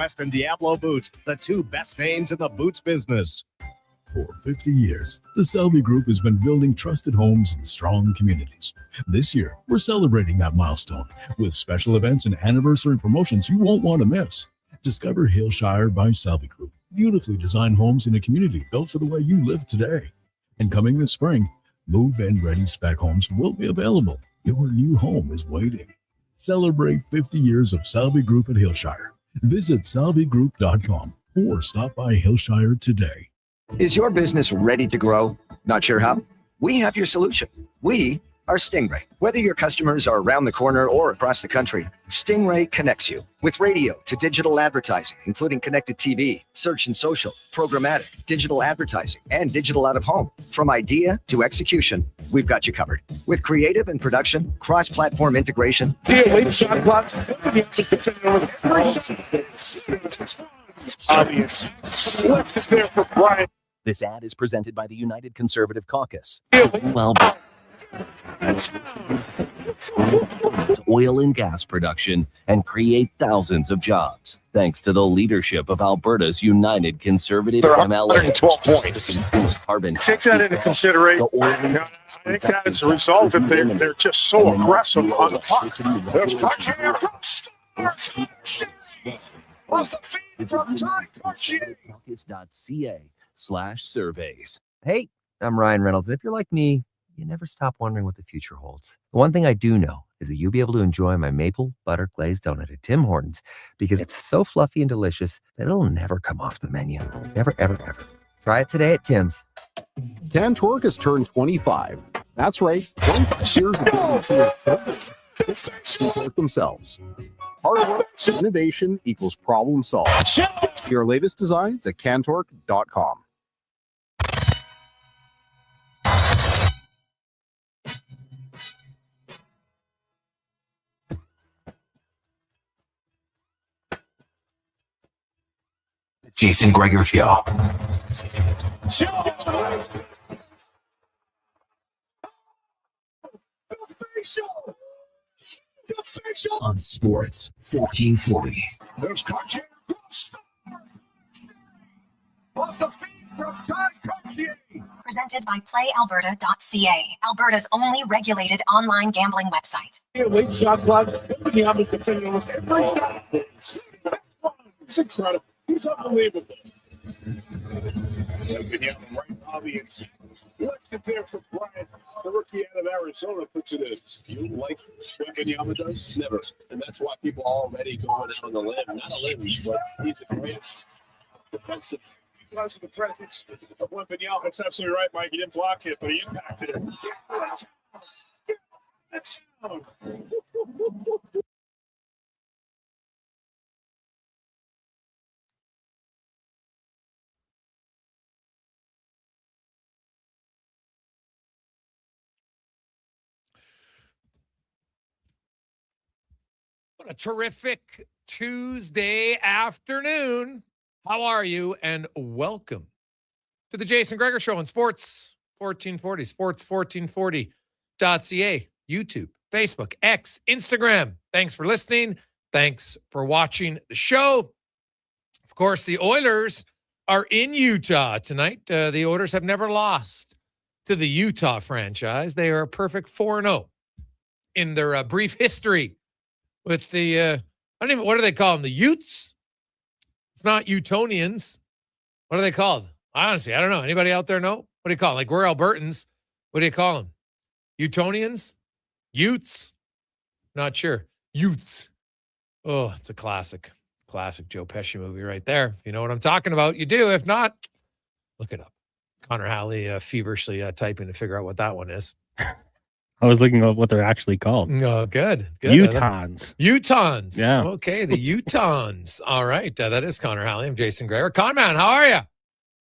West and Diablo Boots, the two best names in the boots business. For 50 years, the Salvi Group has been building trusted homes and strong communities. This year, we're celebrating that milestone with special events and anniversary promotions you won't want to miss. Discover Hillshire by Salvi Group, beautifully designed homes in a community built for the way you live today. And coming this spring, move-in ready spec homes will be available. Your new home is waiting. Celebrate 50 years of Salvi Group at Hillshire. Visit salvigroup.com or stop by Hillshire today. Is your business ready to grow? Not sure how? We have your solution. We are Stingray. Whether your customers are around the corner or across the country, Stingray connects you with radio to digital advertising, including connected TV, search and social, programmatic, digital advertising, and digital out of home. From idea to execution, we've got you covered. With creative and production, cross-platform integration. This ad is presented by the United Conservative Caucus. Oil and gas production and create thousands of jobs thanks to the leadership of Alberta's United Conservative MLA. 112 points. Carbon. Take that into consideration. I think that is a result that they're just so aggressive on the puck. There's Caucus.ca/surveys. Hey, I'm Ryan Reynolds, and if you're like me, you never stop wondering what the future holds. The one thing I do know is that you'll be able to enjoy my maple butter glazed donut at Tim Hortons because it's so fluffy and delicious that it'll never come off the menu. Never, ever, ever. Try it today at Tim's. CanTorque has turned 25. That's right, 25 years ago to a third. CanTorque themselves. Hard work, innovation equals problem solved. See our latest designs at CanTorque.com. Jason Gregor Show. On Sports 1440. There's Cartier off the feed from Todd Cartier. Presented by PlayAlberta.ca, Alberta's only regulated online gambling website. Late shot clock. It's incredible. He's unbelievable. Right audience. Let's compare for Brian, the rookie out of Arizona, puts it in. You like what Wembanyama does? Never. And that's why people are already going out on the limb. Not a limb, but he's the greatest defensive. Because of the presence of Wembanyama. That's absolutely right, Mike. He didn't block it, but he impacted it. That's down. What a terrific Tuesday afternoon. How are you? And welcome to the Jason Gregor Show on Sports 1440, sports1440.ca, YouTube, Facebook, X, Instagram. Thanks for listening. Thanks for watching the show. Of course, the Oilers are in Utah tonight. The Oilers have never lost to the Utah franchise. They are a perfect 4-0 in their brief history with the, what do they call them? The Utes? It's not Utonians. What are they called? Honestly, I don't know. Anybody out there know? What do you call them? Like, we're Albertans. What do you call them? Utonians? Utes? Not sure. Utes. Oh, it's a classic. Classic Joe Pesci movie right there. If you know what I'm talking about, you do. If not, look it up. Connor Halley feverishly typing to figure out what that one is. I was looking at what they're actually called. Oh, good. Utahns. Utahns. Yeah. Okay, the Utahns. All right. That is Connor Halley. I'm Jason Gregor. Conman, how are you?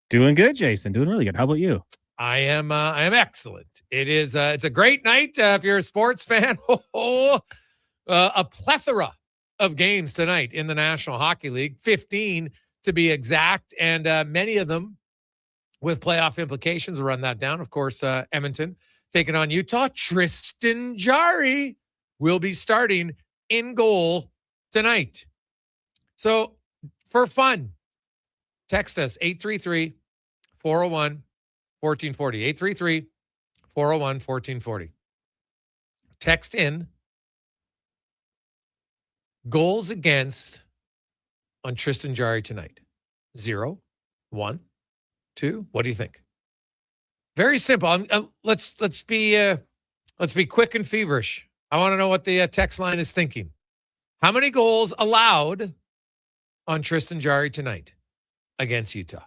Doing good, Jason. Doing really good. How about you? I am excellent. It's a great night if you're a sports fan. A plethora of games tonight in the National Hockey League, 15 to be exact, and many of them with playoff implications. We'll run that down. Of course, Edmonton taking on Utah. Tristan Jarry will be starting in goal tonight. So for fun, text us 833-401-1440. 833-401-1440. Text in goals against on Tristan Jarry tonight. 0, 1, 2. What do you think? Very simple. Let's be quick and feverish. I want to know what the text line is thinking. How many goals allowed on Tristan Jarry tonight against Utah?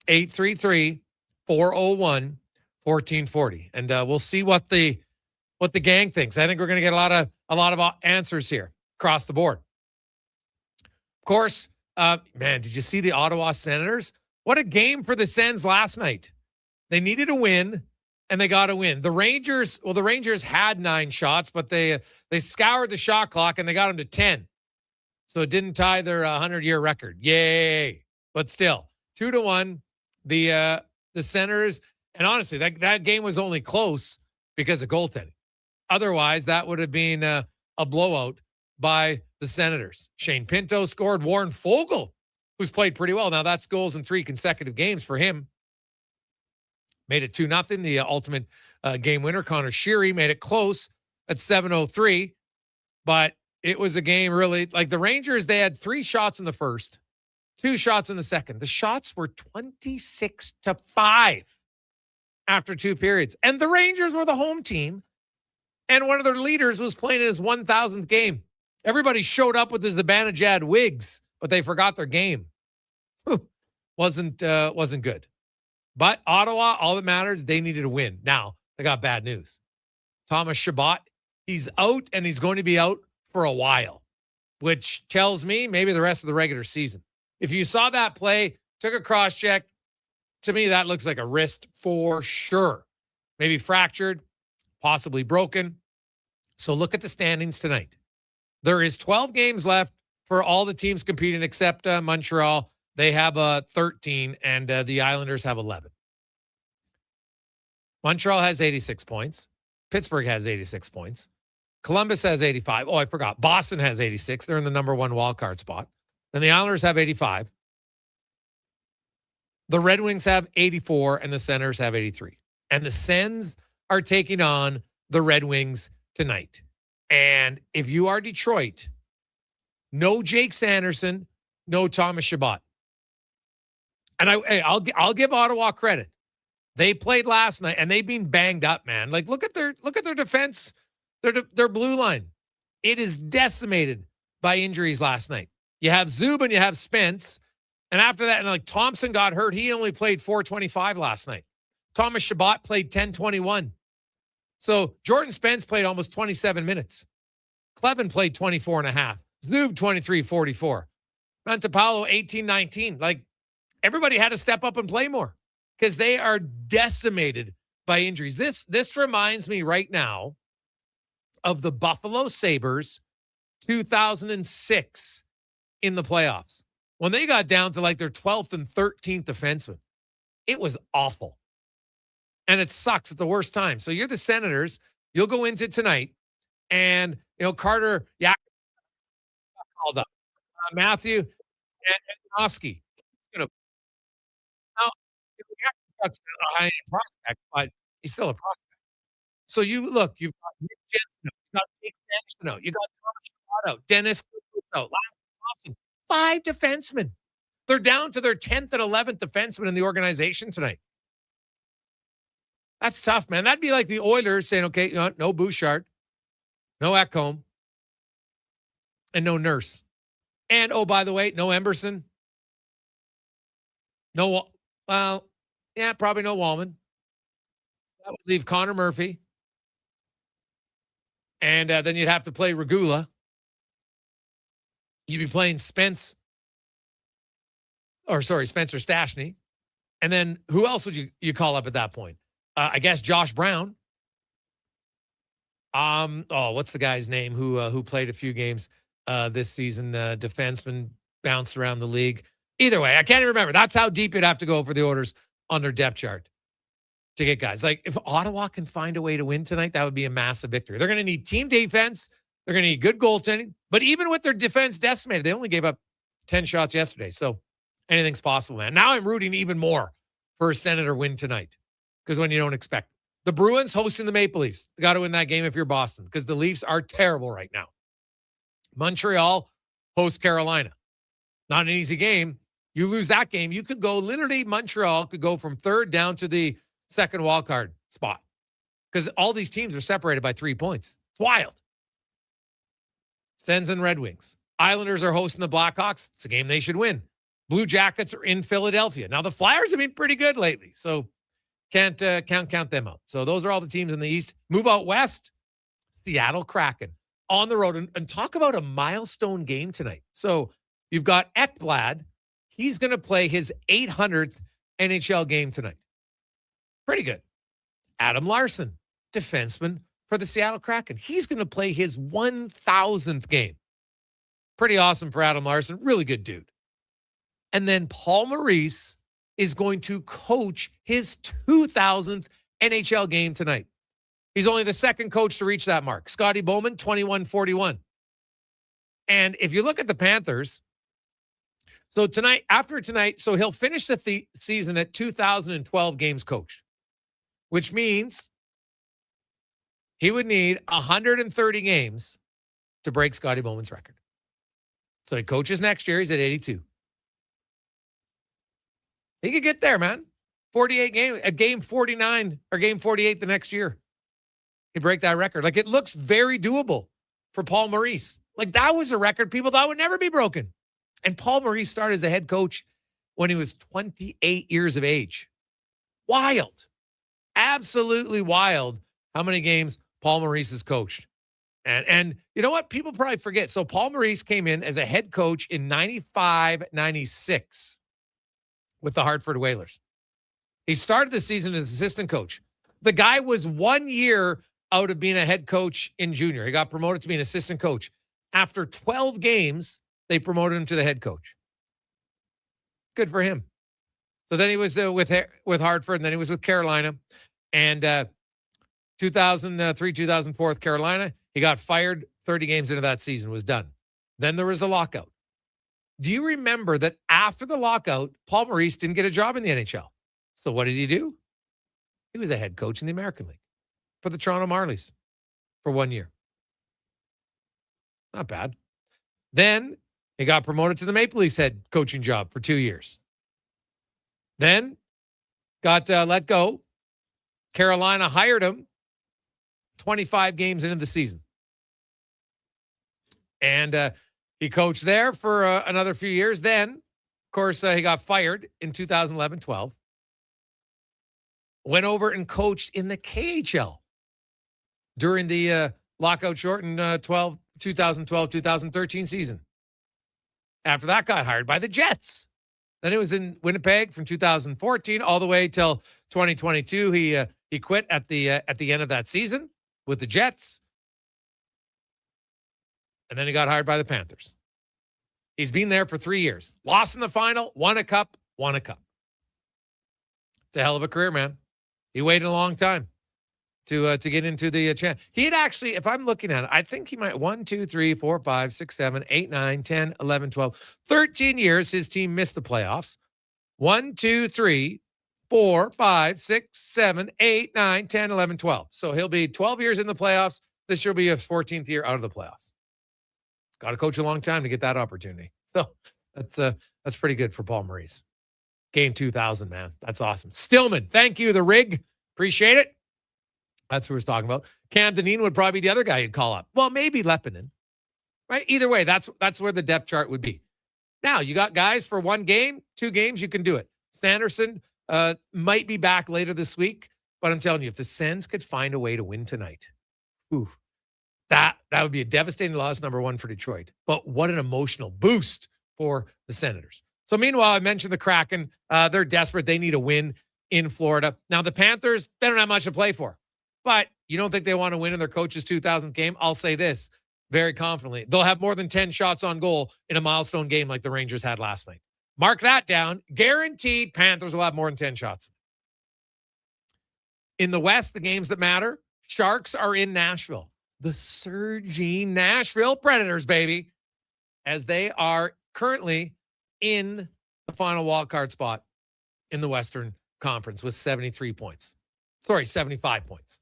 833-401-1440. And we'll see what the gang thinks. I think we're going to get a lot of answers here across the board. Of course, man, did you see the Ottawa Senators? What a game for the Sens last night. They needed a win, and they got a win. The Rangers had 9 shots, but they scoured the shot clock, and they got them to 10. So it didn't tie their 100-year record. Yay. But still, 2-1, the Senators. And honestly, that game was only close because of goaltending. Otherwise, that would have been a blowout by the Senators. Shane Pinto scored. Warren Fogle, who's played pretty well. Now, that's goals in 3 consecutive games for him. Made it 2-0. The ultimate game winner, Connor Sheary, made it close at 7:03. But it was a game really, like the Rangers, they had 3 shots in the first, 2 shots in the second. The shots were 26-5 after 2 periods. And the Rangers were the home team. And one of their leaders was playing in his 1,000th game. Everybody showed up with his Zibanejad wigs, but they forgot their game. Wasn't good. But Ottawa, all that matters, they needed a win. Now, they got bad news. Thomas Chabot, he's out, and he's going to be out for a while, which tells me maybe the rest of the regular season. If you saw that play, took a cross-check, to me, that looks like a wrist for sure. Maybe fractured, possibly broken. So look at the standings tonight. There is 12 games left for all the teams competing except Montreal. They have 13, and the Islanders have 11. Montreal has 86 points. Pittsburgh has 86 points. Columbus has 85. Oh, I forgot. Boston has 86. They're in the number 1 wild card spot. Then the Islanders have 85. The Red Wings have 84, and the Senators have 83. And the Sens are taking on the Red Wings tonight. And if you are Detroit, no Jake Sanderson, no Thomas Chabot. And I'll give Ottawa credit. They played last night, and they've been banged up, man. Like look at their defense, their blue line. It is decimated by injuries last night. You have Zub and you have Spence, and after that, and like Thompson got hurt. He only played 4:25 last night. Thomas Chabot played 10:21. So Jordan Spence played almost 27 minutes. Clevin played 24 and a half. Zub 23:44. Montepallo 18-19. Like everybody had to step up and play more because they are decimated by injuries. This reminds me right now of the Buffalo Sabres 2006 in the playoffs when they got down to like their 12th and 13th defenseman. It was awful. And it sucks at the worst time. So you're the Senators. You'll go into tonight and, Carter, called up. Matthew and Oski. Now, Yakup's a high-end prospect, but he's still a prospect. So you've got Nick Jensen, you got Jake Jensen, you got Thomas Chabot, Dennis Last Thompson, 5 defensemen. They're down to their 10th and 11th defenseman in the organization tonight. That's tough, man. That'd be like the Oilers saying, okay, no Bouchard, no Ekholm, and no Nurse. And, oh, by the way, no Emberson. Probably no Wallman. That would leave Connor Murphy. And then you'd have to play Regula. You'd be playing Spencer Stastny. And then who else would you call up at that point? I guess Josh Brown. What's the guy's name who played a few games this season? Defenseman, bounced around the league. Either way, I can't even remember. That's how deep you'd have to go for the Oilers on their depth chart to get guys. Like if Ottawa can find a way to win tonight, that would be a massive victory. They're going to need team defense. They're going to need good goaltending. But even with their defense decimated, they only gave up 10 shots yesterday. So anything's possible, man. Now I'm rooting even more for a Senator win tonight because when you don't expect it. The Bruins hosting the Maple Leafs. Got to win that game if you're Boston because the Leafs are terrible right now. Montreal hosts Carolina. Not an easy game. You lose that game, you could go literally Montreal could go from third down to the second wild card spot because all these teams are separated by 3 points. It's wild. Sens and Red Wings. Islanders are hosting the Blackhawks. It's a game they should win. Blue Jackets are in Philadelphia. Now, the Flyers have been pretty good lately, so can't count them out. So those are all the teams in the East. Move out west, Seattle Kraken on the road. And talk about a milestone game tonight. So you've got Ekblad. He's going to play his 800th NHL game tonight. Pretty good. Adam Larson, defenseman for the Seattle Kraken. He's going to play his 1,000th game. Pretty awesome for Adam Larson. Really good dude. And then Paul Maurice is going to coach his 2,000th NHL game tonight. He's only the second coach to reach that mark. Scotty Bowman, 21-41. And if you look at the Panthers, so tonight, after tonight, so he'll finish the season at 2,012 games coached, which means he would need 130 games to break Scotty Bowman's record. So he coaches next year. He's at 82. He could get there, man. 48 games, at game 49 or game 48 the next year. He'd break that record. Like, it looks very doable for Paul Maurice. Like, that was a record people thought would never be broken. And Paul Maurice started as a head coach when he was 28 years of age. Wild. Absolutely wild how many games Paul Maurice has coached. And you know what? People probably forget. So Paul Maurice came in as a head coach in 95-96 with the Hartford Whalers. He started the season as assistant coach. The guy was 1 year out of being a head coach in junior. He got promoted to be an assistant coach. After 12 games, they promoted him to the head coach. Good for him. So then he was with Hartford, and then he was with Carolina. And 2003, 2004 with Carolina, he got fired 30 games into that season, was done. Then there was the lockout. Do you remember that after the lockout, Paul Maurice didn't get a job in the NHL? So what did he do? He was a head coach in the American League for the Toronto Marlies for 1 year. Not bad. Then he got promoted to the Maple Leafs head coaching job for 2 years. Then got let go. Carolina hired him 25 games into the season. And he coached there for another few years. Then, of course, he got fired in 2011-12. Went over and coached in the KHL during the lockout-shortened 2012-2013 season. After that, got hired by the Jets. Then he was in Winnipeg from 2014 all the way till 2022. He quit at the end of that season with the Jets. And then he got hired by the Panthers. He's been there for 3 years. Lost in the final, won a cup, won a cup. It's a hell of a career, man. He waited a long time to get into the champ. He had actually, if I'm looking at it, I think he might 1, 2, 3, 4, 5, 6, 7, 8, 9, 10, 11, 12, 13 years his team missed the playoffs. 1, 2, 3, 4, 5, 6, 7, 8, 9, 10, 11, 12. So he'll be 12 years in the playoffs. This year will be his 14th year out of the playoffs. Got to coach a long time to get that opportunity. So that's pretty good for Paul Maurice. Game 2000, man. That's awesome. Stillman, thank you. The Rig, appreciate it. That's who we're talking about. Cam Dineen would probably be the other guy you'd call up. Well, maybe Leppinen, right? Either way, that's where the depth chart would be. Now, you got guys for 1 game, 2 games, you can do it. Sanderson might be back later this week, but I'm telling you, if the Sens could find a way to win tonight, that would be a devastating loss, number 1 for Detroit. But what an emotional boost for the Senators. So meanwhile, I mentioned the Kraken. They're desperate. They need a win in Florida. Now, the Panthers, they don't have much to play for. But you don't think they want to win in their coach's 2,000th game? I'll say this very confidently. They'll have more than 10 shots on goal in a milestone game like the Rangers had last night. Mark that down. Guaranteed Panthers will have more than 10 shots. In the West, the games that matter, Sharks are in Nashville. The surging Nashville Predators, baby, as they are currently in the final wildcard spot in the Western Conference with 73 points. Sorry, 75 points.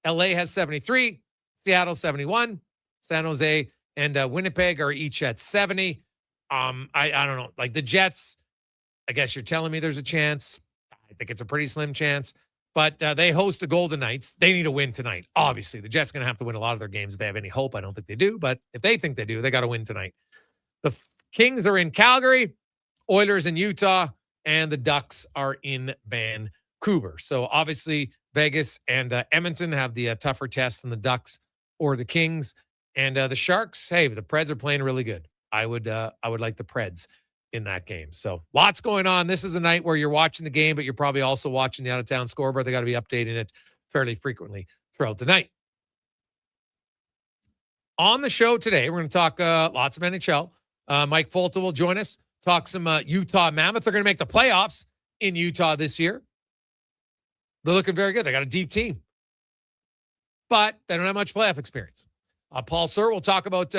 LA has 73, Seattle 71, San Jose and Winnipeg are each at 70. I don't know. Like the Jets, I guess you're telling me there's a chance. I think it's a pretty slim chance. But they host the Golden Knights. They need a win tonight. Obviously, the Jets going to have to win a lot of their games if they have any hope. I don't think they do. But if they think they do, they got to win tonight. The Kings are in Calgary, Oilers in Utah, and the Ducks are in Vancouver. So obviously, Vegas and Edmonton have the tougher test than the Ducks or the Kings. And the Sharks, hey, the Preds are playing really good. I would like the Preds in that game. So lots going on. This is a night where you're watching the game, but you're probably also watching the out-of-town scoreboard. They got to be updating it fairly frequently throughout the night. On the show today, we're going to talk lots of NHL. Mike Falter will join us, talk some Utah Mammoth. They're going to make the playoffs in Utah this year. They're looking very good. They got a deep team, but they don't have much playoff experience. Paul Sur will talk about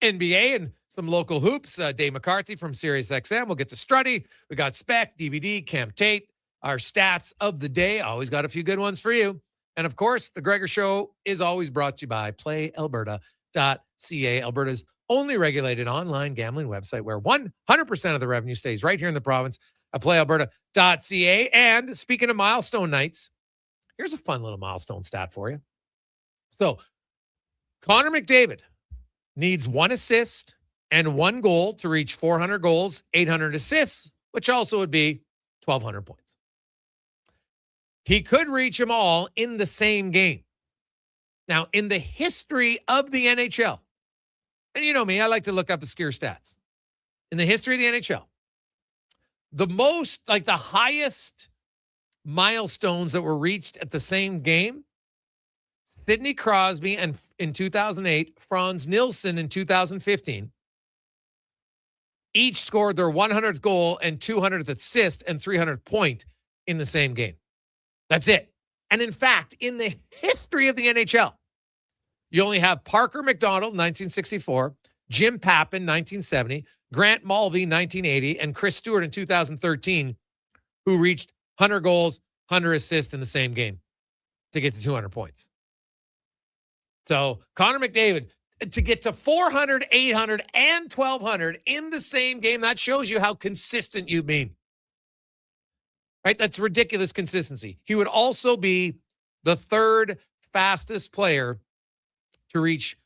NBA and some local hoops. Dave MacCarthy from SiriusXM. We'll get to Struddy. We got Spec, DVD, Camp Tate, our stats of the day. Always got a few good ones for you. And of course, the Gregor Show is always brought to you by PlayAlberta.ca, Alberta's only regulated online gambling website where 100% of the revenue stays right here in the province at PlayAlberta.ca. And speaking of milestone nights, here's a fun little milestone stat for you. So, Connor McDavid needs 1 assist and 1 goal to reach 400 goals, 800 assists, which also would be 1,200 points. He could reach them all in the same game. Now, in the history of the NHL, and you know me, I like to look up obscure stats. In the history of the NHL, the most, like the highest milestones that were reached at the same game, Sidney Crosby and in 2008, Franz Nielsen in 2015, each scored their 100th goal and 200th assist and 300th point in the same game. That's it. And in fact, in the history of the NHL, you only have Parker McDonald, 1964, Jim Pappen, 1970, Grant Mulvey, 1980, and Chris Stewart in 2013, who reached 100 goals, 100 assists in the same game to get to 200 points. So Connor McDavid, to get to 400, 800, and 1,200 in the same game, that shows you how consistent you've been. Right? That's ridiculous consistency. He would also be the 3rd fastest player to reach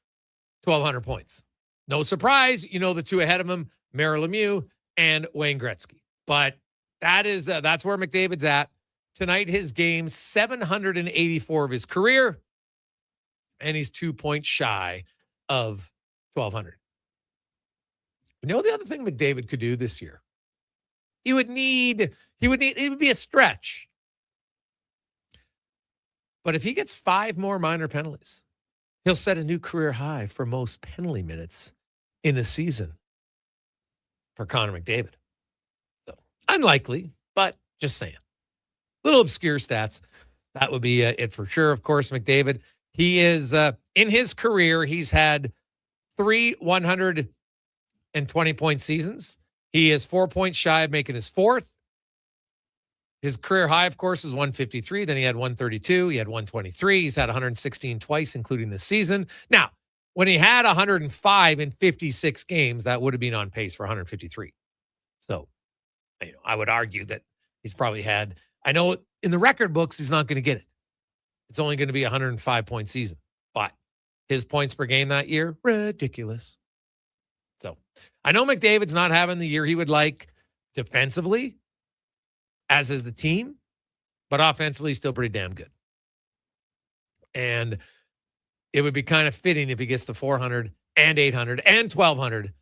1,200 points. No surprise, you know the 2 ahead of him, Mario Lemieux and Wayne Gretzky. But that's where McDavid's at. Tonight, his game, 784 of his career, and he's 2 points shy of 1,200. You know the other thing McDavid could do this year? It would be a stretch. But if he gets 5 more minor penalties, he'll set a new career high for most penalty minutes in a season for Connor McDavid. So unlikely, but just saying. Little obscure stats. That would be it for sure. Of course, McDavid, he is, in his career, he's had 3 120-point seasons. He is 4 points shy of making his 4th. His career high, of course, is 153. Then he had 132. He had 123. He's had 116 twice, including this season. Now, when he had 105 in 56 games, that would have been on pace for 153. So, I would argue that he's probably had, I know in the record books, he's not going to get it. It's only going to be a 105-point season. But his points per game that year, ridiculous. So, I know McDavid's not having the year he would like defensively, as is the team, but offensively, still pretty damn good. And it would be kind of fitting if he gets to 400 and 800 and 1,200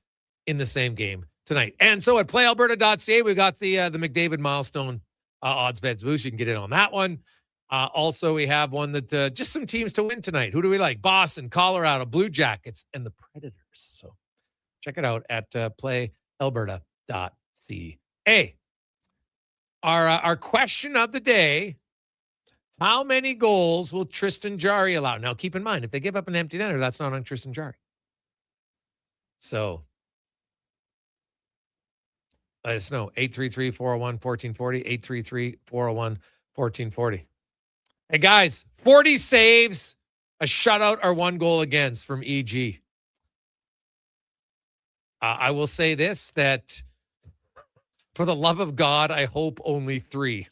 in the same game tonight. And so at PlayAlberta.ca, we got the McDavid milestone odds bets boost. You can get in on that one. Also, we have one that just some teams to win tonight. Who do we like? Boston, Colorado, Blue Jackets, and the Predators. So check it out at PlayAlberta.ca. Our question of the day: how many goals will Tristan Jarry allow? Now, keep in mind, if they give up an empty netter, that's not on Tristan Jarry. So Let us know. 833-401-1440, 833-401-1440. Hey, guys, 40 saves, a shutout, or 1 goal against from EG. I will say this, that for the love of God, I hope only 3.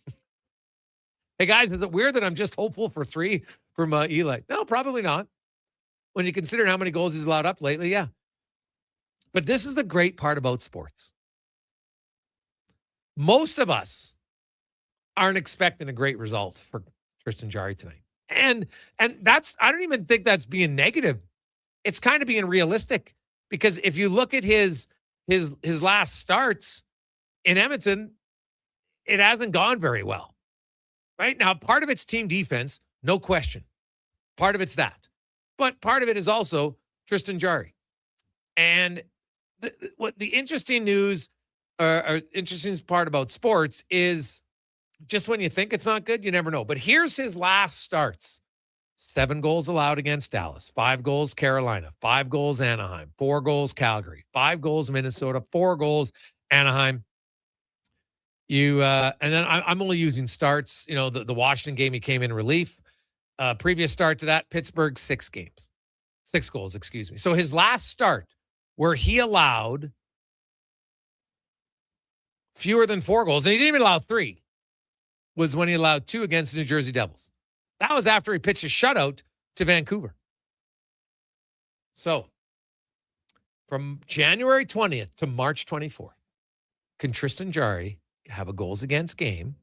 Hey, guys, is it weird that I'm just hopeful for 3 from Eli? No, probably not. When you consider how many goals he's allowed up lately, yeah. But this is the great part about sports. Most of us aren't expecting a great result for Tristan Jarry tonight. And that's, I don't even think that's being negative. It's kind of being realistic, because if you look at his last starts in Edmonton, it hasn't gone very well. Right? Now, part of it's team defense, no question. Part of it's that. But part of it is also Tristan Jarry. And what the interesting news or interesting part about sports is, just when you think it's not good, you never know. But here's his last starts. 7 goals allowed against Dallas, 5 goals Carolina, 5 goals Anaheim, 4 goals Calgary, 5 goals Minnesota, 4 goals Anaheim. And then I'm only using starts. You know, the Washington game, he came in relief. Previous start to that, Pittsburgh, 6 goals, excuse me. So his last start where he allowed fewer than 4 goals, and he didn't even allow 3, was when he allowed 2 against the New Jersey Devils. That was after he pitched a shutout to Vancouver. So, from January 20th to March 24th, can Tristan Jarry have a goals against game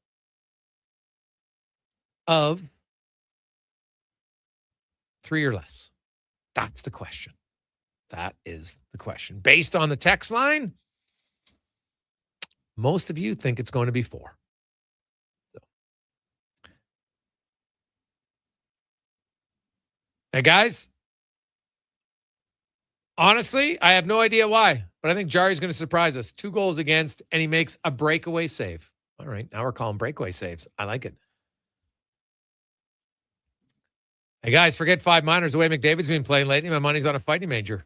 of 3 or less? That's the question. That is the question. Based on the text line, most of you think it's going to be 4. Hey, guys, honestly, I have no idea why, but I think Jarry's going to surprise us. 2 goals against, and he makes a breakaway save. All right, now we're calling breakaway saves. I like it. Hey, guys, forget 5 minors. The way McDavid's been playing lately, my money's on a fighting major.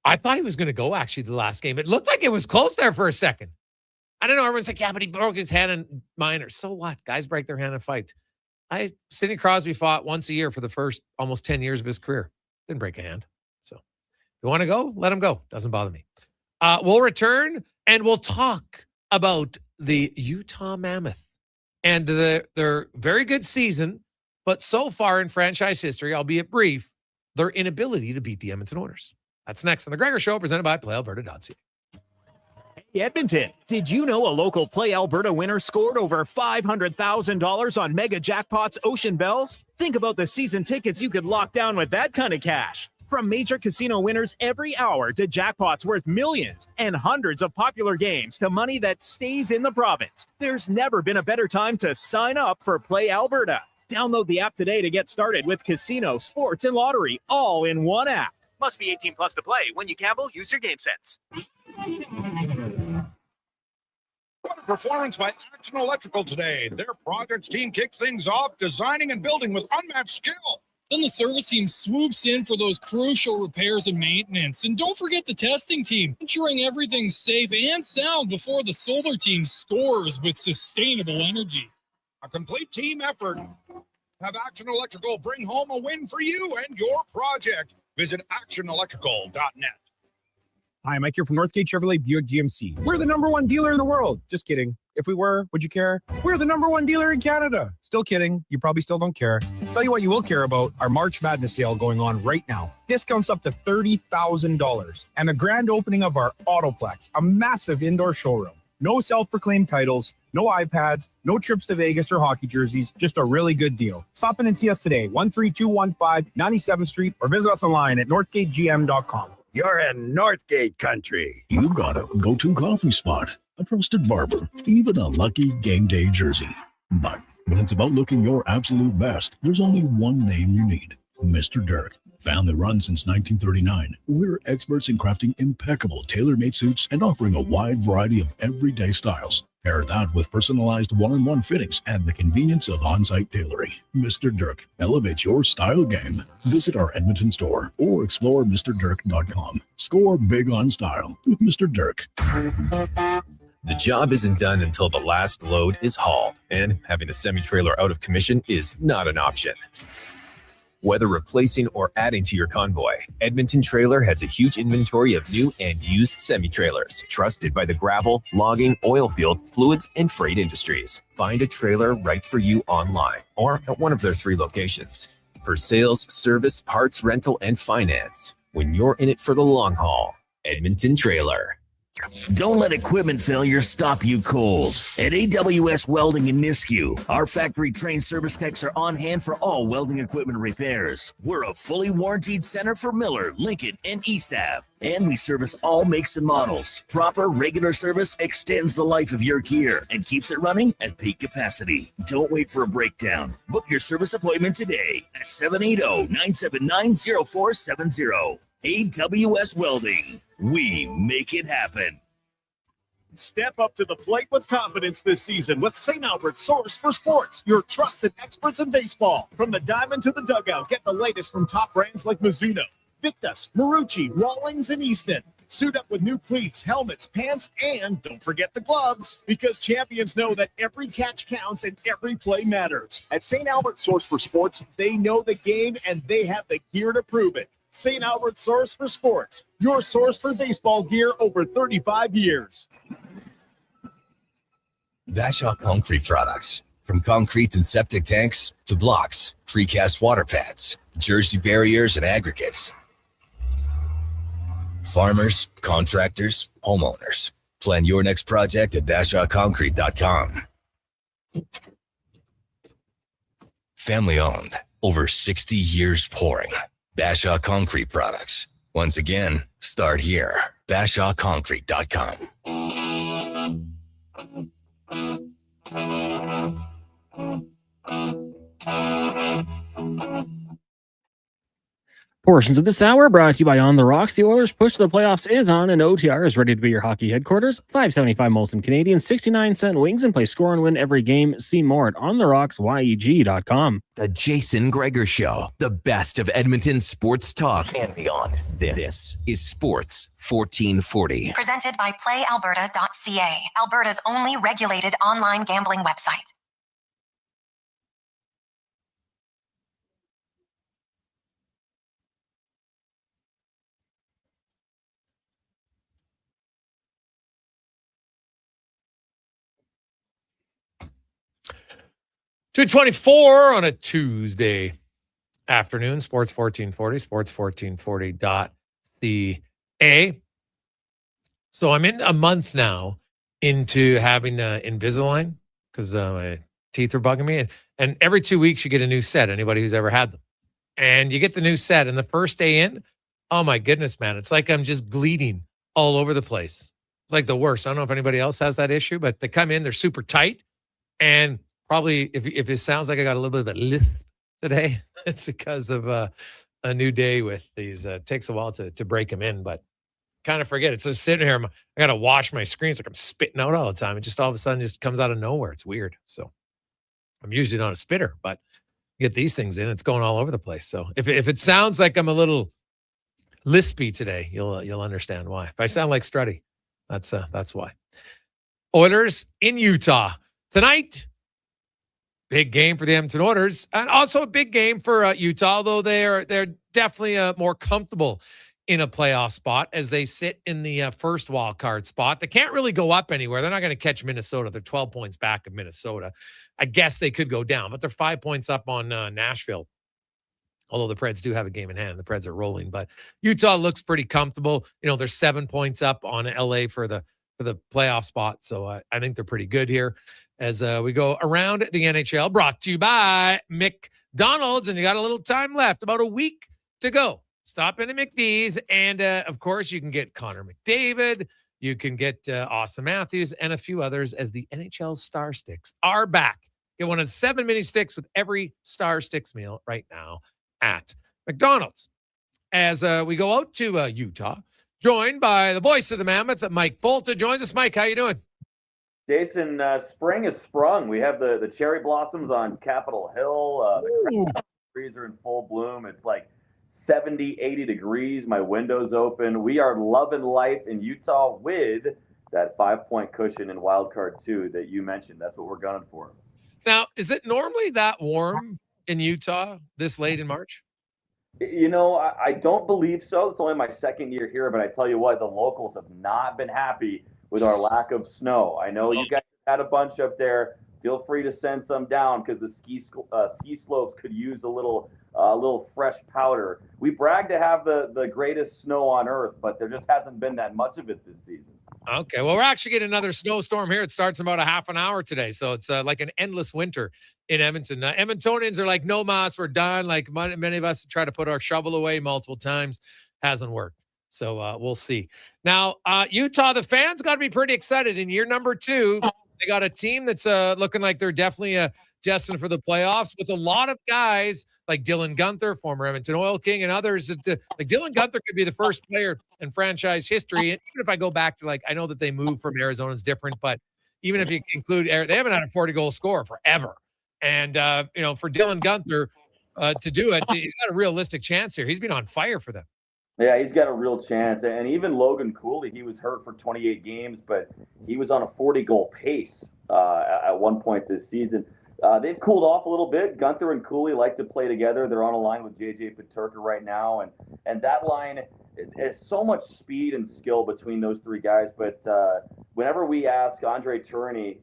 I thought he was going to go, actually, the last game. It looked like it was close there for a second. I don't know. Everyone's like, yeah, but he broke his hand in minors. So what? Guys break their hand in fight. Sidney Crosby fought once a year for the first almost 10 years of his career. Didn't break a hand. So if you want to go, let him go. Doesn't bother me. We'll return and we'll talk about the Utah Mammoth and their very good season, but so far in franchise history, albeit brief, their inability to beat the Edmonton Oilers. That's next on the Gregor Show, presented by PlayAlberta.ca. Edmonton, did you know a local Play Alberta winner scored over $500,000 on Mega Jackpots Ocean Bells? Think about the season tickets you could lock down with that kind of cash. From major casino winners every hour to jackpots worth millions and hundreds of popular games to money that stays in the province, there's never been a better time to sign up for Play Alberta. Download the app today to get started with casino, sports, and lottery all in one app. Must be 18 plus to play. When you gamble, use your game sense. What a performance by Action Electrical today. Their projects team kicked things off, designing and building with unmatched skill. Then the service team swoops in for those crucial repairs and maintenance. And don't forget the testing team, ensuring everything's safe and sound before the solar team scores with sustainable energy. A complete team effort. Have Action Electrical bring home a win for you and your project. Visit actionelectrical.net. Hi, Mike here from Northgate Chevrolet Buick GMC. We're the #1 dealer in the world. Just kidding. If we were, would you care? We're the #1 dealer in Canada. Still kidding. You probably still don't care. Tell you what you will care about, our March Madness sale going on right now. Discounts up to $30,000. And the grand opening of our Autoplex, a massive indoor showroom. No self-proclaimed titles, no iPads, no trips to Vegas or hockey jerseys, just a really good deal. Stop in and see us today, 13215 97th Street, or visit us online at northgategm.com. You're in Northgate country. You've got a go-to coffee spot, a trusted barber, even a lucky game day jersey. But when it's about looking your absolute best, there's only one name you need, Mr. Dirk. Family run since 1939, we're experts in crafting impeccable tailor-made suits and offering a wide variety of everyday styles. Pair that with personalized one-on-one fittings and the convenience of on-site tailoring. Mr. Dirk elevates your style game. Visit our Edmonton store or explore MrDirk.com. Score big on style with Mr. Dirk. The job isn't done until the last load is hauled, and having a semi-trailer out of commission is not an option. Whether replacing or adding to your convoy, Edmonton Trailer has a huge inventory of new and used semi-trailers, trusted by the gravel, logging, oil field, fluids, and freight industries. Find a trailer right for you online or at one of their 3 locations. For sales, service, parts, rental, and finance, when you're in it for the long haul, Edmonton Trailer. Don't let equipment failure stop you cold. At AWS Welding in Nisku, our factory-trained service techs are on hand for all welding equipment repairs. We're a fully warranted center for Miller, Lincoln, and ESAB. And we service all makes and models. Proper, regular service extends the life of your gear and keeps it running at peak capacity. Don't wait for a breakdown. Book your service appointment today at 780-979-0470. AWS Welding. We make it happen. Step up to the plate with confidence this season with St. Albert's Source for Sports, your trusted experts in baseball. From the diamond to the dugout, get the latest from top brands like Mizuno, Victus, Marucci, Rawlings, and Easton. Suit up with new cleats, helmets, pants, and don't forget the gloves, because champions know that every catch counts and every play matters. At St. Albert's Source for Sports, they know the game and they have the gear to prove it. St. Albert's Source for Sports, your source for baseball gear over 35 years. Bashaw Concrete Products. From concrete and septic tanks to blocks, precast water pads, Jersey barriers, and aggregates. Farmers, contractors, homeowners. Plan your next project at BashawConcrete.com. Family owned. Over 60 years pouring. Bashaw Concrete Products. Once again, start here. BashawConcrete.com. Portions of this hour brought to you by On the Rocks. The Oilers' push to the playoffs is on, and OTR is ready to be your hockey headquarters. $5.75 Molson Canadian, 69-cent wings, and play score and win every game. See more at ontherocks.yeg.com. The Jason Gregor Show, the best of Edmonton sports talk and beyond. This is Sports 1440. Presented by PlayAlberta.ca, Alberta's only regulated online gambling website. $2:24 on a Tuesday afternoon. Sports 1440, sports1440.ca. So I'm in a month now into having Invisalign because my teeth are bugging me. And every 2 weeks you get a new set, anybody who's ever had them. And you get the new set. And the first day in, oh my goodness, man, it's like I'm just bleeding all over the place. It's like the worst. I don't know if anybody else has that issue, but they come in, they're super tight. And probably if it sounds like I got a little bit of a lisp today, it's because of a new day with these. It takes a while to break them in, but kind of forget. It's just sitting here. I got to wash my screen. It's like I'm spitting out all the time. It just all of a sudden just comes out of nowhere. It's weird. So I'm usually not a spitter, but you get these things in, it's going all over the place. So if it sounds like I'm a little lispy today, you'll understand why. If I sound like Struddy, that's why. Oilers in Utah tonight. Big game for the Edmonton Oilers, and also a big game for Utah, although they're definitely more comfortable in a playoff spot as they sit in the first wild card spot. They can't really go up anywhere. They're not going to catch Minnesota. They're 12 points back of Minnesota. I guess they could go down, but they're 5 points up on Nashville. Although the Preds do have a game in hand. The Preds are rolling, but Utah looks pretty comfortable. You know, they're 7 points up on LA for the playoff spot. So I think they're pretty good here as we go around the NHL, brought to you by McDonald's. And you got a little time left, about a week to go. Stop in at McD's. And of course, you can get Connor McDavid. You can get Austin Matthews and a few others as the NHL Star Sticks are back. Get one of 7 mini sticks with every Star Sticks meal right now at McDonald's. As we go out to Utah, joined by the voice of the Mammoth, Mike Falter joins us. Mike, how you doing? Jason, spring has sprung. We have the cherry blossoms on Capitol Hill. The trees are in full bloom. It's like 70, 80 degrees. My window's open. We are loving life in Utah with that 5-point cushion in wild card 2 that you mentioned. That's what we're gunning for. Now, is it normally that warm in Utah this late in March? You know, I don't believe so. It's only my second year here, but I tell you what, the locals have not been happy with our lack of snow. I know you guys had a bunch up there. Feel free to send some down because the ski slopes could use a little fresh powder. We brag to have the greatest snow on earth, but there just hasn't been that much of it this season. Okay, well, we're actually getting another snowstorm here. It starts in about a half an hour today, so it's like an endless winter in Edmonton. Edmontonians are like, no mas, we're done. Like many of us try to put our shovel away multiple times. Hasn't worked. So we'll see. Now, Utah, the fans got to be pretty excited. In year number 2, they got a team that's looking like they're definitely destined for the playoffs with a lot of guys like Dylan Guenther, former Edmonton Oil King, and others. Like Dylan Guenther could be the first player in franchise history. And even if I go back to, like, I know that they moved from Arizona is different, but even if you include, they haven't had a 40-goal scorer forever. And, for Dylan Guenther to do it, he's got a realistic chance here. He's been on fire for them. Yeah, he's got a real chance. And even Logan Cooley, he was hurt for 28 games, but he was on a 40-goal pace at one point this season. They've cooled off a little bit. Guenther and Cooley like to play together. They're on a line with J.J. Peterka right now. And that line is so much speed and skill between those three guys. But whenever we ask Andre Tourigny,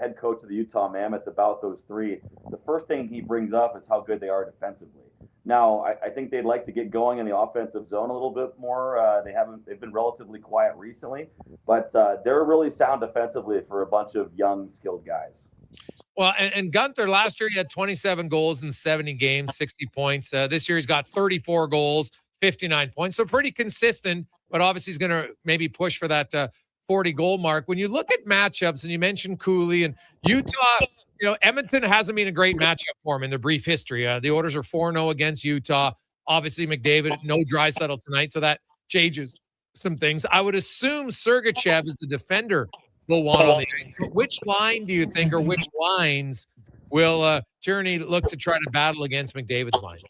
head coach of the Utah Mammoth, about those three, the first thing he brings up is how good they are defensively. Now, I think they'd like to get going in the offensive zone a little bit more. They've been relatively quiet recently, but they're really sound defensively for a bunch of young, skilled guys. Well, and Guenther, last year he had 27 goals in 70 games, 60 points. This year he's got 34 goals, 59 points. So pretty consistent, but obviously he's going to maybe push for that 40-goal mark. When you look at matchups, and you mentioned Cooley and Utah, Edmonton hasn't been a great matchup for him in their brief history. The Oilers are 4-0 against Utah. Obviously, McDavid, no Draisaitl tonight, so that changes some things. I would assume Sergachev is the defender will want on the ice. But which line do you think, or which lines will Tierney look to try to battle against McDavid's line?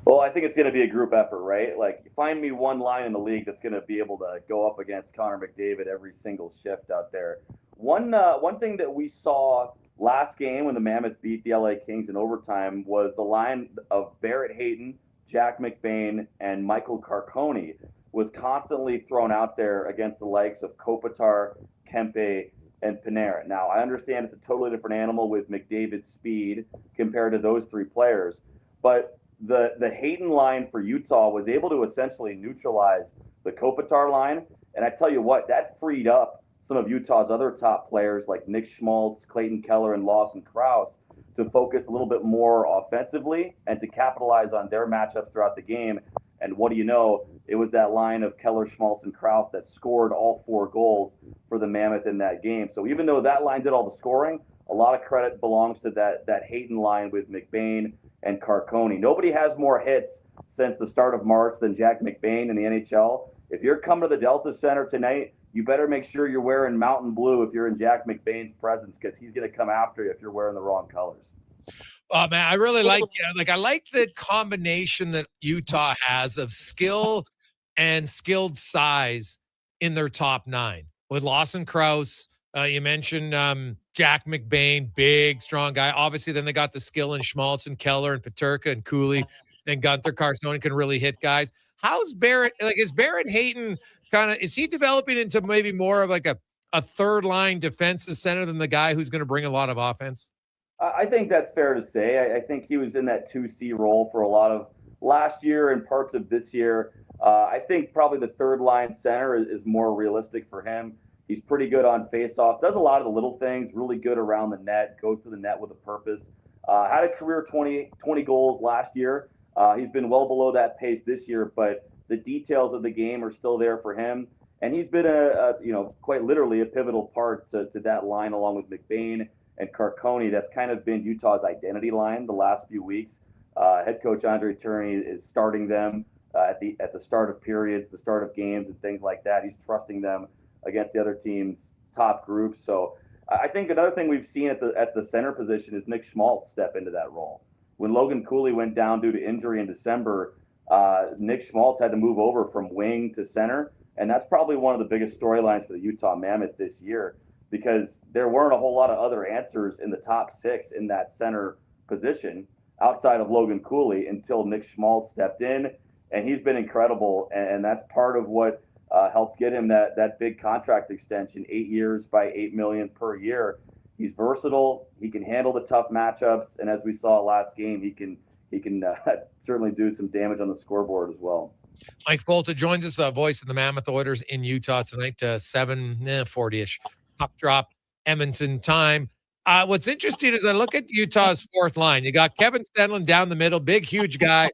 Well, I think it's going to be a group effort, right? Like, find me one line in the league that's going to be able to go up against Connor McDavid every single shift out there. One thing that we saw last game when the Mammoth beat the LA Kings in overtime was the line of Barrett Hayton, Jack McBain, and Michael Carcone was constantly thrown out there against the likes of Kopitar, Kempe, and Panarin. Now, I understand it's a totally different animal with McDavid's speed compared to those three players, but the Hayton line for Utah was able to essentially neutralize the Kopitar line, and I tell you what, that freed up some of Utah's other top players like Nick Schmaltz, Clayton Keller, and Lawson Krause to focus a little bit more offensively and to capitalize on their matchups throughout the game. And what do you know? It was that line of Keller, Schmaltz, and Krause that scored all 4 goals for the Mammoth in that game. So even though that line did all the scoring, a lot of credit belongs to that Hayton line with McBain and Carcone. Nobody has more hits since the start of March than Jack McBain in the NHL. If you're coming to the Delta Center tonight, you better make sure you're wearing mountain blue if you're in Jack McBain's presence, because he's going to come after you if you're wearing the wrong colors. Oh, man, I really like the combination that Utah has of skill and skilled size in their top 9. With Lawson Krause, you mentioned Jack McBain, big, strong guy. Obviously, then they got the skill in Schmaltz and Keller and Peterka and Cooley and Guenther. Carcone can really hit guys. How's Barrett? Is Barrett Hayton is he developing into maybe more of like a third-line defensive center than the guy who's going to bring a lot of offense? I think that's fair to say. I think he was in that 2C role for a lot of last year and parts of this year. I think probably the third-line center is more realistic for him. He's pretty good on face-off, does a lot of the little things, really good around the net, goes to the net with a purpose. Had a career 20 goals last year. He's been well below that pace this year, but the details of the game are still there for him. And he's been quite literally a pivotal part to that line along with McBain and Carcone. That's kind of been Utah's identity line the last few weeks. Head coach Andre Tourigny is starting them at the start of periods, the start of games, and things like that. He's trusting them against the other team's top group. So I think another thing we've seen at the center position is Nick Schmaltz step into that role. When Logan Cooley went down due to injury in December, Nick Schmaltz had to move over from wing to center. And that's probably one of the biggest storylines for the Utah Mammoth this year, because there weren't a whole lot of other answers in the top 6 in that center position outside of Logan Cooley until Nick Schmaltz stepped in, and he's been incredible. And that's part of what helped get him that big contract extension, 8 years by $8 million per year. He's versatile. He can handle the tough matchups, and as we saw last game, he can certainly do some damage on the scoreboard as well. Mike Falter joins us, voice of the Mammoth Oilers in Utah tonight, 7:40-ish. Puck drop, Edmonton time. What's interesting is I look at Utah's fourth line. You got Kevin Stenlund down the middle, big, huge guy,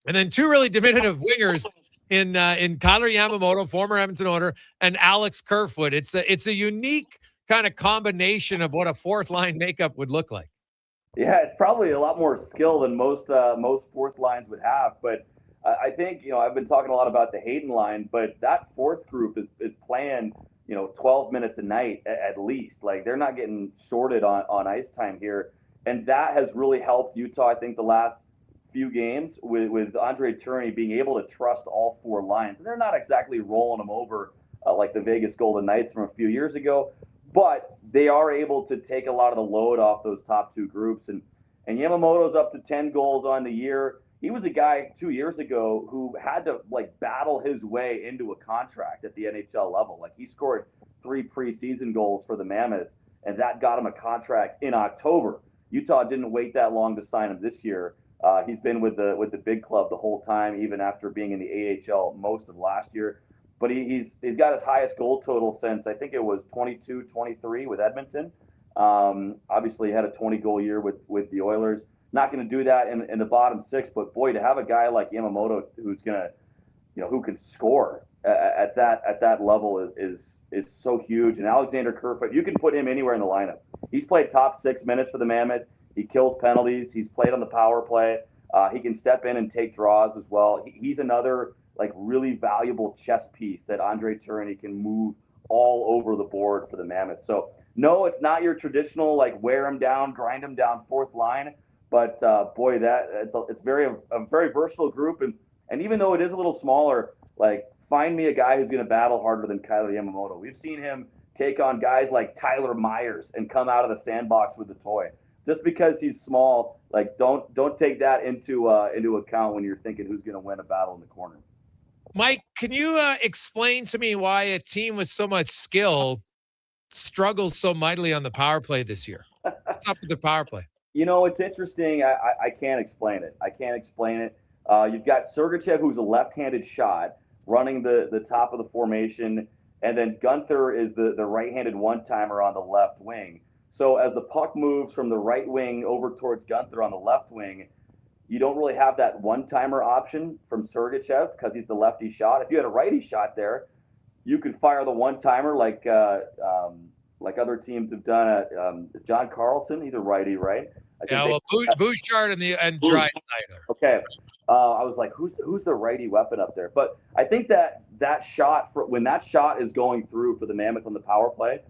and then two really diminutive wingers in Kyler Yamamoto, former Edmonton Oiler, and Alex Kerfoot. It's a unique kind of combination of what a fourth line makeup would look like. Yeah, it's probably a lot more skill than most fourth lines would have. But I think, I've been talking a lot about the Hayden line, but that fourth group is playing, 12 minutes a night at least. Like, they're not getting shorted on ice time here. And that has really helped Utah, I think, the last few games with Andre Tourigny being able to trust all four lines. And they're not exactly rolling them over like the Vegas Golden Knights from a few years ago, but they are able to take a lot of the load off those top two groups. And Yamamoto's up to 10 goals on the year. He was a guy 2 years ago who had to battle his way into a contract at the NHL level. Like, he scored 3 preseason goals for the Mammoth, and that got him a contract in October. Utah didn't wait that long to sign him this year. He's been with the big club the whole time, even after being in the AHL most of last year. But he's got his highest goal total since, I think it was 22-23 with Edmonton. Obviously, he had a 20-goal year with the Oilers. Not going to do that in the bottom 6, but boy, to have a guy like Yamamoto who's gonna, who can score at that level is so huge. And Alexander Kerfoot, you can put him anywhere in the lineup. He's played top 6 minutes for the Mammoth. He kills penalties. He's played on the power play. He can step in and take draws as well. He's another really valuable chess piece that Andre Tourigny can move all over the board for the Mammoth. So no, it's not your traditional wear him down, grind him down fourth line. But boy, it's a very versatile group, and even though it is a little smaller, find me a guy who's going to battle harder than Kyler Yamamoto. We've seen him take on guys like Tyler Myers and come out of the sandbox with a toy. Just because he's small, don't take that into account when you're thinking who's going to win a battle in the corner. Mike, can you explain to me why a team with so much skill struggles so mightily on the power play this year? What's up with the power play? It's interesting. I can't explain it. You've got Sergachev, who's a left-handed shot, running the top of the formation, and then Gunther is the right-handed one-timer on the left wing. So as the puck moves from the right wing over towards Gunther on the left wing, you don't really have that one-timer option from Sergachev because he's the lefty shot. If you had a righty shot there, you could fire the one-timer like other teams have done. John Carlson, he's a righty, right? Bouchard and Draisaitl. Okay, I was like, who's the righty weapon up there? But I think that shot, when that shot is going through for the Mammoth on the power play,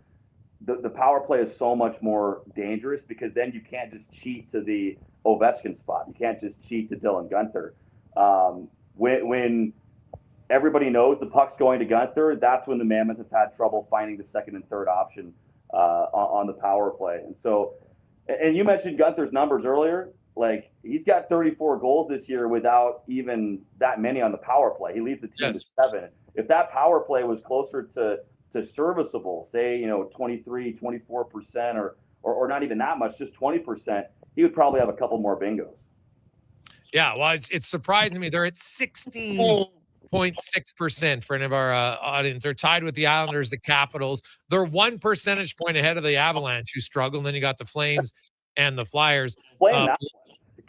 the power play is so much more dangerous because then you can't just cheat to the Ovechkin spot. You can't just cheat to Dylan Gunther. When everybody knows the puck's going to Gunther, that's when the Mammoth have had trouble finding the second and third option on the power play. And so, and you mentioned Gunther's numbers earlier. He's got 34 goals this year without even that many on the power play. He leads the team to 7. If that power play was closer to serviceable, say, 23, 24%, or not even that much, just 20%, he would probably have a couple more bingos. Yeah, well, it's surprising to me. They're at 16.6% for any of our audience. They're tied with the Islanders, the Capitals. They're 1 percentage point ahead of the Avalanche, who struggle. And then you got the Flames and the Flyers.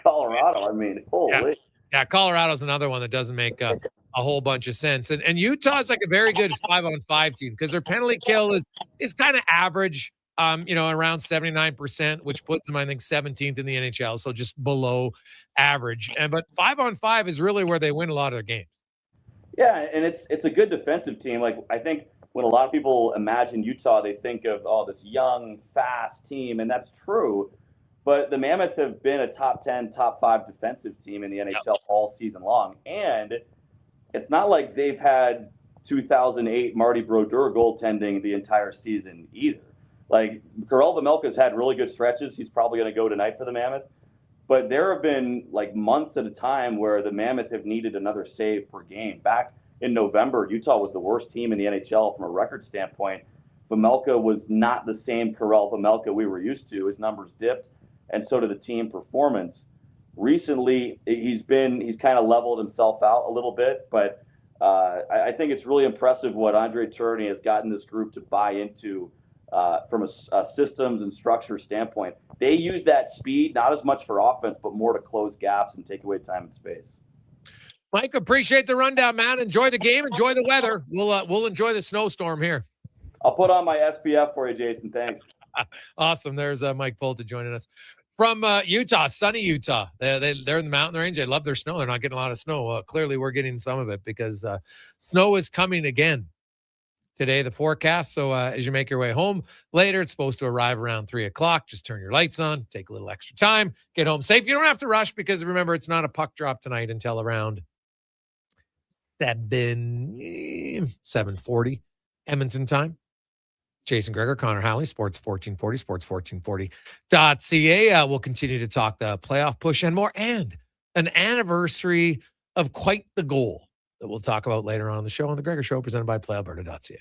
Colorado, I mean, holy. Yeah, Colorado's another one that doesn't make a whole bunch of sense. And Utah's a very good 5-on-5 team because their penalty kill is kind of average, around 79%, which puts them, I think, 17th in the NHL, so just below average. But 5-on-5 is really where they win a lot of their games. Yeah, and it's a good defensive team. I think when a lot of people imagine Utah, they think of, this young, fast team, and that's true. But the Mammoth have been a top 10, top 5 defensive team in the NHL all season long. And it's not like they've had 2008 Marty Brodeur goaltending the entire season either. Like, Karel Vejmelka's had really good stretches. He's probably going to go tonight for the Mammoth. But there have been like months at a time where the Mammoth have needed another save per game. Back in November, Utah was the worst team in the NHL from a record standpoint. Vejmelka was not the same Karel Vejmelka we were used to. His numbers dipped, and so did the team performance. Recently, he's kind of leveled himself out a little bit, but I think it's really impressive what Andre Tourigny has gotten this group to buy into from a systems and structure standpoint. They use that speed, not as much for offense, but more to close gaps and take away time and space. Mike, appreciate the rundown, man. Enjoy the game. Enjoy the weather. We'll enjoy the snowstorm here. I'll put on my SPF for you, Jason. Thanks. Awesome. There's Mike Falter joining us from Utah, sunny Utah. They're in the mountain range. They love their snow. They're not getting a lot of snow. Clearly, we're getting some of it because snow is coming again today, the forecast. So as you make your way home later, it's supposed to arrive around 3 o'clock. Just turn your lights on, take a little extra time, get home safe. You don't have to rush because remember, it's not a puck drop tonight until around 7:40 Edmonton time. Jason Gregor, Connor Halley, Sports 1440, sports1440.ca. We'll continue to talk the playoff push and more, and an anniversary of quite the goal that we'll talk about later on in the show on the Gregor Show, presented by PlayAlberta.ca.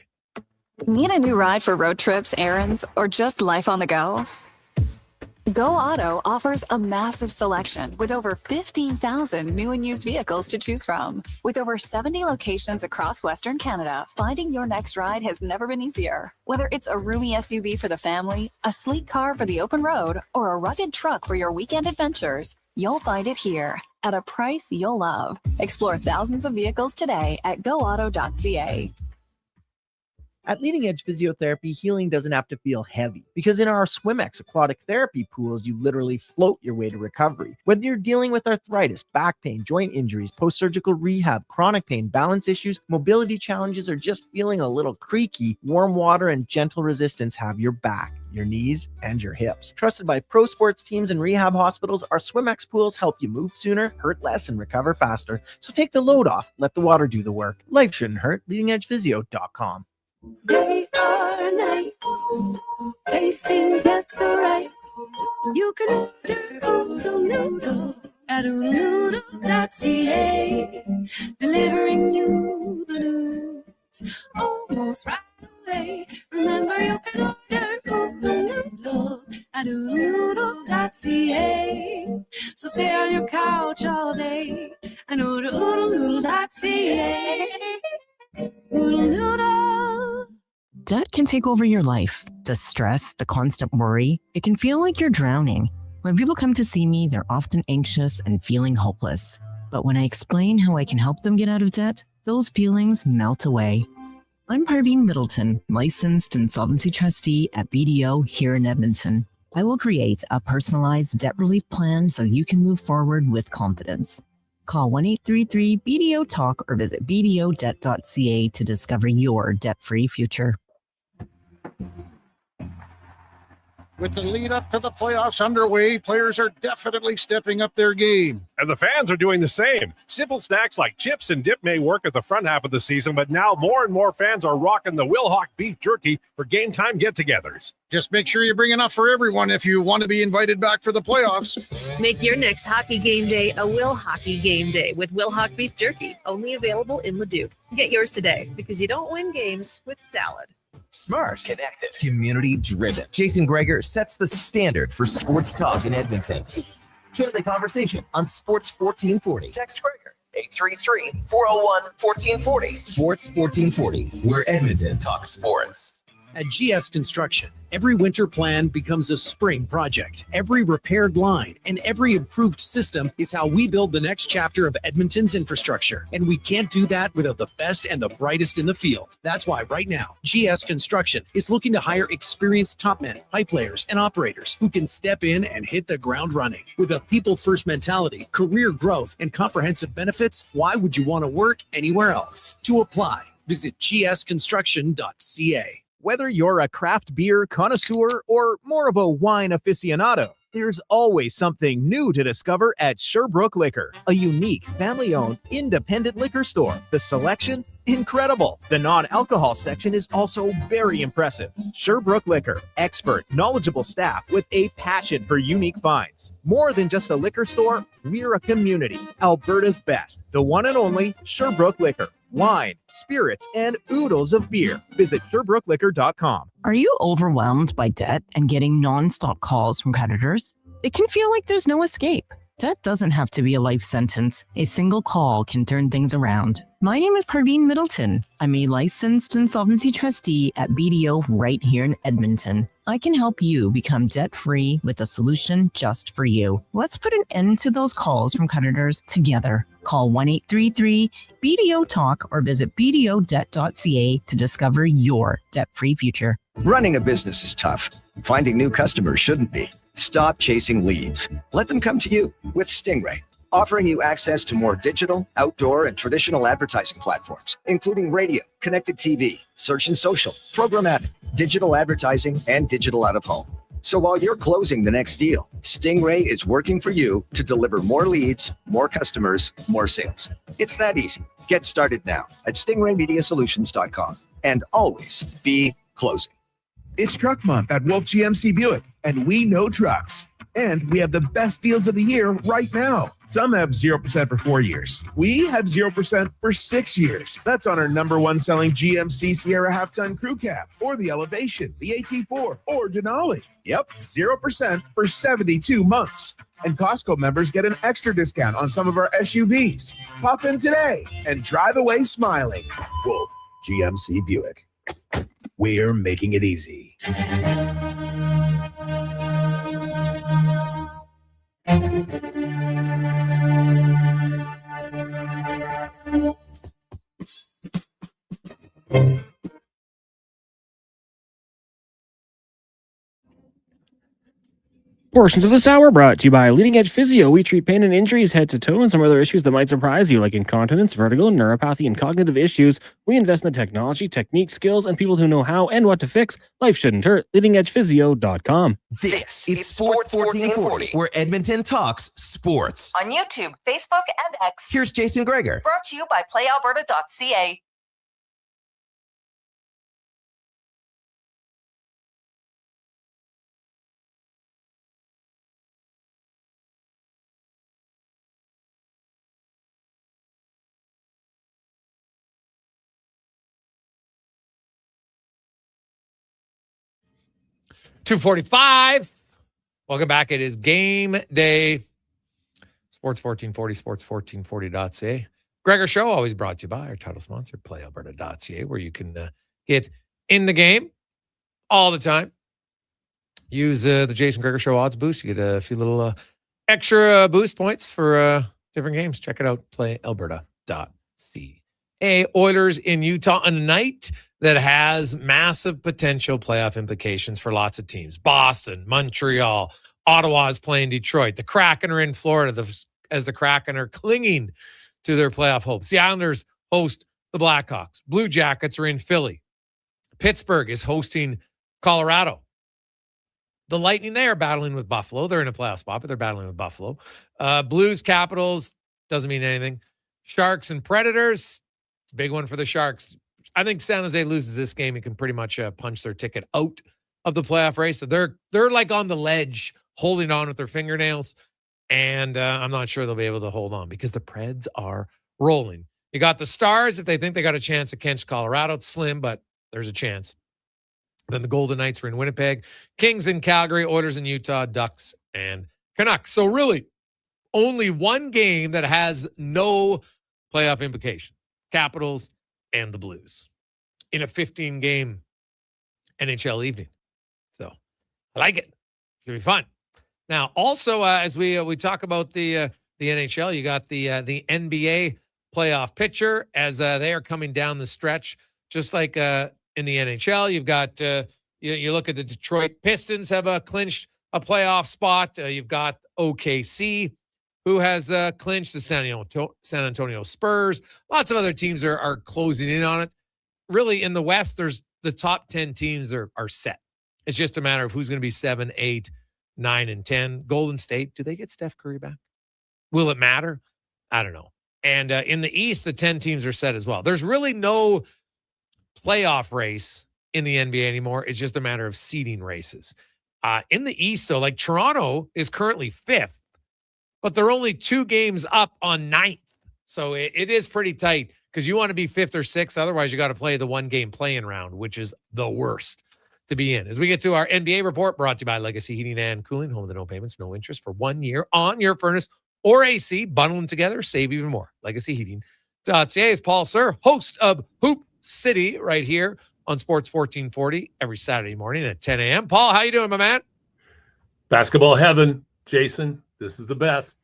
Need a new ride for road trips, errands, or just life on the go? Go Auto offers a massive selection with over 15,000 new and used vehicles to choose from. With over 70 locations across Western Canada, finding your next ride has never been easier. Whether it's a roomy SUV for the family, a sleek car for the open road, or a rugged truck for your weekend adventures, you'll find it here at a price you'll love. Explore thousands of vehicles today at goauto.ca. At Leading Edge Physiotherapy, healing doesn't have to feel heavy, because in our SwimX aquatic therapy pools, you literally float your way to recovery. Whether you're dealing with arthritis, back pain, joint injuries, post-surgical rehab, chronic pain, balance issues, mobility challenges, or just feeling a little creaky, warm water and gentle resistance have your back, your knees, and your hips. Trusted by pro sports teams and rehab hospitals, our SwimX pools help you move sooner, hurt less, and recover faster. So take the load off. Let the water do the work. Life shouldn't hurt. LeadingEdgePhysio.com. Day or night, tasting just the right. You can order oodle noodle at oodlenoodle.ca, delivering you the news almost right away. Remember, you can order oodle noodle at oodlenoodle.ca. So stay on your couch all day and order oodlenoodle.ca. Oodle noodle. Debt can take over your life. The stress, the constant worry, it can feel like you're drowning. When people come to see me, they're often anxious and feeling hopeless. But when I explain how I can help them get out of debt, those feelings melt away. I'm Parveen Middleton, licensed insolvency trustee at BDO here in Edmonton. I will create a personalized debt relief plan so you can move forward with confidence. Call 1-833-BDO-TALK or visit bdodebt.ca to discover your debt-free future. With the lead up to the playoffs underway, players are definitely stepping up their game. And the fans are doing the same. Simple snacks like chips and dip may work at the front half of the season, but now more and more fans are rocking the Wilhauk beef jerky for game time get-togethers. Just make sure you bring enough for everyone if you want to be invited back for the playoffs. Make your next hockey game day a Will Hockey game day with Wilhauk beef jerky, only available in Leduc. Get yours today because you don't win games with salad. Smart, connected, community-driven. Jason Gregor sets the standard for sports talk in Edmonton. Join the conversation on Sports 1440. Text Gregor, 833-401-1440. Sports 1440, where Edmonton talks sports. At GS Construction, every winter plan becomes a spring project. Every repaired line and every improved system is how we build the next chapter of Edmonton's infrastructure. And we can't do that without the best and the brightest in the field. That's why right now, GS Construction is looking to hire experienced top men, pipe layers, and operators who can step in and hit the ground running. With a people-first mentality, career growth, and comprehensive benefits, why would you want to work anywhere else? To apply, visit gsconstruction.ca. Whether you're a craft beer connoisseur or more of a wine aficionado, there's always something new to discover at Sherbrooke Liquor, a unique, family-owned, independent liquor store. The selection incredible. The non-alcohol section is also very impressive. Sherbrooke Liquor, expert, knowledgeable staff with a passion for unique finds. More than just a liquor store, we're a community. Alberta's best, the one and only Sherbrooke Liquor. Wine, spirits, and oodles of beer. Visit SherbrookeLiquor.com. Are you overwhelmed by debt and getting nonstop calls from creditors? It can feel like there's no escape. Debt doesn't have to be a life sentence. A single call can turn things around. My name is Parveen Middleton. I'm a licensed insolvency trustee at BDO right here in Edmonton. I can help you become debt-free with a solution just for you. Let's put an end to those calls from creditors together. Call 1-833-BDO-TALK or visit bdodebt.ca to discover your debt-free future. Running a business is tough. Finding new customers shouldn't be. Stop chasing leads. Let them come to you with Stingray, offering you access to more digital, outdoor, and traditional advertising platforms, including radio, connected TV, search and social, programmatic, digital advertising, and digital out-of-home. So while you're closing the next deal, Stingray is working for you to deliver more leads, more customers, more sales. It's that easy. Get started now at stingraymediasolutions.com and always be closing. It's Truck Month at Wolf GMC Buick, and we know trucks. And we have the best deals of the year right now. Some have 0% for 4 years. We have 0% for 6 years. That's on our #1 selling GMC Sierra half-ton crew cab, or the Elevation, the AT4, or Denali. Yep, 0% for 72 months. And Costco members get an extra discount on some of our SUVs. Pop in today and drive away smiling. Wolf GMC Buick. We're making it easy. Portions of this hour brought to you by Leading Edge Physio. We treat pain and injuries head to toe and some other issues that might surprise you, like incontinence, vertigo, neuropathy, and cognitive issues. We invest in the technology, technique, skills, and people who know how and what to fix. Life shouldn't hurt. LeadingEdgePhysio.com. This is Sports 1440, where Edmonton talks sports. On YouTube, Facebook, and X. Here's Jason Gregor. Brought to you by PlayAlberta.ca. .245. Welcome back. It is game day. Sports 1440, sports1440.ca. Gregor Show, always brought to you by our title sponsor, PlayAlberta.ca, where you can get in the game all the time. Use the Jason Gregor Show odds boost. You get a few little extra boost points for different games. Check it out, PlayAlberta.ca. Oilers in Utah on a night that has massive potential playoff implications for lots of teams. Boston, Montreal, Ottawa is playing Detroit. The Kraken are in Florida as the Kraken are clinging to their playoff hopes. The Islanders host the Blackhawks. Blue Jackets are in Philly. Pittsburgh is hosting Colorado. The Lightning, they are battling with Buffalo. They're in a playoff spot, but they're battling with Buffalo. Blues, Capitals, doesn't mean anything. Sharks and Predators, it's a big one for the Sharks. I think San Jose loses this game and can pretty much punch their ticket out of the playoff race. So they're like on the ledge, holding on with their fingernails, and I'm not sure they'll be able to hold on because the Preds are rolling. You got the Stars if they think they got a chance against Colorado. It's slim, but there's a chance. Then the Golden Knights are in Winnipeg, Kings in Calgary, Oilers in Utah, Ducks and Canucks. So really, only one game that has no playoff implication: Capitals and the Blues in a 15-game NHL evening. So I like it. It's gonna be fun. Now, also as we talk about the NHL, you got the NBA playoff picture as they are coming down the stretch, just like in the NHL. You've got you look at the Detroit Pistons have clinched a playoff spot. You've got OKC, who has clinched. The San Antonio Spurs. Lots of other teams are closing in on it. Really, in the West, there's the top 10 teams are set. It's just a matter of who's going to be 7, 8, 9, and 10. Golden State, do they get Steph Curry back? Will it matter? I don't know. And in the East, the 10 teams are set as well. There's really no playoff race in the NBA anymore. It's just a matter of seeding races. In the East, though, like Toronto is currently 5th, but they're only 2 games up on 9th. So it is pretty tight because you want to be 5th or 6th. Otherwise, you got to play the 1-game play-in round, which is the worst to be in. As we get to our NBA report, brought to you by Legacy Heating and Cooling, home of the no payments, no interest for 1 year on your furnace or AC. Bundle them together, save even more. LegacyHeating.ca is Paul Sur, host of Hoop City, right here on Sports 1440 every Saturday morning at 10 a.m. Paul, how you doing, my man? Basketball heaven, Jason. This is the best.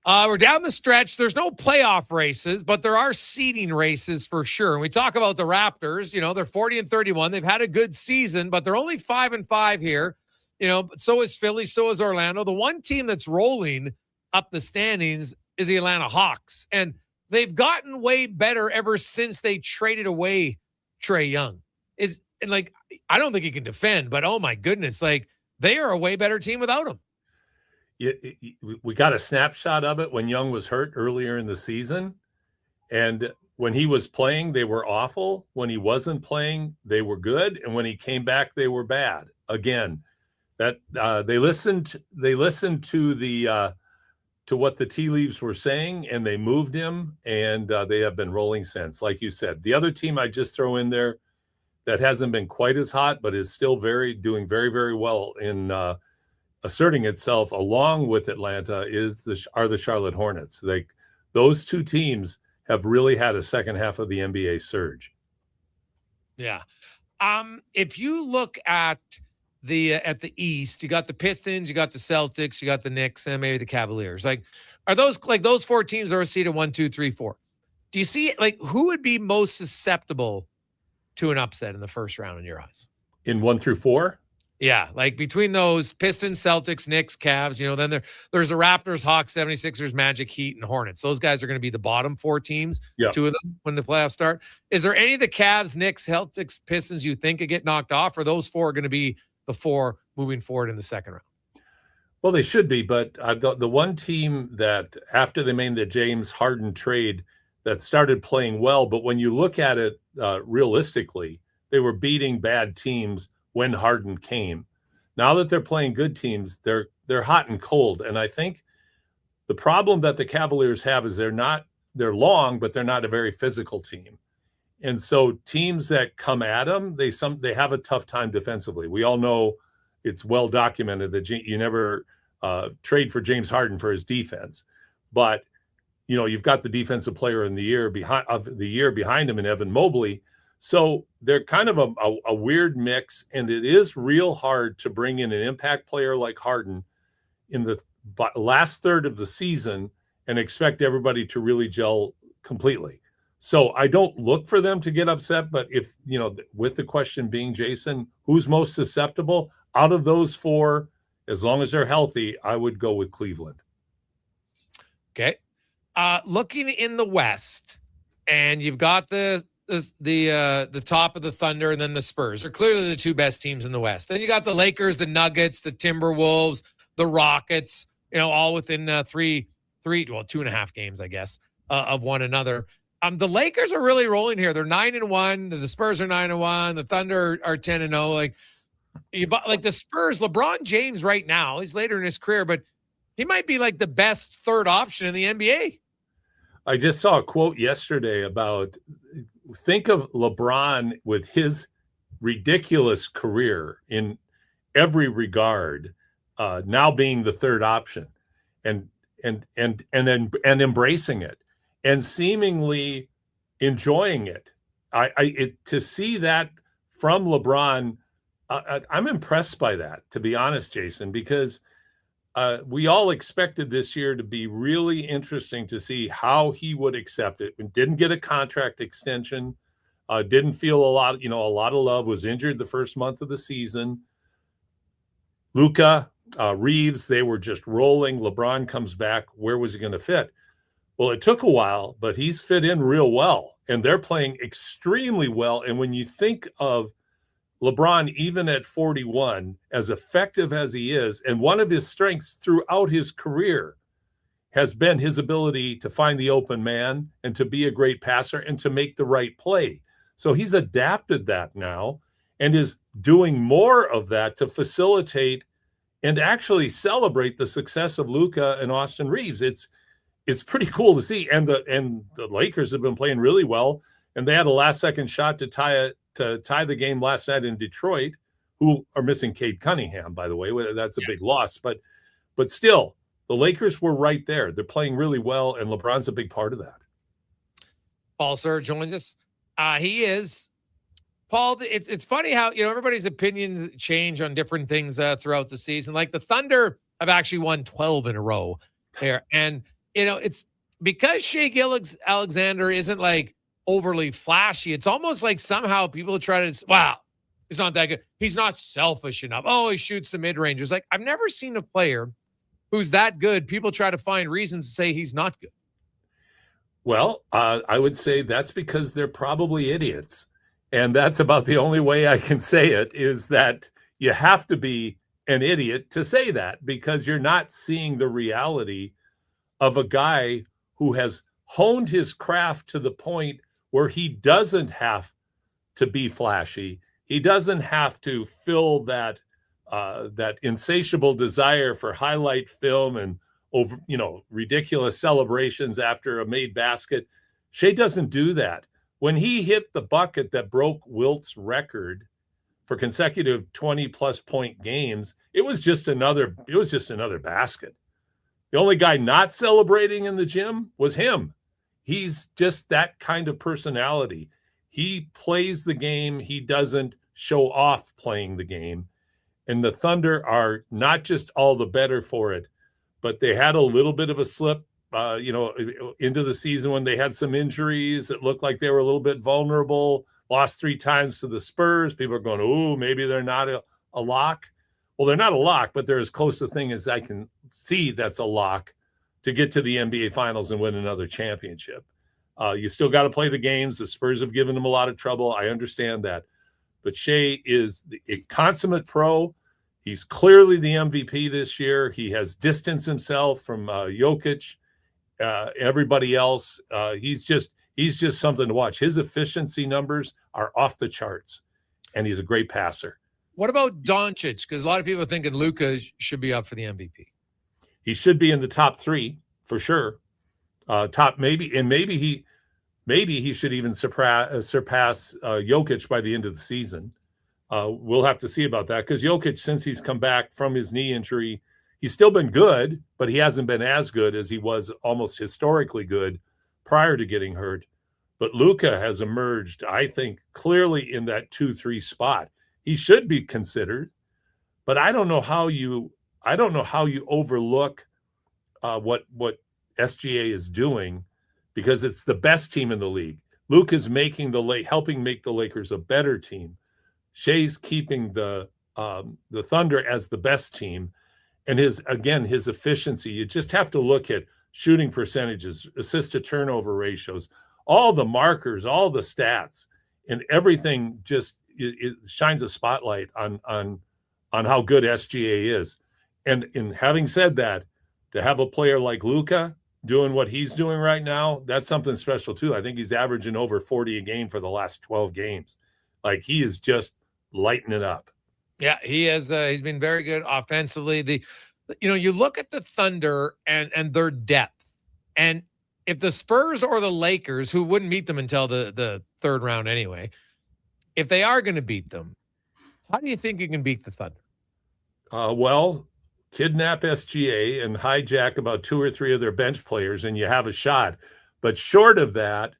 We're down the stretch. There's no playoff races, but there are seeding races for sure. And we talk about the Raptors. You know, they're 40-31. They've had a good season, but they're only 5-5 here. You know, so is Philly, so is Orlando. The one team that's rolling up the standings is the Atlanta Hawks. And they've gotten way better ever since they traded away Trae Young. I don't think he can defend, but oh my goodness, like they are a way better team without him. We got a snapshot of it when Young was hurt earlier in the season. And when he was playing, they were awful. When he wasn't playing, they were good. And when he came back, they were bad. Again, that they listened to what the tea leaves were saying, and they moved him, and they have been rolling since, like you said. The other team I just throw in there that hasn't been quite as hot, but is still doing very, very well in asserting itself along with Atlanta are the Charlotte Hornets. Those two teams have really had a second half of the NBA surge. Yeah. If you look at the East, you got the Pistons, you got the Celtics, you got the Knicks, and maybe the Cavaliers. Are those those 4 teams are seeded 1, 2, 3, 4? Do you see who would be most susceptible to an upset in the first round in your eyes? In 1 through 4? Yeah, between those Pistons, Celtics, Knicks, Cavs, then there's the Raptors, Hawks, 76ers, Magic, Heat, and Hornets. Those guys are going to be the bottom 4 teams, 2 of them when the playoffs start. Is there any of the Cavs, Knicks, Celtics, Pistons you think could get knocked off, or those 4 are going to be the 4 moving forward in the second round? Well, they should be, but the one team that after they made the James Harden trade that started playing well, but when you look at it realistically, they were beating bad teams when Harden came. Now that they're playing good teams, they're hot and cold. And I think the problem that the Cavaliers have is they're long, but they're not a very physical team. And so teams that come at them, they have a tough time defensively. We all know it's well documented that you never trade for James Harden for his defense. But you've got the defensive player of the year behind him in Evan Mobley. So they're kind of a weird mix, and it is real hard to bring in an impact player like Harden in the last third of the season and expect everybody to really gel completely. So I don't look for them to get upset, but if, with the question being, Jason, who's most susceptible out of those 4, as long as they're healthy, I would go with Cleveland. Okay. Looking in the West, and you've got the top of the Thunder and then the Spurs. They're clearly the 2 best teams in the West. Then you got the Lakers, the Nuggets, the Timberwolves, the Rockets, all within 2.5 games, I guess, of one another. The Lakers are really rolling here. They're 9-1. The Spurs are 9-1. The Thunder are 10-0. The Spurs, LeBron James right now, he's later in his career, but he might be the best third option in the NBA. I just saw a quote yesterday about, think of LeBron with his ridiculous career in every regard, now being the third option and embracing it and seemingly enjoying it. To see that from LeBron, I'm impressed by that, to be honest, Jason, because we all expected this year to be really interesting to see how he would accept it. Didn't get a contract extension, didn't feel a lot of love, was injured the first month of the season. Luka, Reeves, they were just rolling. LeBron comes back. Where was he going to fit? Well, it took a while, but he's fit in real well, and they're playing extremely well. And when you think of LeBron, even at 41, as effective as he is, and one of his strengths throughout his career has been his ability to find the open man and to be a great passer and to make the right play. So he's adapted that now and is doing more of that to facilitate and actually celebrate the success of Luka and Austin Reeves. It's pretty cool to see. And the Lakers have been playing really well, and they had a last-second shot to tie the game last night in Detroit, who are missing Cade Cunningham, by the way. That's a big loss, but still, the Lakers were right there. They're playing really well, and LeBron's a big part of that. Paul Sur joins us. He is. Paul, it's funny how, everybody's opinions change on different things throughout the season. Like the Thunder have actually won 12 in a row there. And, it's because Shai Gilgeous-Alexander isn't like overly flashy. It's almost like somehow people try to, wow, he's not that good. He's not selfish enough. Oh, he shoots the mid-range. Like, I've never seen a player who's that good. People try to find reasons to say he's not good. Well, I would say that's because they're probably idiots. And that's about the only way I can say it, is that you have to be an idiot to say that, because you're not seeing the reality of a guy who has honed his craft to the point where he doesn't have to be flashy. He doesn't have to fill that insatiable desire for highlight film and over, ridiculous celebrations after a made basket. Shai doesn't do that. When he hit the bucket that broke Wilt's record for consecutive 20-plus point games, it was just another basket. The only guy not celebrating in the gym was him. He's just that kind of personality. He plays the game. He doesn't show off playing the game. And the Thunder are not just all the better for it, but they had a little bit of a slip into the season when they had some injuries. It looked like they were a little bit vulnerable, lost 3 times to the Spurs. People are going, oh, maybe they're not a lock. Well, they're not a lock, but they're as close a thing as I can see that's a lock to get to the NBA Finals and win another championship. You still got to play the games. The Spurs have given them a lot of trouble. I understand that. But Shai is a consummate pro. He's clearly the MVP this year. He has distanced himself from Jokic. Everybody else, he's just something to watch. His efficiency numbers are off the charts, and he's a great passer. What about Doncic? Because a lot of people are thinking Luka should be up for the MVP. He should be in the top 3 for sure. Maybe he should even surpass Jokic by the end of the season. We'll have to see about that, because Jokic, since he's come back from his knee injury, he's still been good, but he hasn't been as good as he was almost historically good prior to getting hurt. But Luka has emerged, I think, clearly in that 2-3 spot. He should be considered, but I don't know how you overlook what SGA is doing, because it's the best team in the league. Luka's helping make the Lakers a better team. Shai's keeping the Thunder as the best team. And his efficiency, you just have to look at shooting percentages, assist to turnover ratios, all the markers, all the stats, and everything just it shines a spotlight on how good SGA is. And in having said that, to have a player like Luka doing what he's doing right now, that's something special too. I think he's averaging over 40 a game for the last 12 games. Like, he is just lighting it up. Yeah, he has. He's been very good offensively. You look at the Thunder and their depth, and if the Spurs or the Lakers, who wouldn't meet them until the third round anyway, if they are going to beat them, how do you think you can beat the Thunder? Well, kidnap SGA and hijack about 2 or 3 of their bench players, and you have a shot. But short of that,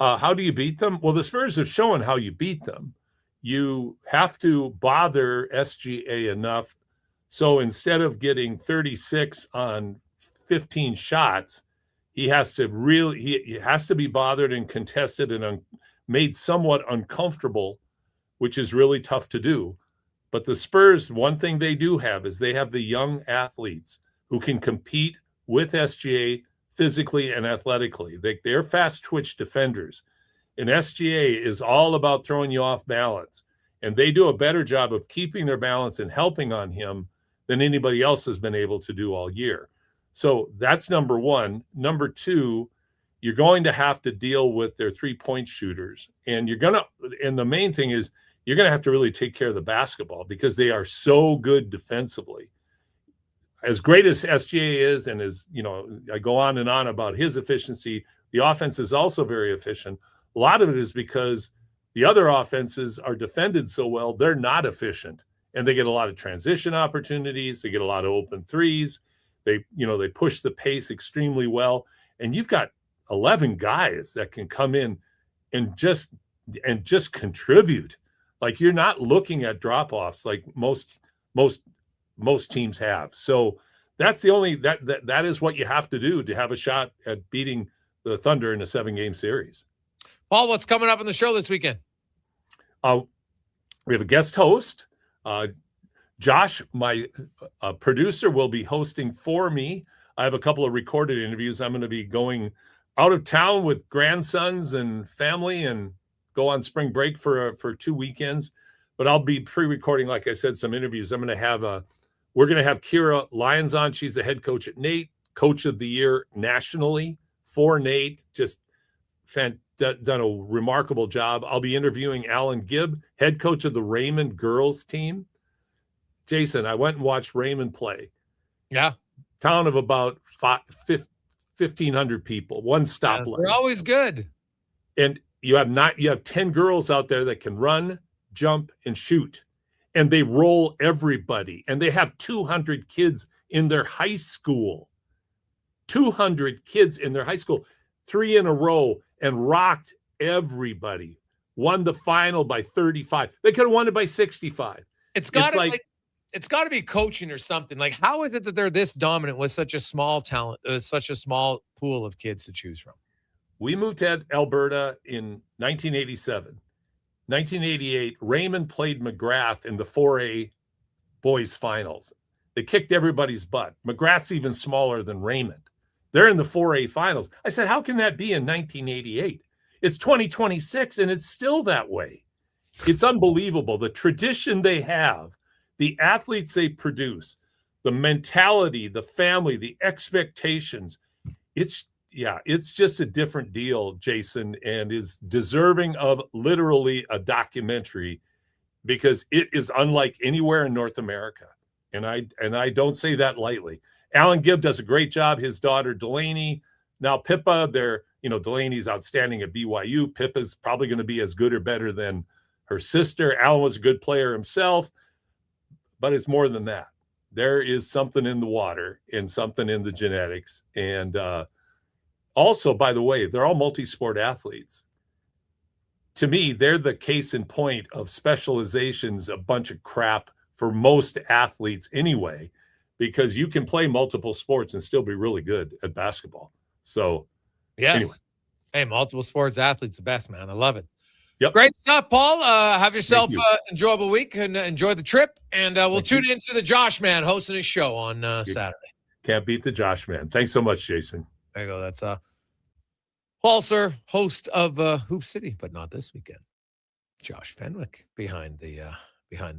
how do you beat them? Well, the Spurs have shown how you beat them. You have to bother SGA enough. So instead of getting 36 on 15 shots, he has to be bothered and contested and made somewhat uncomfortable, which is really tough to do. But the Spurs, one thing they do have is they have the young athletes who can compete with SGA physically and athletically. They're fast twitch defenders. And SGA is all about throwing you off balance. And they do a better job of keeping their balance and helping on him than anybody else has been able to do all year. So that's number one. Number two, you're going to have to deal with their 3-point shooters. And the main thing is you're going to have to really take care of the basketball because they are so good defensively. As great as SGA is, and as, I go on and on about his efficiency, the offense is also very efficient. A lot of it is because the other offenses are defended so well, they're not efficient. And they get a lot of transition opportunities. They get a lot of open threes. They push the pace extremely well. And you've got 11 guys that can come in and just contribute. Like, you're not looking at drop-offs like most teams have. So that's that is what you have to do to have a shot at beating the Thunder in a 7-game series. Paul, what's coming up on the show this weekend? We have a guest host. Josh, my producer, will be hosting for me. I have a couple of recorded interviews. I'm going to be going out of town with grandsons and family and go on spring break for 2 weekends. But I'll be pre-recording, like I said, some interviews. We're going to have Kira Lyons on. She's the head coach at Nate, coach of the year nationally for Nate. Just done a remarkable job. I'll be interviewing Alan Gibb, head coach of the Raymond girls team. Jason, I went and watched Raymond play. Yeah. Town of about 1,500 people, one stoplight. They're always good. And you have 10 girls out there that can run, jump, and shoot. And they roll everybody. And they have 200 kids in their high school. 200 kids in their high school. 3 in a row, and rocked everybody. Won the final by 35. They could have won it by 65. It's got to be coaching or something. Like, how is it that they're this dominant with such a small talent, such a small pool of kids to choose from? We moved to Alberta in 1987. 1988, Raymond played McGrath in the 4A boys finals. They kicked everybody's butt. McGrath's even smaller than Raymond. They're in the 4A finals. I said, how can that be in 1988? It's 2026, and it's still that way. It's unbelievable. The tradition they have, the athletes they produce, the mentality, the family, the expectations. It's just a different deal, Jason, and is deserving of literally a documentary because it is unlike anywhere in North America. And I don't say that lightly. Alan Gibb does a great job. His daughter, Delaney. Now, Pippa, Delaney's outstanding at BYU. Pippa's probably going to be as good or better than her sister. Alan was a good player himself, but it's more than that. There is something in the water and something in the genetics. And also, by the way, they're all multi-sport athletes. To me, they're the case in point of specializations, a bunch of crap for most athletes anyway, because you can play multiple sports and still be really good at basketball. So, yes. Anyway. Hey, multiple sports athletes, the best, man. I love it. Yep. Great stuff, Paul. Have yourself an enjoyable week and enjoy the trip. And we'll tune into the Josh Man hosting his show on Saturday. Can't beat the Josh Man. Thanks so much, Jason. There you go. That's Paul Sur, host of Hoop City, but not this weekend. Josh Fenwick behind the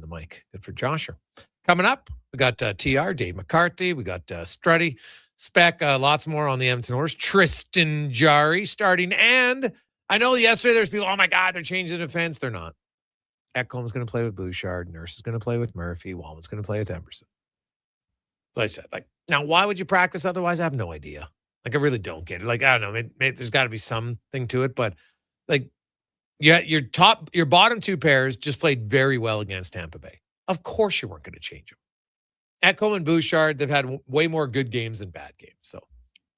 mic. Good for Josher. Coming up, we got TR, Dave McCarthy. We got Struddy, Spec, lots more on the Edmonton Oilers. Tristan Jarry starting. And I know yesterday there's people, oh my God, they're changing the defense. They're not. Ekholm's going to play with Bouchard. Nurse is going to play with Murphy. Wallman's going to play with Emerson. So I said, now why would you practice otherwise? I have no idea. I really don't get it. I don't know. Maybe there's got to be something to it, but your bottom two pairs just played very well against Tampa Bay. Of course you weren't going to change them. Ekholm and Bouchard, they've had way more good games than bad games. So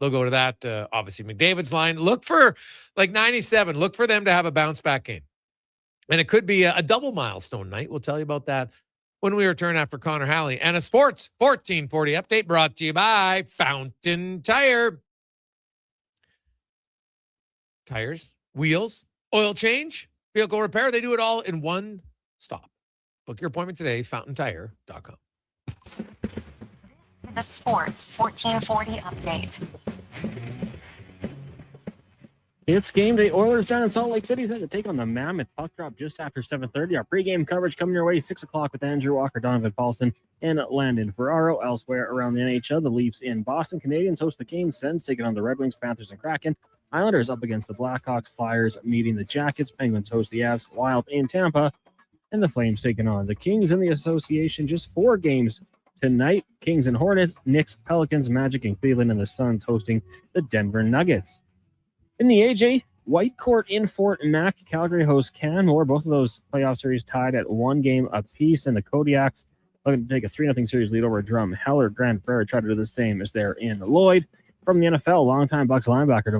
they'll go to that. Obviously, McDavid's line. Look for 97. Look for them to have a bounce back game. And it could be a double milestone night. We'll tell you about that when we return after Connor Halley. And a Sports 1440 update brought to you by Fountain Tire. Tires, wheels, oil change, vehicle repair. They do it all in one stop. Book your appointment today, fountaintire.com. The Sports 1440 update. It's game day. Oilers down in Salt Lake City set to take on the Mammoth. Puck drop just after 7:30. Our pregame coverage coming your way 6 o'clock with Andrew Walker, Donovan Paulson, and Landon Ferraro. Elsewhere around the NHL, the Leafs in Boston. Canadians host the Canes. Sens taking on the Red Wings, Panthers, and Kraken. Islanders up against the Blackhawks. Flyers meeting the Jackets. Penguins host the Avs. Wild in Tampa. And the Flames taking on the Kings in the association. Just 4 games tonight. Kings and Hornets, Knicks, Pelicans, Magic, and Cleveland, and the Suns hosting the Denver Nuggets. In the AJ, Whitecourt in Fort Mac, Calgary hosts Canmore. Both of those playoff series tied at 1 game apiece, and the Kodiaks looking to take a 3-0 series lead over Drum. Heller, Grand Prairie try to do the same as they're in Lloyd. From the NFL, longtime Bucks linebacker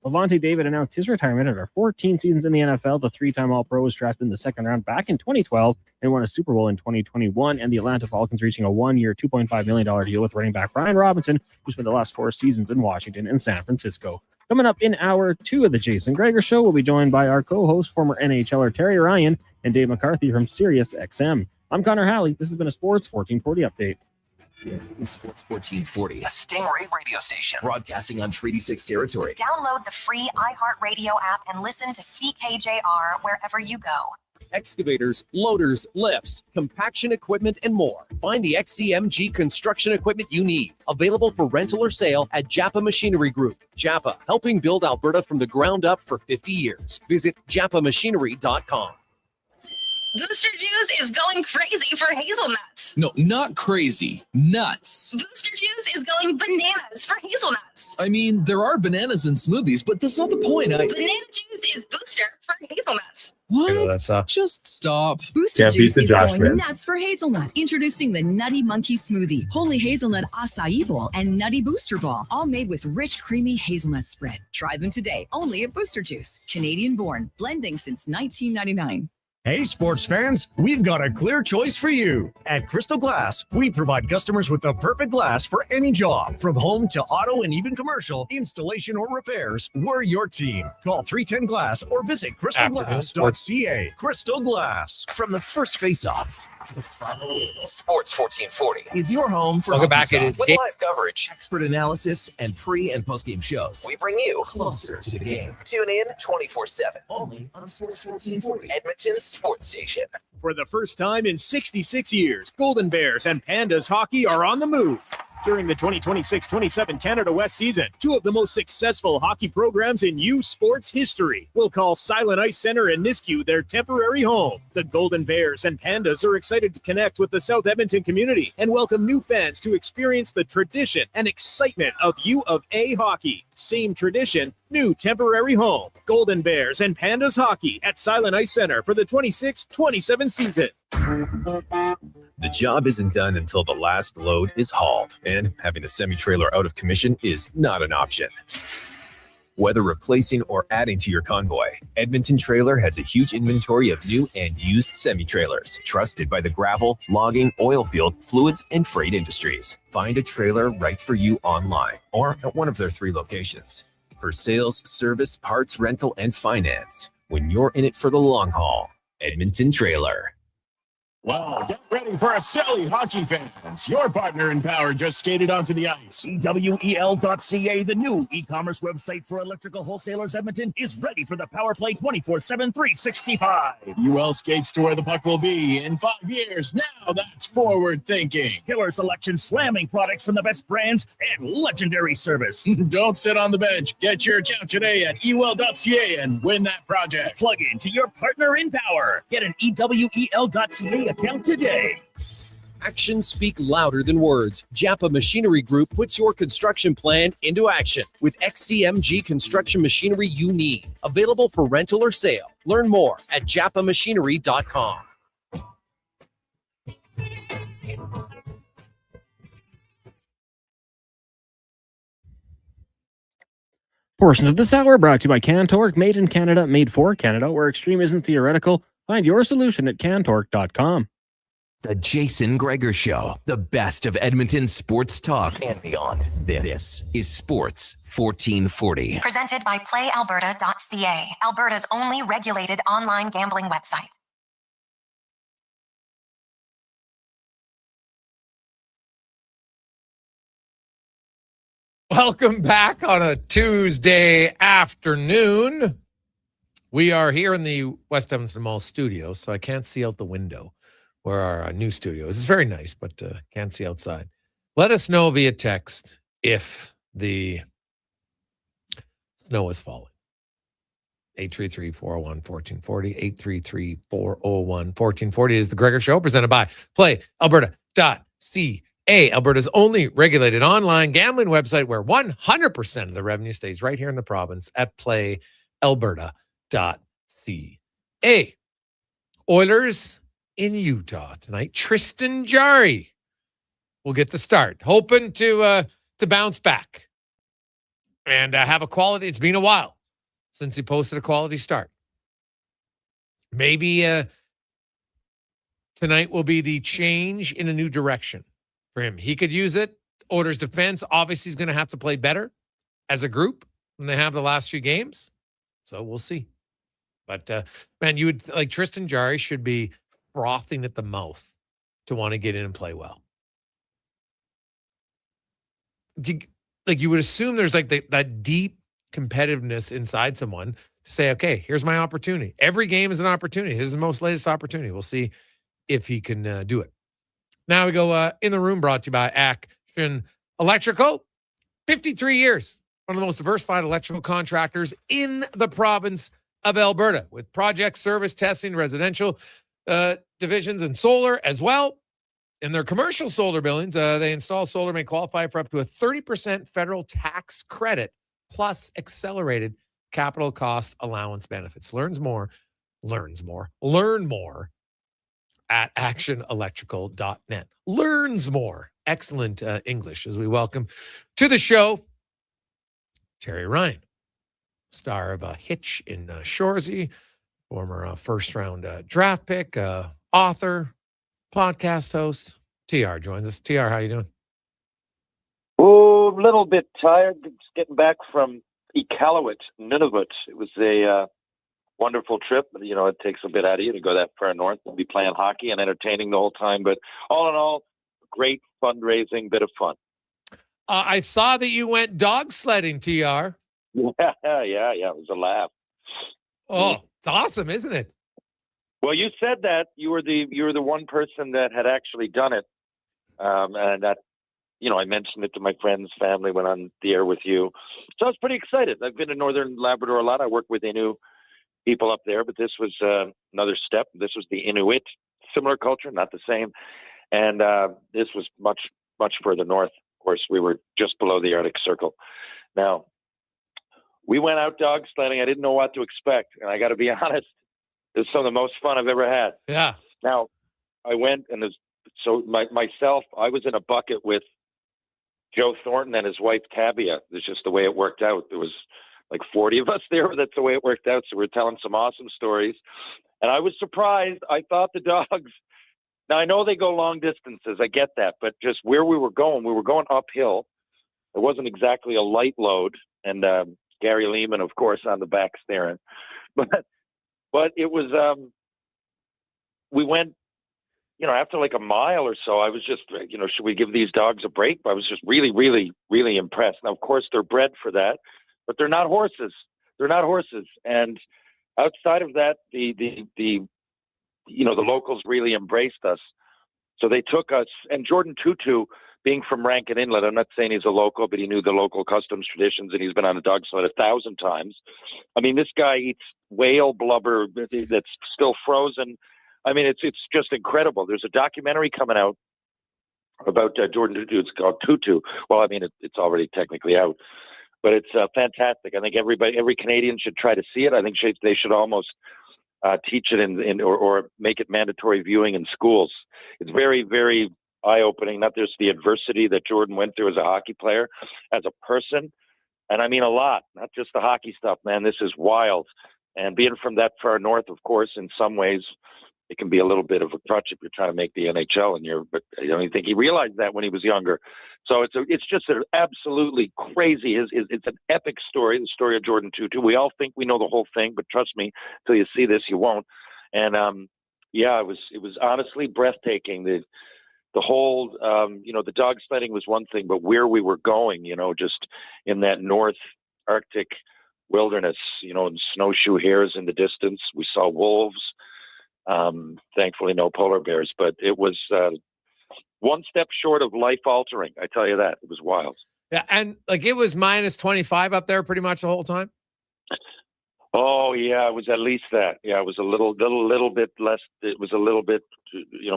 Levante David announced his retirement after 14 seasons in the NFL. The 3-time All-Pro was drafted in the 2nd round back in 2012 and won a Super Bowl in 2021. And the Atlanta Falcons reaching a 1-year, $2.5 million deal with running back Ryan Robinson, who spent the last 4 seasons in Washington and San Francisco. Coming up in hour 2 of the Jason Gregor Show, we'll be joined by our co-host, former NHLer Terry Ryan, and Dave McCarthy from Sirius XM. I'm Connor Halley. This has been a Sports 1440 update. Sports 1440, a Stingray radio station broadcasting on Treaty 6 territory. Download the free iHeartRadio app and listen to CKJR wherever you go. Excavators, loaders, lifts, compaction equipment, and more. Find the XCMG construction equipment you need. Available for rental or sale at Japa Machinery Group. Japa, helping build Alberta from the ground up for 50 years. Visit japamachinery.com. Booster Juice is going crazy for hazelnuts. No, not crazy. Nuts. Booster Juice is going bananas for hazelnuts. I mean, there are bananas in smoothies, but that's not the point. Banana juice is booster for hazelnuts. What? Just stop. Booster Juice is going nuts for hazelnut. Introducing the Nutty Monkey Smoothie, Holy Hazelnut Acai Bowl, and Nutty Booster Ball, all made with rich, creamy hazelnut spread. Try them today, only at Booster Juice. Canadian born, blending since 1999. Hey, sports fans, we've got a clear choice for you. At Crystal Glass, we provide customers with the perfect glass for any job. From home to auto and even commercial, installation or repairs, we're your team. Call 310 Glass or visit crystalglass.ca. Crystal Glass. From the first face-off to the final, Sports 1440 is your home for Welcome back. With live coverage, expert analysis, and pre- and post-game shows. We bring you closer to the game. Tune in 24/7, only on Sports 1440, Edmonton's sports station. For the first time in 66 years, Golden Bears and Pandas hockey are on the move. During the 2026-27 Canada West season, 2 of the most successful hockey programs in U Sports history will call Silent Ice Center in Nisku their temporary home. The Golden Bears and Pandas are excited to connect with the South Edmonton community and welcome new fans to experience the tradition and excitement of U of A hockey. Same tradition, new temporary home. Golden Bears and Pandas hockey at Silent Ice Center for the 26-27 season. The job isn't done until the last load is hauled, and having a semi-trailer out of commission is not an option. Whether replacing or adding to your convoy, Edmonton Trailer has a huge inventory of new and used semi-trailers, trusted by the gravel, logging, oil field, fluids, and freight industries. Find a trailer right for you online or at one of their 3 locations. For sales, service, parts, rental, and finance, when you're in it for the long haul, Edmonton Trailer. Well, get ready for a silly hockey fans. Your partner in power just skated onto the ice. EWEL.ca, the new e-commerce website for electrical wholesalers Edmonton, is ready for the power play 24/7, 365. UL skates to where the puck will be in 5 years. Now that's forward thinking. Killer selection, slamming products from the best brands, and legendary service. Don't sit on the bench. Get your account today at EWEL.ca and win that project. Plug into your partner in power. Get an EWEL.ca account today. Actions speak louder than words. Japa Machinery Group puts your construction plan into action with XCMG construction machinery you need. Available for rental or sale. Learn more at japamachinery.com. Portions of this hour are brought to you by CanTorque, made in Canada, made for Canada, where extreme isn't theoretical. Find your solution at CanTorque.com. The Jason Gregor Show, the best of Edmonton sports talk and beyond. This is Sports 1440. Presented by PlayAlberta.ca, Alberta's only regulated online gambling website. Welcome back on a Tuesday afternoon. We are here in the West Edmonton Mall studio, so I can't see out the window where our new studio is. It's very nice, but can't see outside. Let us know via text if the snow is falling. 833-401-1440. 833-401-1440 is the Gregor Show, presented by PlayAlberta.ca. Alberta's only regulated online gambling website where 100% of the revenue stays right here in the province at PlayAlberta.ca. Oilers in Utah tonight. Tristan Jarry will get the start, hoping to bounce back and have a quality. It's been a while since he posted a quality start. Maybe tonight will be the change in a new direction for him. He could use it. Oilers defense obviously is going to have to play better as a group than they have the last few games. So we'll see. But man, you would like Tristan Jarry should be frothing at the mouth to want to get in and play well. You would assume there's like that deep competitiveness inside someone to say, okay, here's my opportunity. Every game is an opportunity. This is the most latest opportunity. We'll see if he can do it. Now we go in the room, brought to you by Action Electrical. 53 years. One of the most diversified electrical contractors in the province of Alberta, with project, service, testing, residential divisions, and solar as well. In their commercial solar buildings, they install solar, may qualify for up to a 30% federal tax credit, plus accelerated capital cost allowance benefits. Learn more at actionelectrical.net. Learns more. Excellent English as we welcome to the show Terry Ryan, star of Hitch in Shoresy, former first-round draft pick, author, podcast host. TR joins us. TR, how you doing? Oh, a little bit tired. Just getting back from Iqaluit, Nunavut. It was a wonderful trip. You know, it takes a bit out of you to go that far north and be playing hockey and entertaining the whole time. But all in all, great fundraising, bit of fun. I saw that you went dog sledding, TR. Yeah. It was a laugh. Oh, it's awesome, isn't it? Well, you said that you were the one person that had actually done it, and that, you know, I mentioned it to my friends, family, went on the air with you, so I was pretty excited. I've been to Northern Labrador a lot. I work with Innu people up there, but this was another step. This was the Inuit, similar culture, not the same, and this was much further north. Of course, we were just below the Arctic Circle. Now, we went out dog sledding. I didn't know what to expect, and I got to be honest, it was some of the most fun I've ever had. Yeah. Now, I went, and myself, I was in a bucket with Joe Thornton and his wife Tabia. It's just the way it worked out. There was like 40 of us there. That's the way it worked out. So we were telling some awesome stories, and I was surprised. I thought the dogs. Now, I know they go long distances. I get that. But just where we were going uphill. It wasn't exactly a light load. And Gary Lehman, of course, on the back steering. But it was, we went, you know, after like a mile or so, I was just, you know, should we give these dogs a break? I was just really, really, really impressed. Now, of course, they're bred for that, but they're not horses. And outside of that, the locals really embraced us. So they took us, and Jordan Tutu, being from Rankin Inlet, I'm not saying he's a local, but he knew the local customs traditions, and he's been on a dog sled 1,000 times. I mean, this guy eats whale blubber that's still frozen. I mean, it's just incredible. There's a documentary coming out about Jordan Tutu. It's called Tutu. Well, I mean, it's already technically out, but it's fantastic. I think every Canadian should try to see it. I think they should almost teach it or make it mandatory viewing in schools. It's very, very eye-opening. Not just the adversity that Jordan went through as a hockey player, as a person, and I mean a lot, not just the hockey stuff, man. This is wild. And being from that far north, of course, in some ways, it can be a little bit of a crutch if you're trying to make the NHL, but I don't even think he realized that when he was younger. So it's just absolutely crazy. It's an epic story, the story of Jordan Tutu. We all think we know the whole thing, but trust me, till you see this, you won't. And it was honestly breathtaking. the whole, the dog sledding was one thing, but where we were going, just in that North Arctic wilderness, and snowshoe hares in the distance. We saw wolves. Thankfully, no polar bears, but it was one step short of life altering. I tell you that. It was wild. Yeah, and like it was minus 25 up there pretty much the whole time. Oh yeah, it was at least that. Yeah, it was a little bit less. It was a little bit,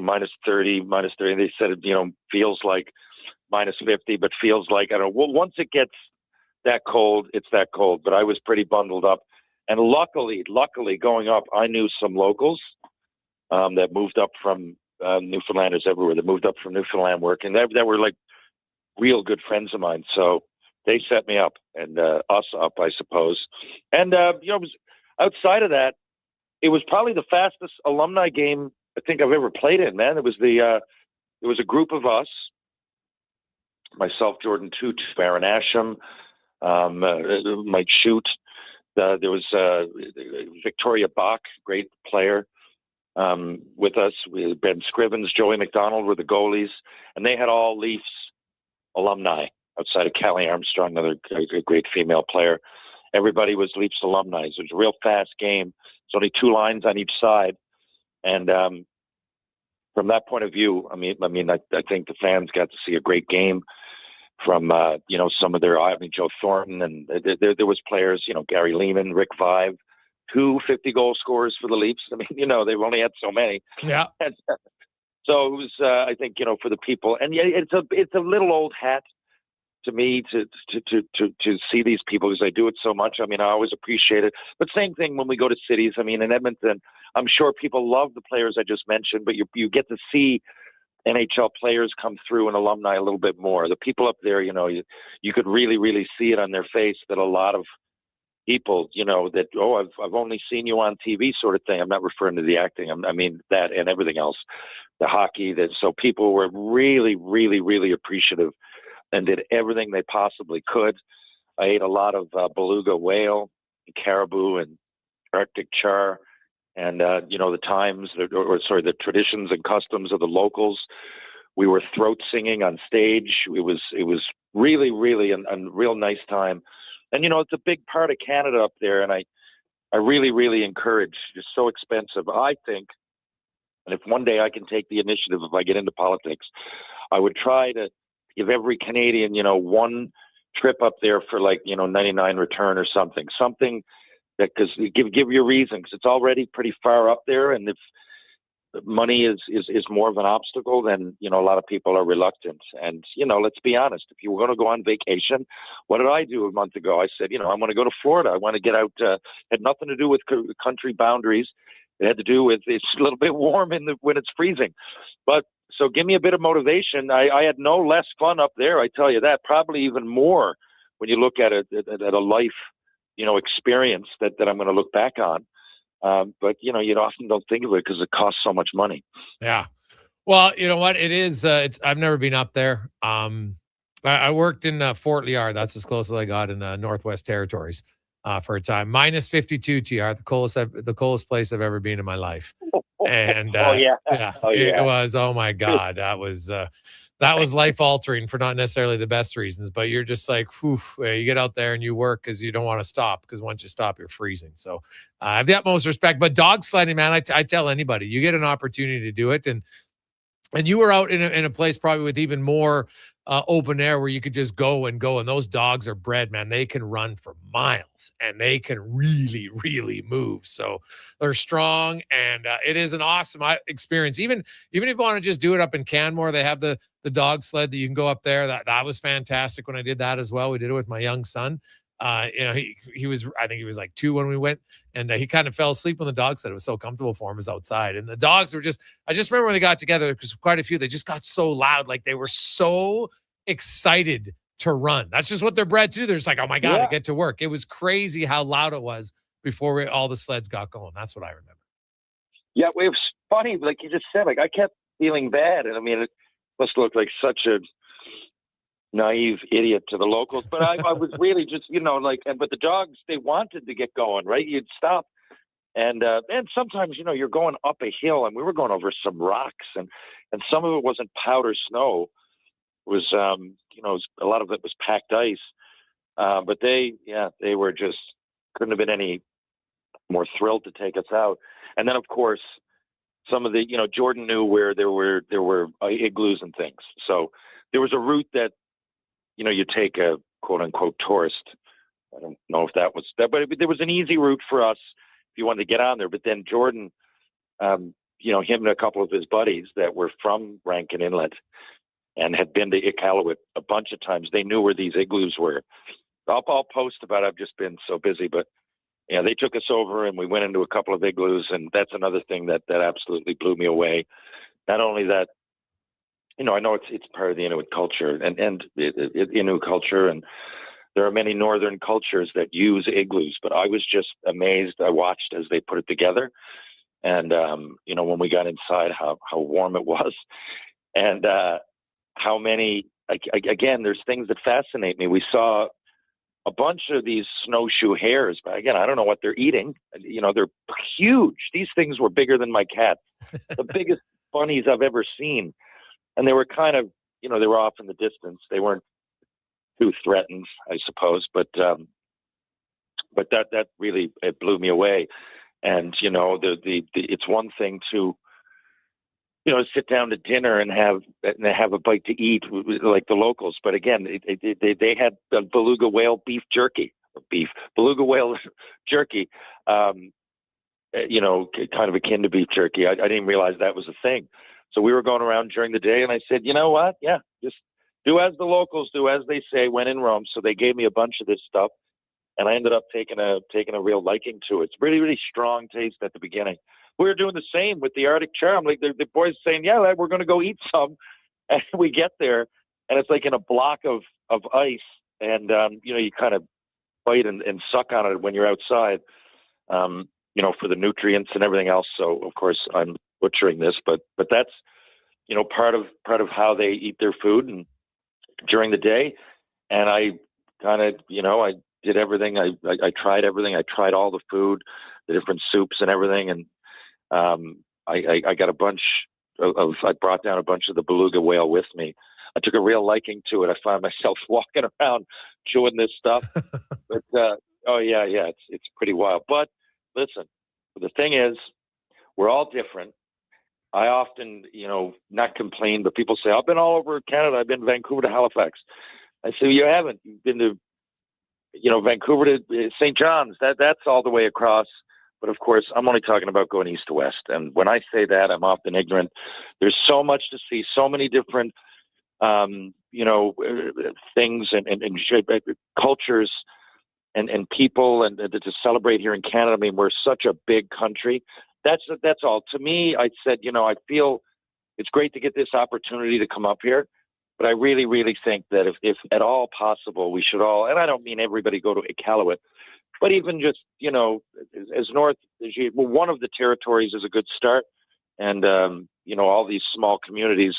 minus 30. They said it, feels like minus 50, but feels like, I don't know. Well, once it gets that cold, it's that cold. But I was pretty bundled up, and luckily, going up, I knew some locals that moved up from Newfoundlanders everywhere. That moved up from Newfoundland work, and they were like real good friends of mine. So they set me up and us up, I suppose. And it was outside of that, it was probably the fastest alumni game I think I've ever played in. Man, it was a group of us, myself, Jordan Toot, Baron Asham, Mike Shute. There was Victoria Bach, great player, with us. We had Ben Scrivens, Joey McDonald were the goalies, and they had all Leafs alumni outside of Callie Armstrong, another great female player. Everybody was Leafs alumni. So it was a real fast game. It's only 2 lines on each side. And from that point of view, I think the fans got to see a great game from, some of their, Joe Thornton, and there was players, Gary Lehman, Rick Vive, 2 50-goal scorers for the Leafs. They've only had so many. Yeah. And, so it was, I think, for the people, and yeah, it's a little old hat to me to see these people because I do it so much. I always appreciate it. But same thing when we go to cities. In Edmonton, I'm sure people love the players I just mentioned, but you get to see NHL players come through and alumni a little bit more. The people up there, you could really, really see it on their face that a lot of people, that, I've only seen you on TV sort of thing. I'm not referring to the acting. That and everything else, the hockey. So people were really, really, really appreciative and did everything they possibly could. I ate a lot of beluga whale, and caribou, and Arctic char, and the traditions and customs of the locals. We were throat singing on stage. It was really, really a real nice time. And it's a big part of Canada up there, and I really, really encourage. It's so expensive, I think. And if one day I can take the initiative, if I get into politics, I would try to give every Canadian, one trip up there for 99 return or something that, because give your reason, because it's already pretty far up there, and if money is more of an obstacle, then a lot of people are reluctant. And let's be honest, if you were going to go on vacation, what did I do a month ago? I said, I want to go to Florida. I want to get out. Had nothing to do with country boundaries. It had to do with it's a little bit warm when it's freezing. But so give me a bit of motivation. I had no less fun up there, I tell you that. Probably even more when you look at it at a life, experience that I'm going to look back on. But you often don't think of it because it costs so much money. Yeah. Well, you know what? It is. I've never been up there. I worked in Fort Liard. That's as close as I got in Northwest Territories for a time. Minus 52 TR, the coldest place I've ever been in my life. And it was. Oh my God, that was life altering for not necessarily the best reasons, but you're just like, you get out there and you work because you don't want to stop, because once you stop, you're freezing. So I have the utmost respect. But dog sledding, man, I tell anybody, you get an opportunity to do it, and you were out in a place probably with even more open air where you could just go, and those dogs are bred, man. They can run for miles and they can really, really move. So they're strong, and it is an awesome experience. Even if you want to just do it up in Canmore, they have the dog sled that you can go up there. That was fantastic when I did that as well. We did it with my young son. He was, I think he was like 2 when we went, and he kind of fell asleep on the dog sled. It was so comfortable for him as outside. And the dogs were I just remember when they got together, because quite a few, they just got so loud. Like they were so excited to run. That's just what they're bred to do. They're just like, oh my God, I get to work. It was crazy how loud it was before all the sleds got going. That's what I remember. Yeah, it was funny. Like you just said, I kept feeling bad. And it must look like such a naive idiot to the locals, but I was really just, but the dogs, they wanted to get going, right? You'd stop. And sometimes, you're going up a hill, and we were going over some rocks, and and some of it wasn't powder snow. It was, a lot of it was packed ice. But they were just couldn't have been any more thrilled to take us out. And then, of course, some of the, Jordan knew where there were igloos and things. So there was a route that, you take a quote unquote tourist. I don't know if that was that, but there was an easy route for us if you wanted to get on there. But then Jordan, him and a couple of his buddies that were from Rankin Inlet and had been to Iqaluit a bunch of times, they knew where these igloos were. I'll post about it. I've just been so busy, but they took us over and we went into a couple of igloos, and that's another thing that absolutely blew me away. Not only that, I know it's part of the Inuit culture and Inuit culture, and there are many northern cultures that use igloos, but I was just amazed. I watched as they put it together, and when we got inside, how warm it was, and how many. Again, there's things that fascinate me. We saw a bunch of these snowshoe hares, but again, I don't know what they're eating. They're huge. These things were bigger than my cat, the biggest bunnies I've ever seen. And they were kind of, they were off in the distance. They weren't too threatened, I suppose, but that really, it blew me away. And, it's one thing to, sit down to dinner and have a bite to eat like the locals. But again, they had the beluga whale beluga whale jerky, kind of akin to beef jerky. I didn't realize that was a thing. So we were going around during the day, and I said, you know what? Yeah, just do as the locals do, as they say, when in Rome. So they gave me a bunch of this stuff, and I ended up taking a real liking to it. It's really, really strong taste at the beginning. We were doing the same with the Arctic Charm. Like the boys saying, yeah, we're going to go eat some. And we get there, and it's like in a block of ice. And, you kind of bite and suck on it when you're outside, for the nutrients and everything else. So, of course, I'm butchering this, but that's, part of how they eat their food and during the day. And I kind of, I did everything. I tried everything. I tried all the food, the different soups and everything. And I got a bunch I brought down a bunch of the beluga whale with me. I took a real liking to it. I found myself walking around chewing this stuff. But, it's pretty wild. But listen, the thing is, we're all different. I often, not complain, but people say, I've been all over Canada. I've been Vancouver to Halifax. I say, you haven't. You've been to, Vancouver to St. John's. That's all the way across. But of course, I'm only talking about going east to west. And when I say that, I'm often ignorant. There's so much to see, so many different, things and cultures and people and to celebrate here in Canada. I mean, we're such a big country. That's all. To me, I said, I feel it's great to get this opportunity to come up here. But I really, really think that if at all possible, we should all, and I don't mean everybody go to Iqaluit, but even just, as north as one of the territories is a good start. And, all these small communities,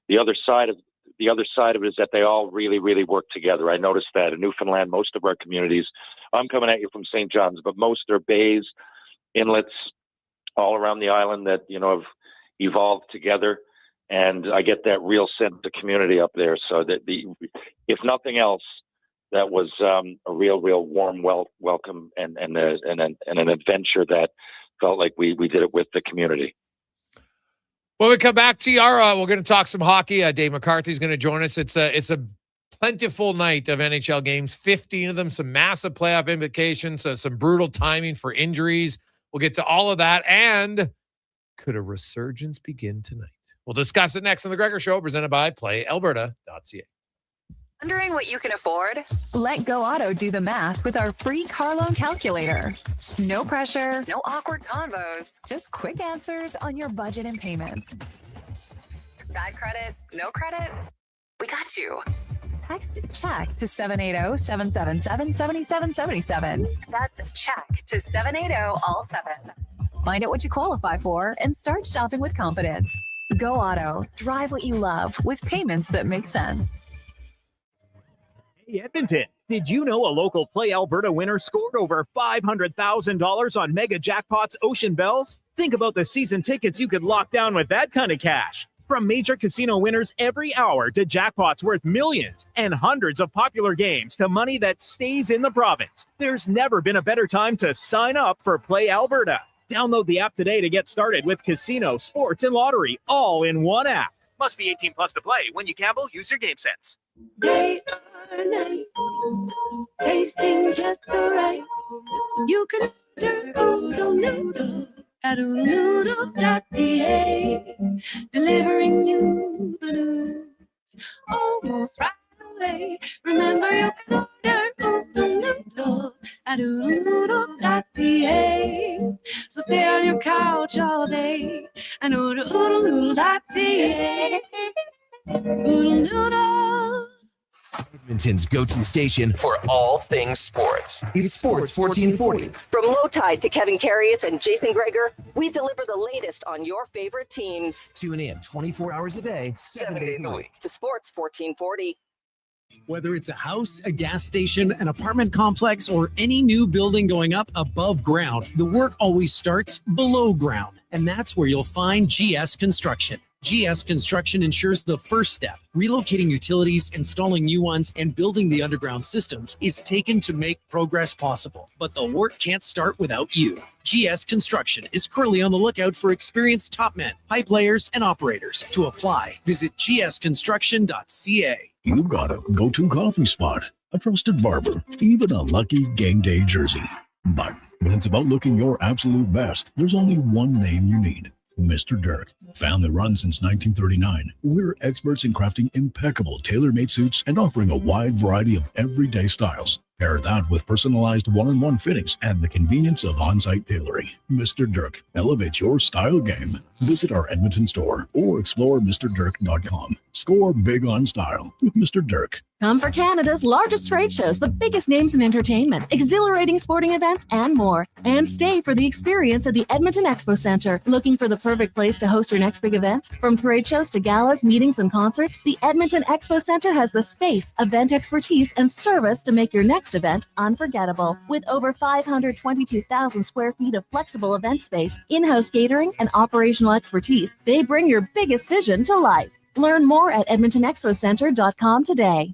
the other side of it is that they all really, really work together. I noticed that in Newfoundland, most of our communities, I'm coming at you from St. John's, but most are bays, inlets, all around the island that, have evolved together. And I get that real sense of community up there. So that if nothing else, that was a real warm welcome and an adventure that felt like we did it with the community. When we come back, Tiara, we're going to talk some hockey. Dave McCarthy is going to join us. It's a plentiful night of NHL games, 15 of them, some massive playoff implications, some brutal timing for injuries. We'll get to all of that. And could a resurgence begin tonight? We'll discuss it next on The Gregor Show, presented by PlayAlberta.ca. Wondering what you can afford? Let Go Auto do the math with our free car loan calculator. No pressure, no awkward convos, just quick answers on your budget and payments. Bad credit, no credit? We got you. Text CHECK to 780-777-7777. That's CHECK to 780-all-7. Find out what you qualify for and start shopping with confidence. Go Auto. Drive what you love with payments that make sense. Hey, Edmonton, did you know a local Play Alberta winner scored over $500,000 on Mega Jackpot's Ocean Bells? Think about the season tickets you could lock down with that kind of cash. From major casino winners every hour to jackpots worth millions and hundreds of popular games to money that stays in the province, there's never been a better time to sign up for Play Alberta. Download the app today to get started with casino, sports, and lottery all in one app. Must be 18 plus to play. When you gamble, use your game sense. Day or night, tasting just so right. You can order oodle noodle at oodlenoodle.ca, delivering you the news almost right away. Remember, you can order oodle noodle at oodlenoodle.ca. So stay on your couch all day and order oodlenoodle.ca. Oodle noodle. Edmonton's go-to station for all things sports is Sports 1440. From Low Tide to Kevin Karius and Jason Gregor, we deliver the latest on your favorite teams. Tune in 24 hours a day, 7 days a week to Sports 1440. Whether it's a house, a gas station, an apartment complex, or any new building going up above ground, the work always starts below ground. And that's where you'll find GS Construction. GS Construction ensures the first step, relocating utilities, installing new ones, and building the underground systems, is taken to make progress possible. But the work can't start without you. GS Construction is currently on the lookout for experienced top men, pipe layers, and operators. To apply, visit gsconstruction.ca. You've got a go-to coffee spot, a trusted barber, even a lucky game day jersey. But when it's about looking your absolute best, there's only one name you need. Mr. Dirk. Family run since 1939. We're experts in crafting impeccable tailor-made suits and offering a wide variety of everyday styles. Pair that with personalized one-on-one fittings and the convenience of on-site tailoring. Mr. Dirk elevates your style game. Visit our Edmonton store or explore MrDirk.com. Score big on style with Mr. Dirk. Come for Canada's largest trade shows, the biggest names in entertainment, exhilarating sporting events, and more. And stay for the experience at the Edmonton Expo Centre. Looking for the perfect place to host your next big event? From trade shows to galas, meetings, and concerts, the Edmonton Expo Centre has the space, event expertise, and service to make your next event unforgettable. With over 522,000 square feet of flexible event space, in-house catering, and operational expertise, they bring your biggest vision to life. Learn more at edmontonexpocentre.com today.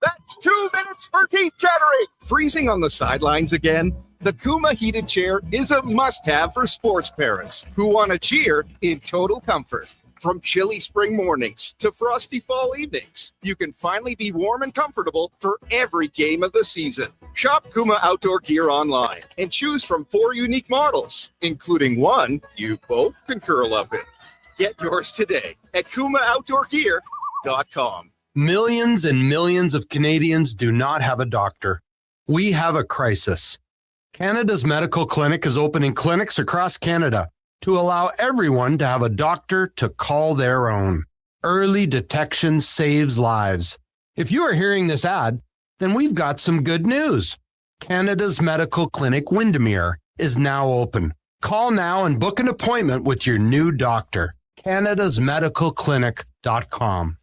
That's 2 minutes for teeth chattering. Freezing on the sidelines again? The Kuma heated chair is a must-have for sports parents who want to cheer in total comfort. From chilly spring mornings to frosty fall evenings, you can finally be warm and comfortable for every game of the season. Shop Kuma Outdoor Gear online and choose from 4 unique models, including one you both can curl up in. Get yours today at KumaOutdoorGear.com. Millions and millions of Canadians do not have a doctor. We have a crisis. Canada's Medical Clinic is opening clinics across Canada to allow everyone to have a doctor to call their own. Early detection saves lives. If you are hearing this ad, then we've got some good news. Canada's Medical Clinic Windermere is now open. Call now and book an appointment with your new doctor. Canada'sMedicalClinic.com.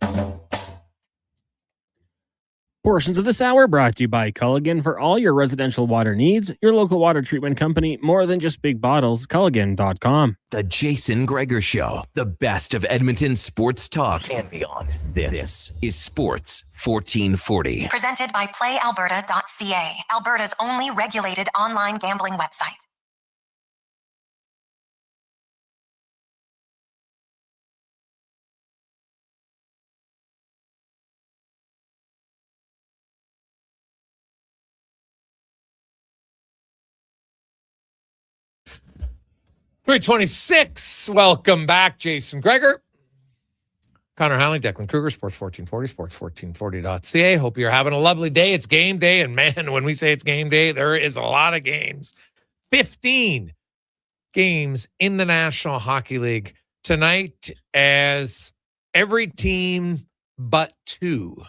Portions of this hour brought to you by Culligan. For all your residential water needs, your local water treatment company, more than just big bottles. Culligan.com. The Jason Gregor Show, the best of Edmonton sports talk and beyond. This is Sports 1440. Presented by PlayAlberta.ca, Alberta's only regulated online gambling website. .326. Welcome back, Jason Gregor. Connor Howling, Declan Kruger, Sports 1440, sports1440.ca. Hope you're having a lovely day. It's game day, and man, when we say it's game day, there is a lot of games. 15 games in the National Hockey League tonight, as every team but 2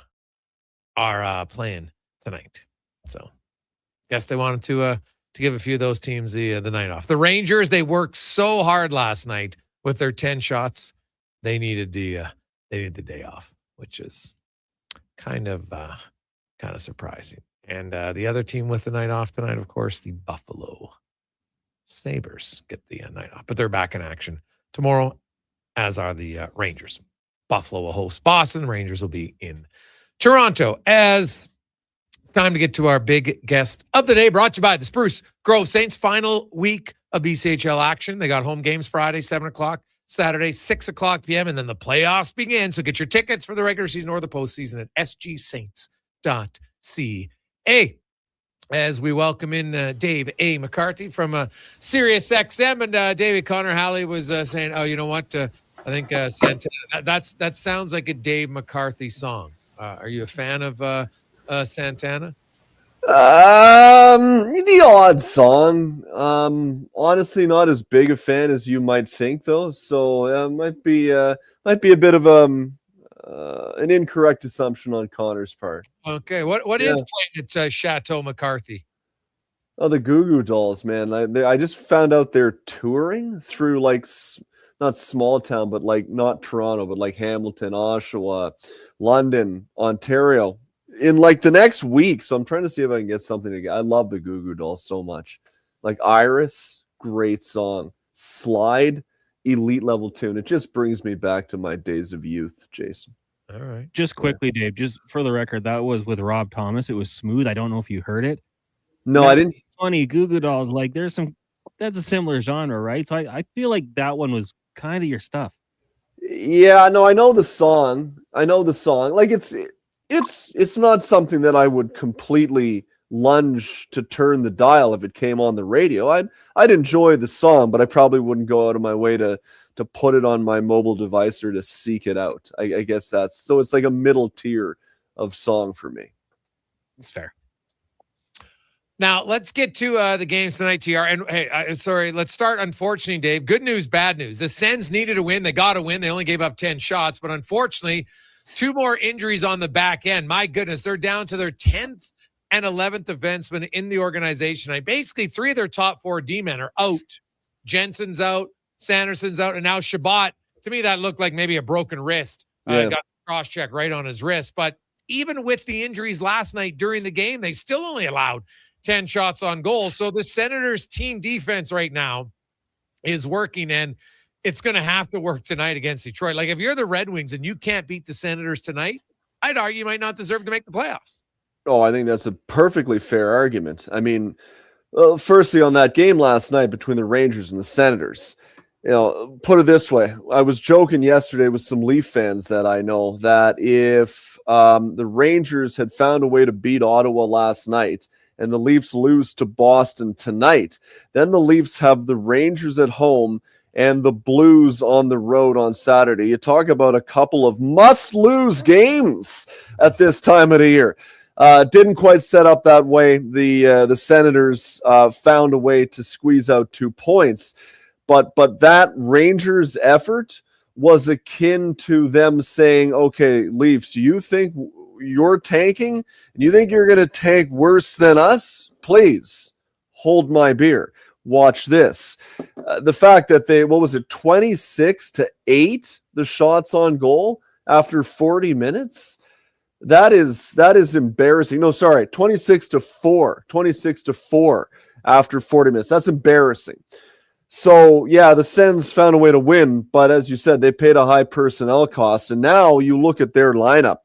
are playing tonight. So, guess they wanted to give a few of those teams the night off. The Rangers, they worked so hard last night with their 10 shots. They needed the day off, which is kind of surprising. And the other team with the night off tonight, of course, the Buffalo Sabres get the night off, but they're back in action tomorrow as are the Rangers. Buffalo will host Boston. Rangers will be in Toronto. As time to get to our big guest of the day, brought to you by the Spruce Grove Saints. Final week of BCHL action. They got home games Friday, 7 o'clock, Saturday, 6 o'clock p.m., and then the playoffs begin. So get your tickets for the regular season or the postseason at sgsaints.ca. As we welcome in Dave A. McCarthy from Sirius XM. And David Connor Halley was saying, oh, you know what? I think Santana, that sounds like a Dave McCarthy song. Are you a fan of Santana? The odd song. Honestly, not as big a fan as you might think, though. So might be a bit of an incorrect assumption on Connor's part. Okay, what is playing at Chateau McCarthy? Oh, the Goo Goo Dolls, man. I just found out they're touring through not small town, but not Toronto, but Hamilton, Oshawa, London, Ontario in the next week. So I'm trying to see if I can get something to get. I love the Goo Goo Dolls so much. Iris, great song. Slide, elite level tune. It just brings me back to my days of youth, Jason. All right. Just quickly, Dave, just for the record, that was with Rob Thomas. It was smooth. I don't know if you heard it. No, I didn't. Funny, Goo Goo Dolls, that's a similar genre, right? So I feel like that one was kind of your stuff. Yeah, no, I know the song. It's not something that I would completely lunge to turn the dial if it came on the radio. I'd enjoy the song, but I probably wouldn't go out of my way to put it on my mobile device or to seek it out. I guess it's like a middle tier of song for me. That's fair. Now, let's get to the games tonight, TR. And, hey, sorry, let's start, unfortunately, Dave. Good news, bad news. The Sens needed a win. They got a win. They only gave up 10 shots. But, unfortunately, 2 more injuries on the back end. My goodness, they're down to their 10th and 11th defenseman in the organization. Basically, 3 of their top 4 D-men are out. Jensen's out, Sanderson's out, and now Shabbat. To me, that looked like maybe a broken wrist. Got the cross-check right on his wrist. But even with the injuries last night during the game, they still only allowed 10 shots on goal. So the Senators team defense right now is working, and it's going to have to work tonight against Detroit. If you're the Red Wings and you can't beat the Senators tonight, I'd argue you might not deserve to make the playoffs. Oh, I think that's a perfectly fair argument. I mean, firstly, on that game last night between the Rangers and the Senators, put it this way. I was joking yesterday with some Leaf fans that I know that if the Rangers had found a way to beat Ottawa last night and the Leafs lose to Boston tonight, then the Leafs have the Rangers at home and the Blues on the road on Saturday. You talk about a couple of must-lose games at this time of the year. Didn't quite set up that way. The Senators found a way to squeeze out 2 points, but that Rangers effort was akin to them saying, okay, Leafs, you think you're tanking and you think you're going to tank worse than us? Please hold my beer. Watch this. The fact that 26-8, the shots on goal after 40 minutes. That is embarrassing. No, sorry, 26-4 after 40 minutes. That's embarrassing. So, yeah, the Sens found a way to win, but as you said, they paid a high personnel cost. And now you look at their lineup.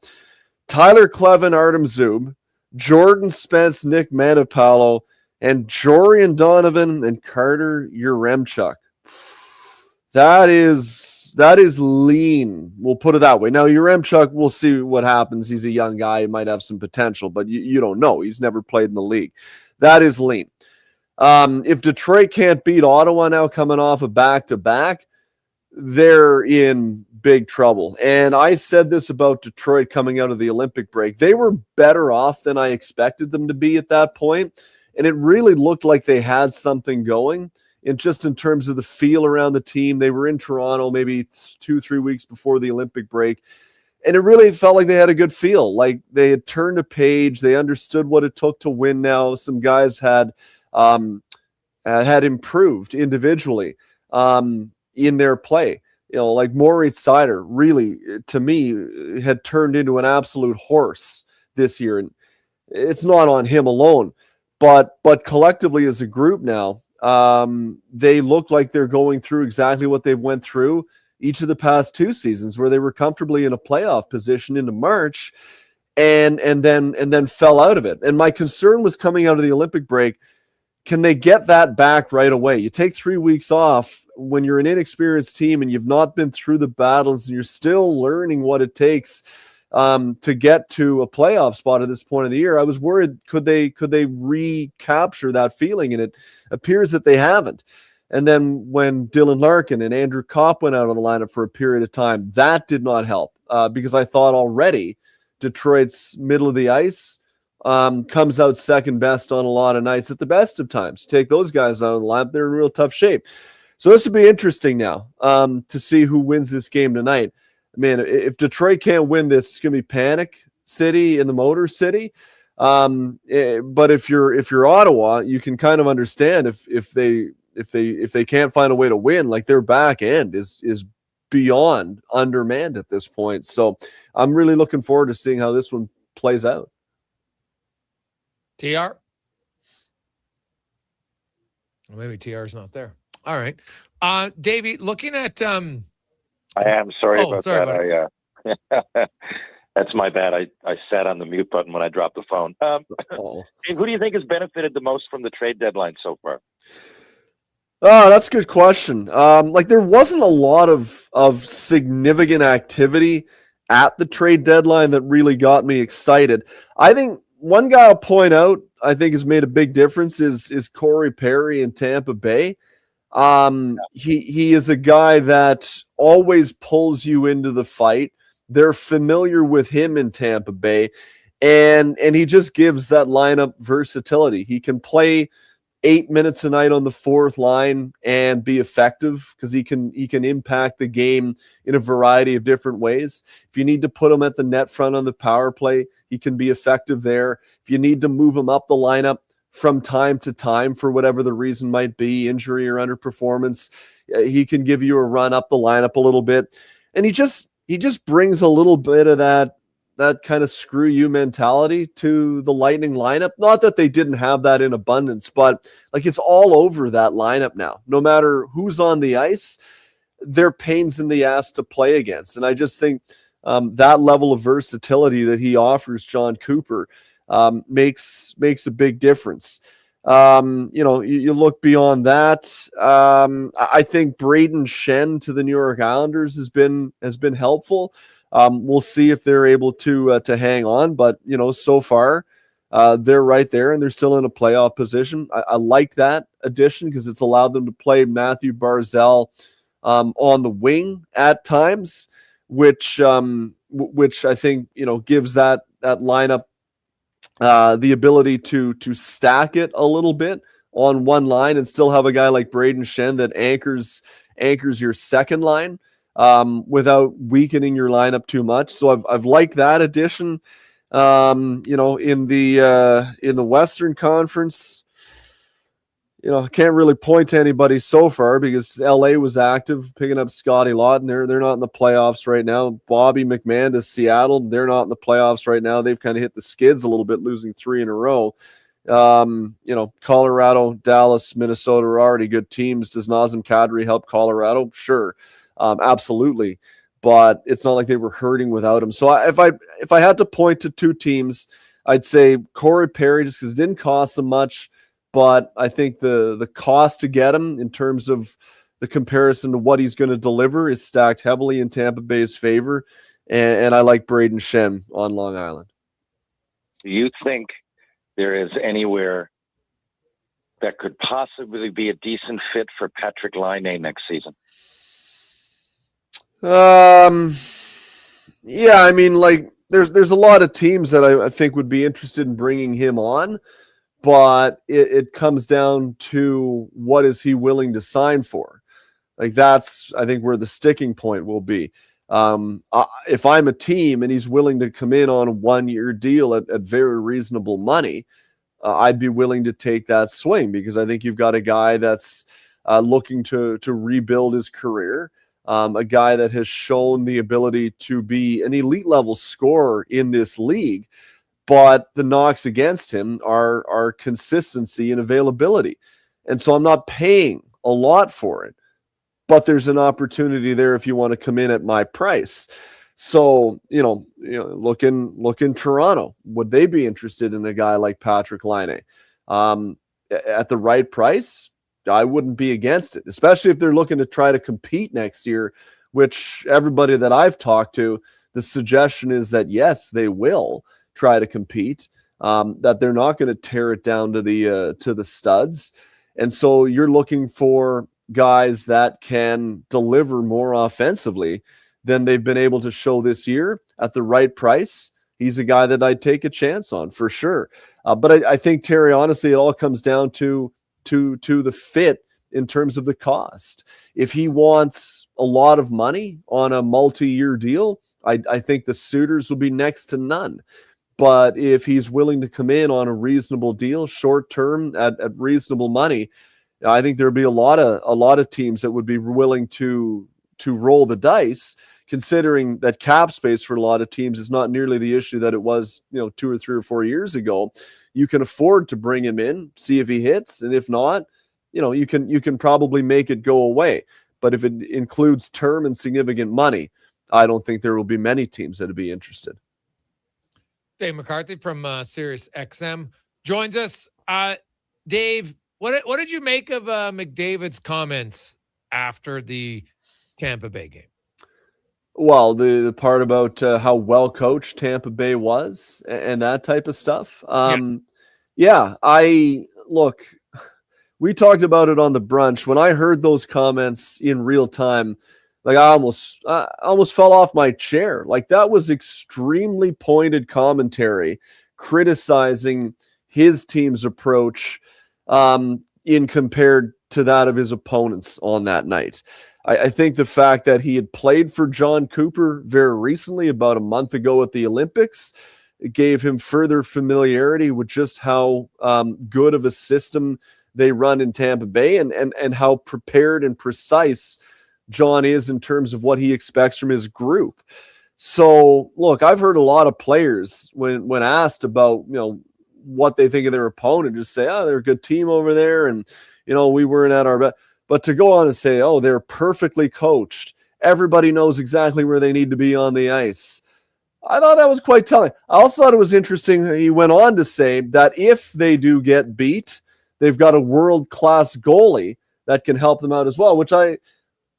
Tyler Clevin, Artem Zub, Jordan Spence, Nick Manipalo, and Jorian Donovan and Carter Yaremchuk. That is lean. We'll put it that way. Now, Yaremchuk, we'll see what happens. He's a young guy. He might have some potential, but you don't know. He's never played in the league. That is lean. If Detroit can't beat Ottawa now coming off a back-to-back, they're in big trouble. And I said this about Detroit coming out of the Olympic break. They were better off than I expected them to be at that point, and it really looked like they had something going. In terms of the feel around the team. They were in Toronto maybe 2-3 weeks before the Olympic break, and it really felt like they had a good feel. Like they had turned a page. They understood what it took to win now. Some guys had improved individually in their play. Like Maurice Sider really, to me, had turned into an absolute horse this year. And it's not on him alone, but collectively as a group now, they look like they're going through exactly what they've went through each of the past 2 seasons where they were comfortably in a playoff position into March and then fell out of it. And my concern was coming out of the Olympic break, can they get that back right away? You take 3 weeks off when you're an inexperienced team and you've not been through the battles and you're still learning what it takes to get to a playoff spot at this point of the year. I was worried, could they recapture that feeling? And it appears that they haven't. And then when Dylan Larkin and Andrew Kopp went out of the lineup for a period of time, that did not help because I thought already Detroit's middle of the ice comes out second best on a lot of nights at the best of times. Take those guys out of the lineup, they're in real tough shape. So this will be interesting now to see who wins this game tonight. Man, if Detroit can't win this, it's going to be panic city in the Motor City. But if you're Ottawa, you can kind of understand if they can't find a way to win, like their back end is beyond undermanned at this point. So I'm really looking forward to seeing how this one plays out. TR? Well, maybe TR's not there. All right. Davey, looking at I am sorry about that. That's my bad. I sat on the mute button when I dropped the phone. Dave, who do you think has benefited the most from the trade deadline so far? Oh, that's a good question. Like there wasn't a lot of significant activity at the trade deadline that really got me excited. I think one guy I'll point out I think has made a big difference is Corey Perry in Tampa Bay. He is a guy that always pulls you into the fight. They're familiar with him in Tampa Bay, and he just gives that lineup versatility. He can play 8 minutes a night on the fourth line and be effective because he can impact the game in a variety of different ways. If you need to put him at the net front on the power play, he can be effective there. If you need to move him up the lineup from time to time for whatever the reason might be, injury or underperformance, he can give you a run up the lineup a little bit. And he just brings a little bit of that kind of screw you mentality to the Lightning lineup. Not that they didn't have that in abundance, but like it's all over that lineup now. No matter who's on the ice, they're pains in the ass to play against. And I just think that level of versatility that he offers John Cooper makes a big difference. You look beyond that. I think Braden Shen to the New York Islanders has been helpful. We'll see if they're able to hang on, but so far they're right there and they're still in a playoff position. I like that addition because it's allowed them to play Matthew Barzal on the wing at times, which I think gives that lineup the ability to stack it a little bit on one line and still have a guy like Braden Shen that anchors your second line without weakening your lineup too much. So I've liked that addition. In the Western Conference, I can't really point to anybody so far because LA was active picking up Scotty Lawton. They're not in the playoffs right now. Bobby McMahon to Seattle. They're not in the playoffs right now. They've kind of hit the skids a little bit, losing 3 in a row. Colorado, Dallas, Minnesota are already good teams. Does Nazem Kadri help Colorado? Sure. Absolutely. But it's not like they were hurting without him. So if I had to point to 2 teams, I'd say Corey Perry, just because it didn't cost them much. But I think the cost to get him in terms of the comparison to what he's going to deliver is stacked heavily in Tampa Bay's favor. And I like Braden Shen on Long Island. Do you think there is anywhere that could possibly be a decent fit for Patrick Laine next season? Yeah, I mean, like there's a lot of teams that I think would be interested in bringing him on. But it comes down to what is he willing to sign for? Like that's, I think, where the sticking point will be. If I'm a team and he's willing to come in on a 1-year deal at very reasonable money, I'd be willing to take that swing because I think you've got a guy that's looking to rebuild his career, a guy that has shown the ability to be an elite level scorer in this league. But the knocks against him are consistency and availability. And so I'm not paying a lot for it. but there's an opportunity there if you want to come in at my price. So, look in Toronto. Would they be interested in a guy like Patrick Laine? At the right price, I wouldn't be against it, especially if they're looking to try to compete next year, which everybody that I've talked to, the suggestion is that, yes, they will try to compete, that they're not going to tear it down to the studs. And so you're looking for guys that can deliver more offensively than they've been able to show this year at the right price. He's a guy that I'd take a chance on for sure. But I think, Terry, honestly, it all comes down to the fit in terms of the cost. If he wants a lot of money on a multi-year deal, I think the suitors will be next to none. But if he's willing to come in on a reasonable deal, short term at reasonable money, I think there'd be a lot of teams that would be willing to roll the dice, considering that cap space for a lot of teams is not nearly the issue that it was, 2 or 3 or 4 years ago. You can afford to bring him in, see if he hits, and if not, you can probably make it go away. But if it includes term and significant money, I don't think there will be many teams that would be interested. Dave McCarthy from Sirius XM joins us. Dave, what did you make of McDavid's comments after the Tampa Bay game? Well, the part about how well coached Tampa Bay was and that type of stuff. We talked about it on the brunch. When I heard those comments in real time, like I almost fell off my chair. Like, that was extremely pointed commentary criticizing his team's approach in compared to that of his opponents on that night. I think the fact that he had played for John Cooper very recently, about a month ago at the Olympics, it gave him further familiarity with just how good of a system they run in Tampa Bay and how prepared and precise John is in terms of what he expects from his group. So, look, I've heard a lot of players when asked about, what they think of their opponent, just say, they're a good team over there. And, we weren't at our best. But to go on and say, they're perfectly coached, everybody knows exactly where they need to be on the ice, I thought that was quite telling. I also thought it was interesting that he went on to say that if they do get beat, they've got a world-class goalie that can help them out as well, which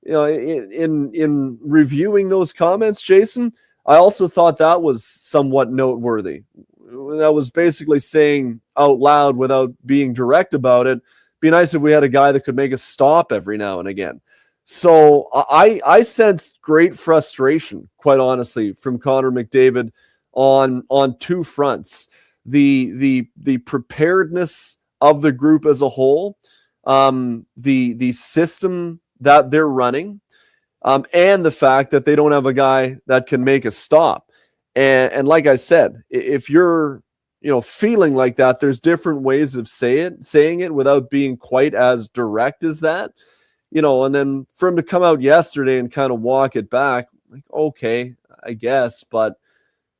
in reviewing those comments, Jason, I also thought that was somewhat noteworthy. That was basically saying out loud without being direct about it, be nice if we had a guy that could make a stop every now and again. So I sensed great frustration, quite honestly, from Connor McDavid on two fronts. The preparedness of the group as a whole, the system that they're running, and the fact that they don't have a guy that can make a stop. And like I said, if you're feeling like that, there's different ways of saying it without being quite as direct as that, and then for him to come out yesterday and kind of walk it back, like, okay, I guess, but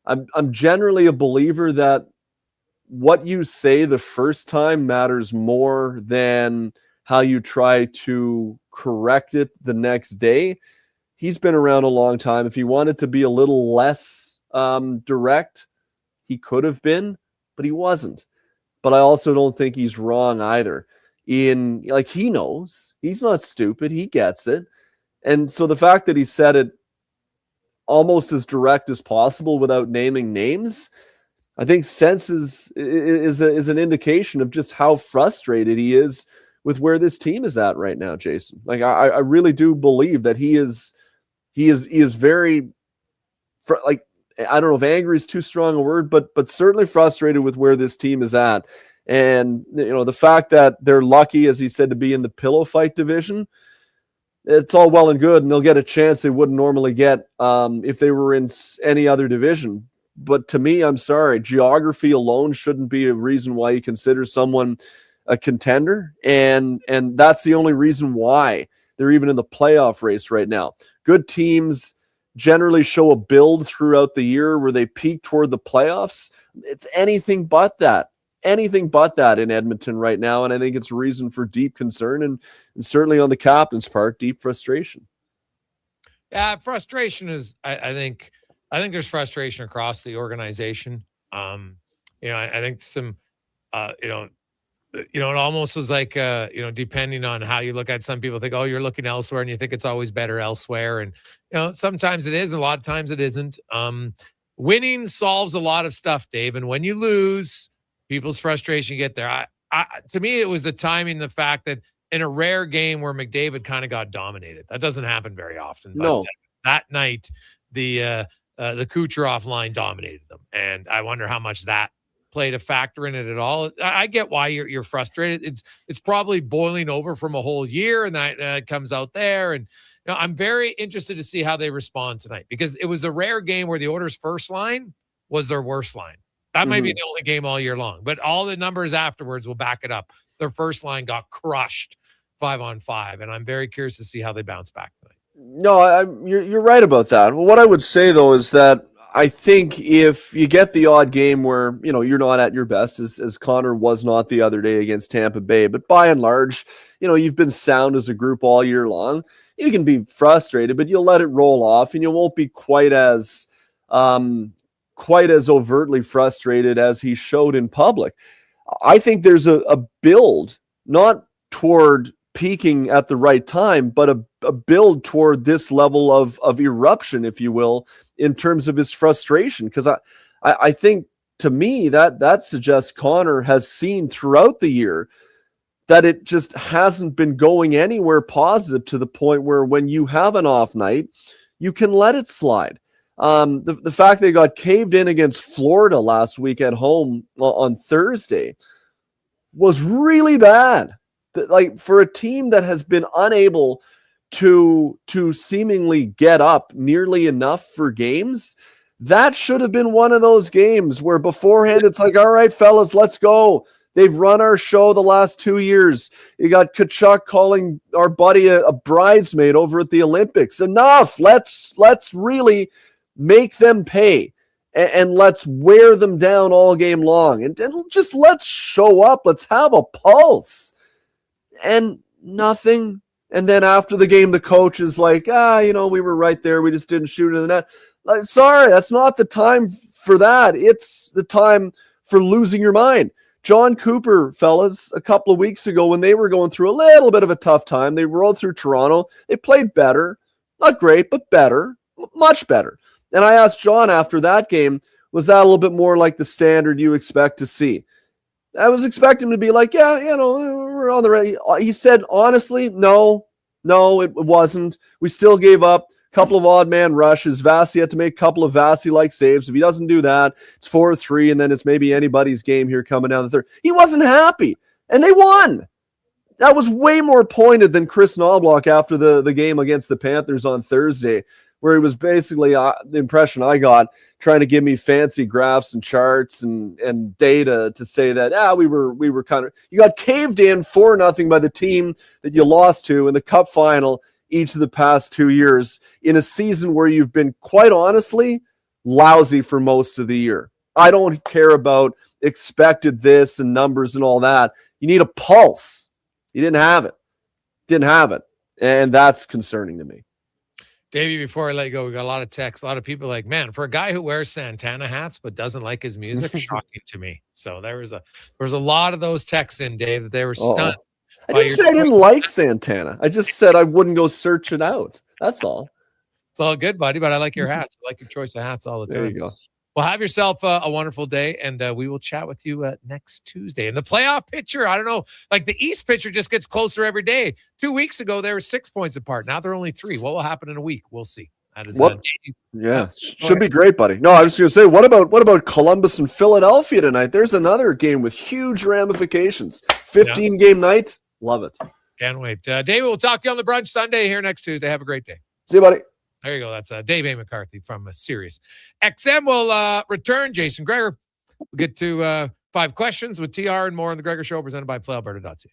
I'm generally a believer that what you say the first time matters more than how you try to correct it the next day. He's been around a long time. If he wanted to be a little less direct, he could have been, but he wasn't. But I also don't think he's wrong either. He knows. He's not stupid. He gets it. And so the fact that he said it almost as direct as possible without naming names, I think senses is an indication of just how frustrated he is with where this team is at right now, Jason. Like, I really do believe that he is very, I don't know if angry is too strong a word, but certainly frustrated with where this team is at. And, the fact that they're lucky, as he said, to be in the pillow fight division, it's all well and good, and they'll get a chance they wouldn't normally get if they were in any other division. But to me, I'm sorry, geography alone shouldn't be a reason why you consider someone a contender. And that's the only reason why they're even in the playoff race right now. Good teams generally show a build throughout the year where they peak toward the playoffs. It's anything but that. anything but that in Edmonton right now, and I think it's reason for deep concern and certainly on the captain's part, deep frustration. Yeah, frustration is. I think there's frustration across the organization. I think some, it almost was like, depending on how you look at, some people think, oh, you're looking elsewhere, and you think it's always better elsewhere, and sometimes it is, and a lot of times it isn't. Winning solves a lot of stuff, Dave, and when you lose, people's frustration get there. To me, it was the timing, the fact that in a rare game where McDavid kind of got dominated. That doesn't happen very often. No. But that night, the Kucherov line dominated them. And I wonder how much that played a factor in it at all. I get why you're frustrated. It's probably boiling over from a whole year, and that comes out there. And I'm very interested to see how they respond tonight, because it was the rare game where the Oilers' first line was their worst line. That might be the only game all year long, but all the numbers afterwards will back it up. Their first line got crushed 5-on-5, and I'm very curious to see how they bounce back tonight. No, you're right about that. Well, what I would say, though, is that I think if you get the odd game where, you're not at your best, as Connor was not the other day against Tampa Bay, but by and large, you've been sound as a group all year long. You can be frustrated, but you'll let it roll off, and you won't be quite as overtly frustrated as he showed in public. I think there's a build, not toward peaking at the right time, but a build toward this level of eruption, if you will, in terms of his frustration. Because I think, to me, that suggests Connor has seen throughout the year that it just hasn't been going anywhere positive, to the point where when you have an off night, you can let it slide. The fact they got caved in against Florida last week at home on Thursday was really bad. Like, for a team that has been unable to seemingly get up nearly enough for games, that should have been one of those games where beforehand it's like, all right, fellas, let's go. They've run our show the last 2 years. You got Tkachuk calling our buddy a bridesmaid over at the Olympics. Enough. Let's really make them pay, and let's wear them down all game long, and just let's show up. Let's have a pulse. And nothing. And then after the game, the coach is like, we were right there. We just didn't shoot it in the net. Like, sorry, that's not the time for that. It's the time for losing your mind. John Cooper, fellas, a couple of weeks ago, when they were going through a little bit of a tough time, they rolled through Toronto. They played better. Not great, but better. Much better. And I asked John after that game, was that a little bit more like the standard you expect to see? I was expecting him to be like, we're on the ready. He said, honestly, no, it wasn't. We still gave up a couple of odd man rushes. Vasi had to make a couple of Vasi-like saves. If he doesn't do that, it's 4-3, and then it's maybe anybody's game here coming down the third. He wasn't happy, and they won. That was way more pointed than Chris Knoblock after the game against the Panthers on Thursday, where he was basically, the impression I got, trying to give me fancy graphs and charts and data to say that, we were kind of, you got caved in 4-0 by the team that you lost to in the Cup final each of the past 2 years, in a season where you've been, quite honestly, lousy for most of the year. I don't care about expected this and numbers and all that. You need a pulse. You didn't have it. And that's concerning to me. Davey, before I let you go, we got a lot of texts. A lot of people like, man, for a guy who wears Santana hats but doesn't like his music, shocking to me. So there was a lot of those texts in, Dave, that they were stunned. I didn't say I didn't like Santana. I just said I wouldn't go search it out. That's all. It's all good, buddy, but I like your hats. I like your choice of hats all the time. There you go. Well, have yourself a wonderful day, and we will chat with you next Tuesday. And the playoff picture, I don't know, like the East picture just gets closer every day. 2 weeks ago, they were 6 points apart. Now they're only 3. What will happen in a week? We'll see. That is should be great, buddy. No, I was going to say, what about Columbus and Philadelphia tonight? There's another game with huge ramifications. 15-game night. Love it. Can't wait. Dave, we'll talk to you on the brunch Sunday here next Tuesday. Have a great day. See you, buddy. There you go. That's Dave McCarthy from Sirius XM. Will return. Jason Gregor. We'll get to 5 questions with TR and more on the Gregor Show, presented by PlayAlberta.ca.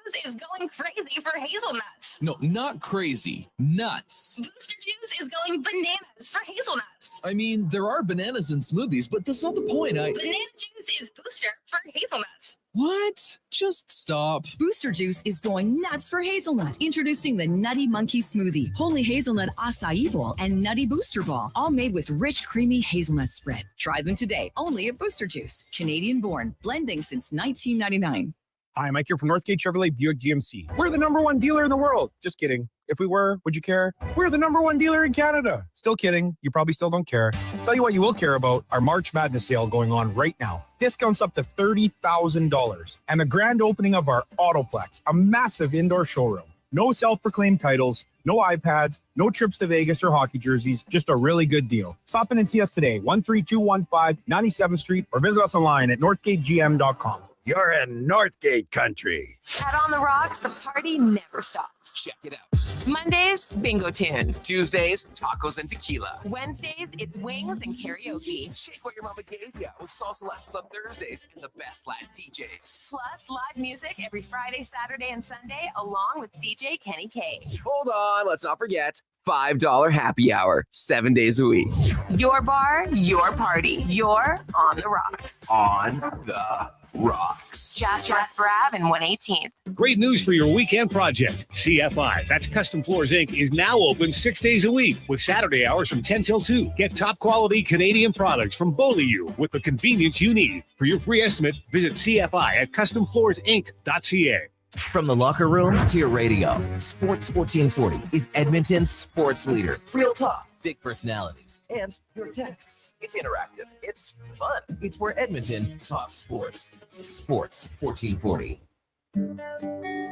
Juice is going crazy for hazelnuts. No, not crazy. Nuts. Booster Juice is going bananas for hazelnuts. I mean, there are bananas in smoothies, but that's not the point. Banana Juice is booster for hazelnuts. What? Just stop. Booster Juice is going nuts for hazelnut. Introducing the Nutty Monkey Smoothie, Holy Hazelnut Acai Bowl, and Nutty Booster Ball, all made with rich, creamy hazelnut spread. Try them today, only at Booster Juice. Canadian-born, blending since 1999. Hi, Mike here from Northgate Chevrolet Buick GMC. We're the #1 dealer in the world. Just kidding. If we were, would you care? We're the #1 dealer in Canada. Still kidding. You probably still don't care. Tell you what you will care about, our March Madness sale going on right now. Discounts up to $30,000. And the grand opening of our Autoplex, a massive indoor showroom. No self-proclaimed titles, no iPads, no trips to Vegas or hockey jerseys, just a really good deal. Stop in and see us today, 13215 97th Street, or visit us online at northgategm.com. You're in Northgate country. At On the Rocks, the party never stops. Check it out. Mondays, bingo tune. Tuesdays, tacos and tequila. Wednesdays, it's wings and karaoke. Shake what your mama gave ya with salsa lessons on Thursdays and the best Latin DJs. Plus, live music every Friday, Saturday, and Sunday, along with DJ Kenny K. Hold on, let's not forget $5 happy hour, 7 days a week. Your bar, your party. You're On the Rocks. On the Rocks. Just West Brab and 118th. Great news for your weekend project. CFI, that's Custom Floors Inc., is now open 6 days a week with Saturday hours from 10 till 2. Get top quality Canadian products from Beaulieu with the convenience you need. For your free estimate, visit CFI at customfloorsinc.ca. From the locker room to your radio, Sports 1440 is Edmonton's sports leader. Real talk, big personalities, and your texts. It's interactive. It's fun. It's where Edmonton talks sports. Sports 1440.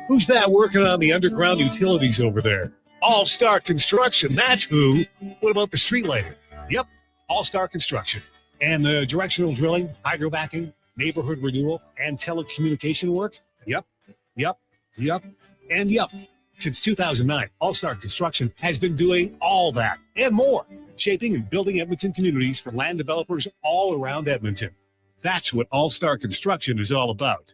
Who's that working on the underground utilities over there? All-Star Construction, that's who. What about the street lighting? Yep, All-Star Construction. And the directional drilling, hydrovacking, neighborhood renewal, and telecommunication work? Yep. Since 2009, All-Star Construction has been doing all that and more, shaping and building Edmonton communities for land developers all around Edmonton. That's what All-Star Construction is all about.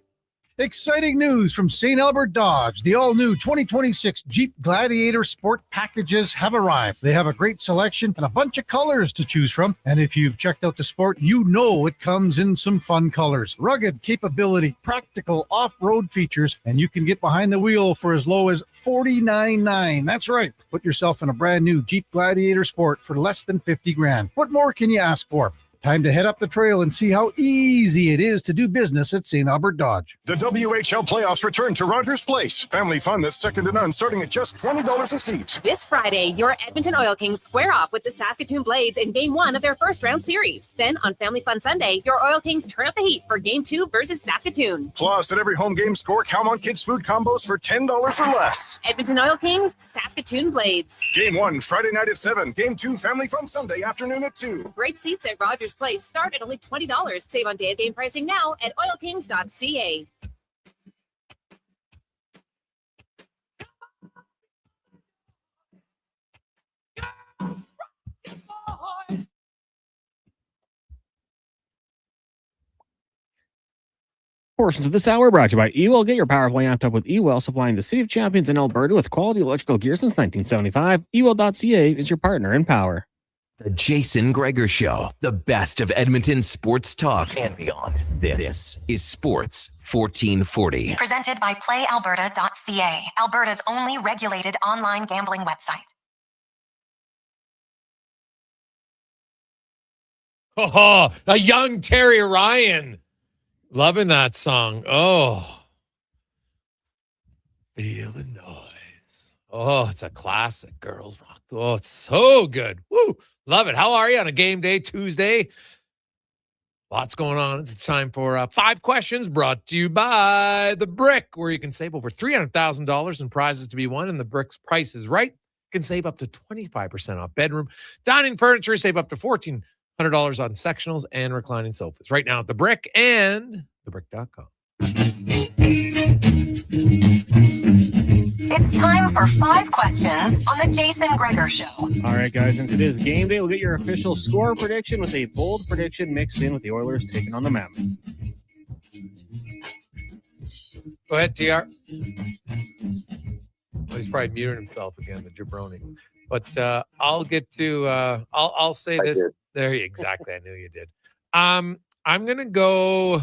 Exciting news from St. Albert Dodge. The all-new 2026 Jeep Gladiator Sport packages have arrived. They have a great selection and a bunch of colors to choose from. And if you've checked out the Sport, you know it comes in some fun colors. Rugged capability, practical off-road features, and you can get behind the wheel for as low as $49,900. That's right. Put yourself in a brand new Jeep Gladiator Sport for less than $50,000. What more can you ask for? Time to head up the trail and see how easy it is to do business at St. Albert Dodge. The WHL playoffs return to Rogers Place. Family fun that's second to none, starting at just $20 a seat. This Friday, your Edmonton Oil Kings square off with the Saskatoon Blades in Game 1 of their first-round series. Then, on Family Fun Sunday, your Oil Kings turn up the heat for Game 2 versus Saskatoon. Plus, at every home game score, count on kids' food combos for $10 or less. Edmonton Oil Kings, Saskatoon Blades. Game 1, Friday night at 7. Game 2, Family Fun Sunday afternoon at 2. Great seats at Rogers Place start at only $20. Save on day of game pricing now at oilkings.ca. Portions of this hour brought to you by Ewell. Get your power play amped up with Ewell, supplying the city of champions in Alberta with quality electrical gear since 1975. Ewell.ca is your partner in power. The Jason Gregor Show, the best of Edmonton sports talk and beyond. This is Sports 1440. Presented by PlayAlberta.ca, Alberta's only regulated online gambling website. Oh, a young Terry Ryan. Loving that song. Oh. Feel the noise. Oh, it's a classic. Girls rock. Oh, it's so good. Woo. Love it. How are you on a game day Tuesday? Lots going on. It's time for 5 questions brought to you by The Brick, where you can save over $300,000 in prizes to be won. And The Brick's Price is Right. You can save up to 25% off bedroom, dining furniture, save up to $1,400 on sectionals and reclining sofas. Right now at The Brick and thebrick.com. It's time for 5 questions on the Jason Gregor Show. All right, guys, and today's game day, we'll get your official score prediction with a bold prediction mixed in with the Oilers taking on the Mammoth. Go ahead, TR. Well, he's probably muting himself again, the jabroni. But I'll get to. I'll say this. There, exactly. I knew you did. I'm gonna go.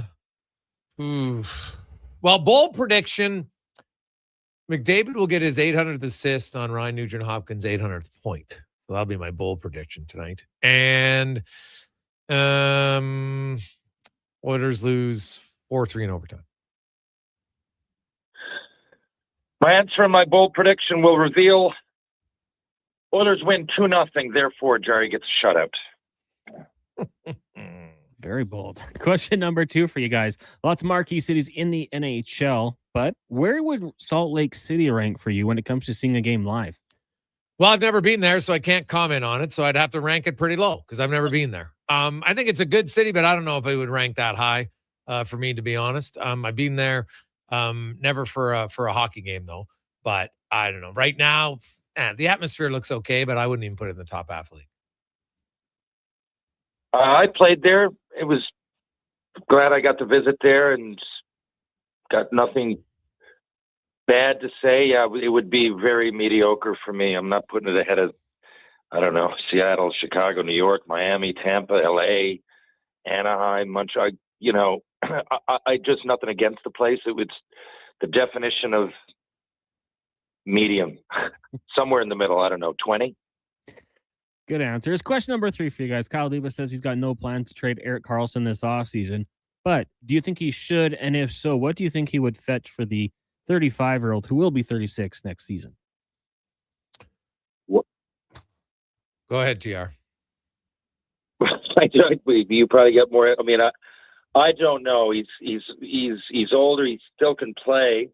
Well, bold prediction. McDavid will get his 800th assist on Ryan Nugent-Hopkins' 800th point. So that'll be my bold prediction tonight. And Oilers lose 4-3 in overtime. My answer and my bold prediction will reveal Oilers win 2-0. Therefore, Jarry gets a shutout. Very bold. Question number 2 for you guys. Lots of marquee cities in the NHL, but where would Salt Lake City rank for you when it comes to seeing a game live? Well, I've never been there, so I can't comment on it. So I'd have to rank it pretty low because I've never been there. I think it's a good city, but I don't know if it would rank that high for me, to be honest. I've been there, never for a hockey game though. But I don't know. Right now, the atmosphere looks okay, but I wouldn't even put it in the top half league. I played there. It was glad I got to visit there and got nothing bad to say. Yeah, it would be very mediocre for me. I'm not putting it ahead of, I don't know, Seattle, Chicago, New York, Miami, Tampa, LA, Anaheim, Montreal. You know, I just nothing against the place. It was the definition of medium, somewhere in the middle. I don't know, 20. Good answers. Question number 3 for you guys. Kyle Dubas says he's got no plans to trade Erik Karlsson this offseason, but do you think he should? And if so, what do you think he would fetch for the 35-year-old who will be 36 next season? What? Go ahead, TR. You probably get more. I mean, I don't know. He's older. He still can play.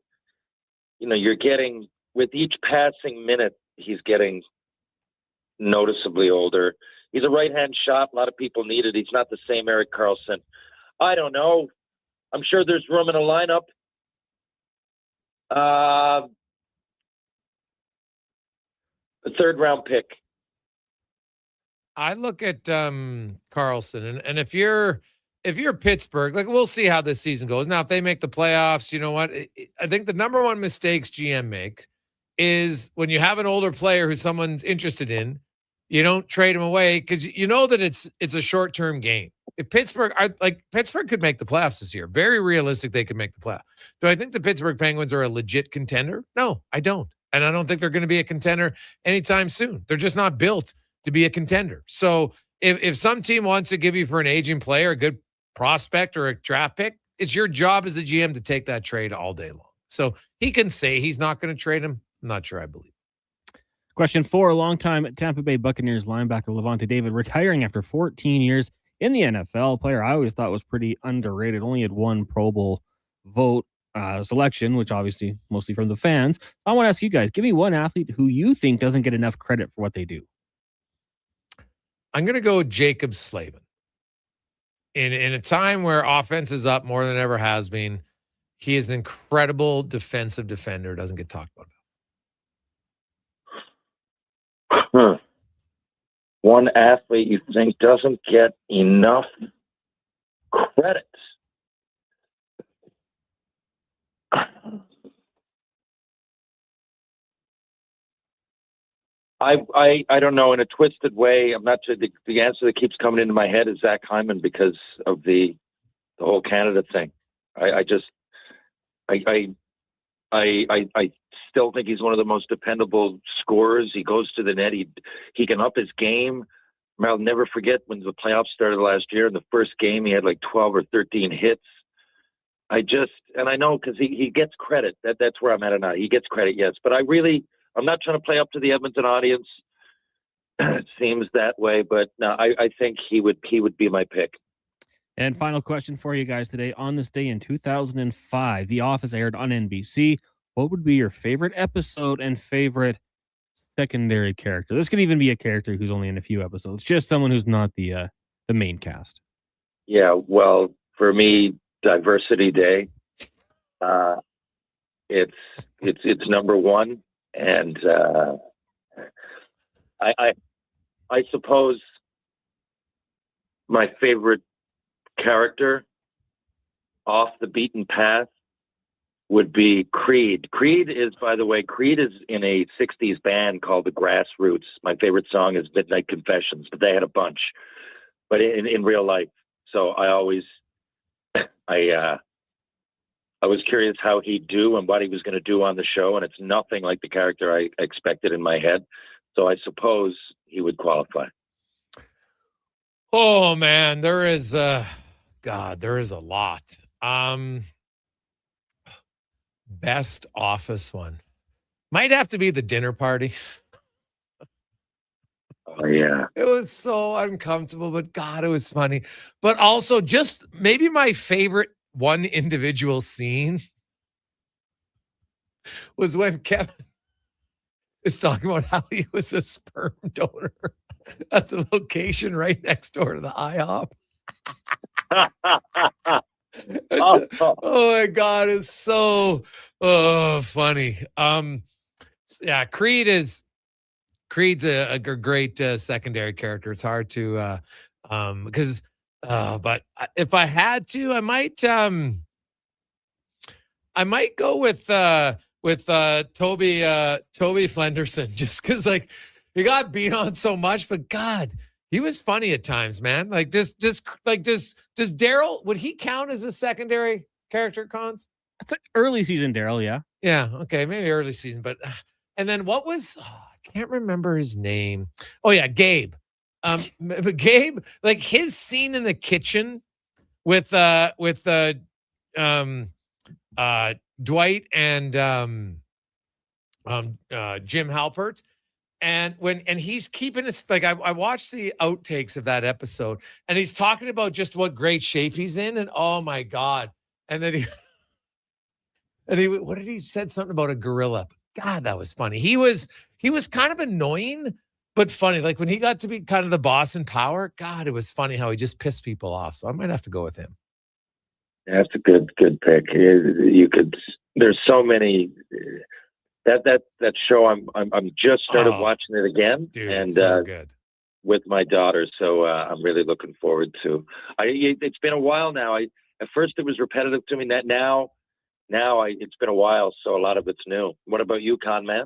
You know, you're getting, with each passing minute, he's getting noticeably older. He's a right-hand shot. A lot of people need it. He's not the same Erik Karlsson. I don't know. I'm sure there's room in a lineup. A 3rd-round pick. I look at Karlsson, and if you're Pittsburgh, like, we'll see how this season goes. Now, if they make the playoffs, you know what? I think the number one mistakes GM make is when you have an older player who someone's interested in, you don't trade him away because you know that it's a short-term game. If Pittsburgh could make the playoffs this year, very realistic they could make the playoffs. Do I think the Pittsburgh Penguins are a legit contender? No, I don't. And I don't think they're going to be a contender anytime soon. They're just not built to be a contender. So if some team wants to give you for an aging player, a good prospect or a draft pick, it's your job as the GM to take that trade all day long. So he can say he's not going to trade him. I'm not sure I believe. Question 4, longtime Tampa Bay Buccaneers linebacker Levante David retiring after 14 years in the NFL. A player I always thought was pretty underrated. Only had 1 Pro Bowl vote selection, which obviously mostly from the fans. I want to ask you guys, give me one athlete who you think doesn't get enough credit for what they do. I'm going to go Jacob Slavin. In a time where offense is up more than ever has been, he is an incredible defensive defender. Doesn't get talked about. One athlete you think doesn't get enough credit. I don't know. In a twisted way, I'm not sure. The answer that keeps coming into my head is Zach Hyman because of the whole Canada thing. I still think he's one of the most dependable scorers. He goes to the net. He can up his game. I'll never forget when the playoffs started last year. In the first game, he had like 12 or 13 hits. And I know because he gets credit. That's where I'm at now. He gets credit, yes. But I'm not trying to play up to the Edmonton audience. It seems that way, but no, I think he would be my pick. And final question for you guys today. On this day in 2005, The Office aired on NBC. What would be your favorite episode and favorite secondary character? This could even be a character who's only in a few episodes, just someone who's not the main cast. Yeah, well, for me, Diversity Day. It's number one, and I suppose my favorite character off the beaten path would be Creed. Creed is in a 60s band called the Grassroots. My favorite song is Midnight Confessions, but they had a bunch, but in real life. So I was curious how he'd do and what he was going to do on the show, and it's nothing like the character I expected in my head. So I suppose he would qualify. Oh man, there is a lot. Best office one might have to be the dinner party. Oh yeah, it was so uncomfortable, but God, it was funny. But also, just maybe my favorite one individual scene was when Kevin is talking about how he was a sperm donor at the location right next door to the IHOP. Oh my God, it's so funny. Yeah, Creed's a great secondary character. It's hard to because but if I had to, I might go with Toby Flenderson, just because like he got beat on so much, but God, he was funny at times, man. Like does Daryl, would he count as a secondary character, Cons? It's like early season Daryl, yeah. Yeah, okay, maybe early season, but and then what was I can't remember his name. Oh yeah, Gabe. But Gabe, like his scene in the kitchen with Dwight and Jim Halpert. And he's keeping us like I watched the outtakes of that episode, and he's talking about just what great shape he's in, and oh my God. And then he what did he said something about a gorilla? God, that was funny. He was kind of annoying, but funny. Like when he got to be kind of the boss in power, God, it was funny how he just pissed people off. So I might have to go with him. That's a good pick. You could. There's so many. That show I'm just started watching it again, dude, and so good with my daughter. So I'm really looking forward to. It's been a while now. At first it was repetitive to me. That now it's been a while, so a lot of it's new. What about you, Con Man?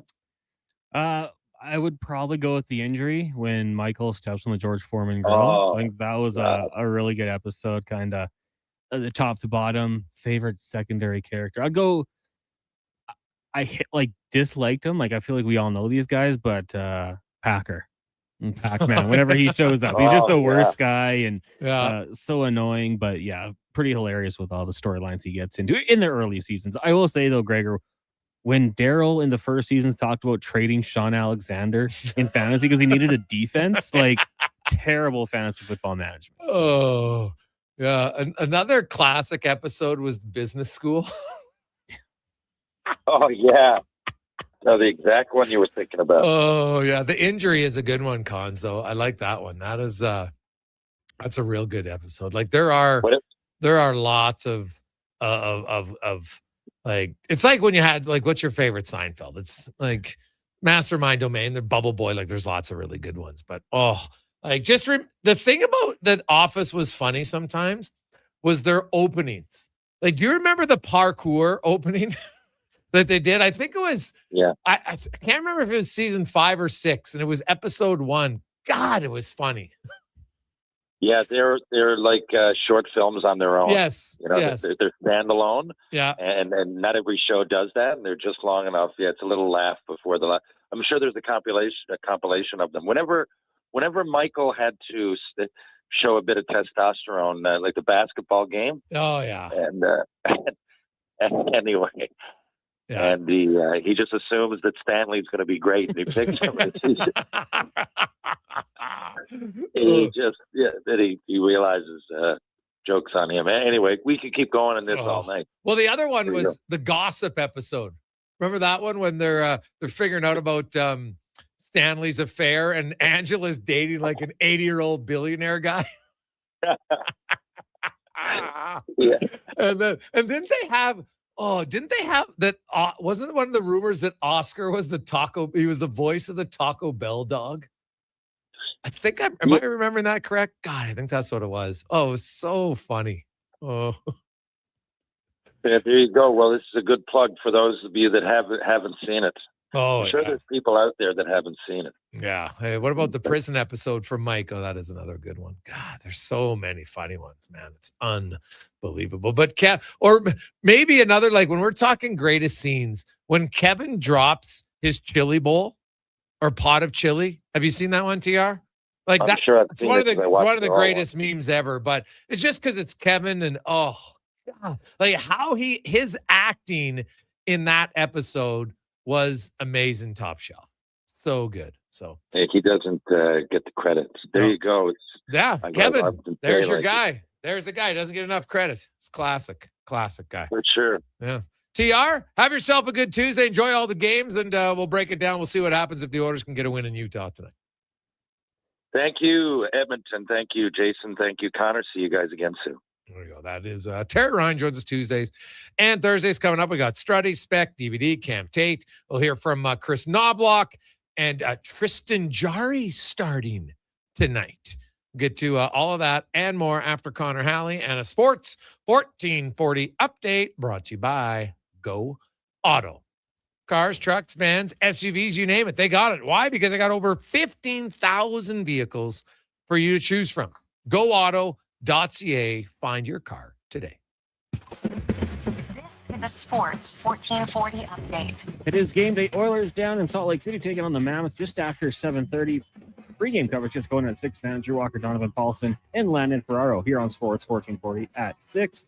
I would probably go with the injury when Michael steps on the George Foreman grill. Oh, I think that was a really good episode, kind of the top to bottom. Favorite secondary character, I'd go. I disliked him. Like I feel like we all know these guys, but Packer and Pac-Man. Whenever he shows up, he's just the worst guy and so annoying. But yeah, pretty hilarious with all the storylines he gets into in the early seasons. I will say though, Gregor, when Daryl in the first seasons talked about trading Sean Alexander in fantasy because he needed a defense, like terrible fantasy football management. Oh yeah, another classic episode was Business School. Oh yeah, no, the exact one you were thinking about. Oh yeah, the injury is a good one, Cons. Though I like that one. That is that's a real good episode. Like there are lots of like it's like when you had like what's your favorite Seinfeld? It's like Mastermind Domain, the Bubble Boy. Like there's lots of really good ones, but like just the thing about that Office was funny sometimes was their openings. Like, do you remember the parkour opening? That they did? I think it was, I can't remember if it was season 5 or 6, and it was episode 1. God, it was funny. Yeah, they're like short films on their own. Yes, yes. They're standalone. Yeah, and not every show does that, and they're just long enough. Yeah, it's a little laugh before the laugh. I'm sure there's a compilation of them. Whenever Michael had to show a bit of testosterone, like the basketball game. Oh yeah, and anyway. Yeah. And he just assumes that Stanley's going to be great, and he picks him. He realizes jokes on him. Anyway, we could keep going on this all night. Well, the other one was the gossip episode. Remember that one when they're figuring out about Stanley's affair, and Angela's dating like an 80-year-old billionaire guy. Yeah, and didn't they have? Oh, didn't they have that? Wasn't one of the rumors that Oscar was he was the voice of the Taco Bell dog? I think am I remembering that correct? God, I think that's what it was. Oh, it was so funny. Oh, Yeah, there you go. Well, this is a good plug for those of you that haven't seen it. Oh, I'm sure there's people out there that haven't seen it. Yeah. Hey, what about the prison episode from Mike? Oh, that is another good one. God, there's so many funny ones, man. It's unbelievable. But or maybe another, like when we're talking greatest scenes, when Kevin drops his chili bowl or pot of chili. Have you seen that one, TR? Like I'm that, sure I've it's seen one it of the 'cause I watched one of the it all. greatest memes ever. But it's just because it's Kevin and oh God, like how his acting in that episode was amazing, top shelf. So good. So Hey, he doesn't get the credit. There you go. Kevin, there's your like guy. There's a guy. Doesn't get enough credit. It's classic guy. For sure. Yeah. TR, have yourself a good Tuesday. Enjoy all the games, and we'll break it down. We'll see what happens if the Oilers can get a win in Utah tonight. Thank you, Edmonton. Thank you, Jason. Thank you, Connor. See you guys again soon. There we go. That is Terry Ryan joins us Tuesdays and Thursdays coming up. We got Struddy, Spec, DVD, Cam Tate. We'll hear from Chris Knoblock and Tristan Jarry starting tonight. We'll get to all of that and more after Connor Halley and a Sports 1440 update brought to you by Go Auto. Cars, trucks, vans, SUVs, you name it. They got it. Why? Because they got over 15,000 vehicles for you to choose from. GoAuto.ca. Find your car today. This is a Sports 1440 update. It is game day. Oilers down in Salt Lake City taking on the Mammoth just after 7:30. Pre-game coverage just going at 6 now. Drew Walker, Donovan Paulson, and Landon Ferraro here on Sports 1440 at 6.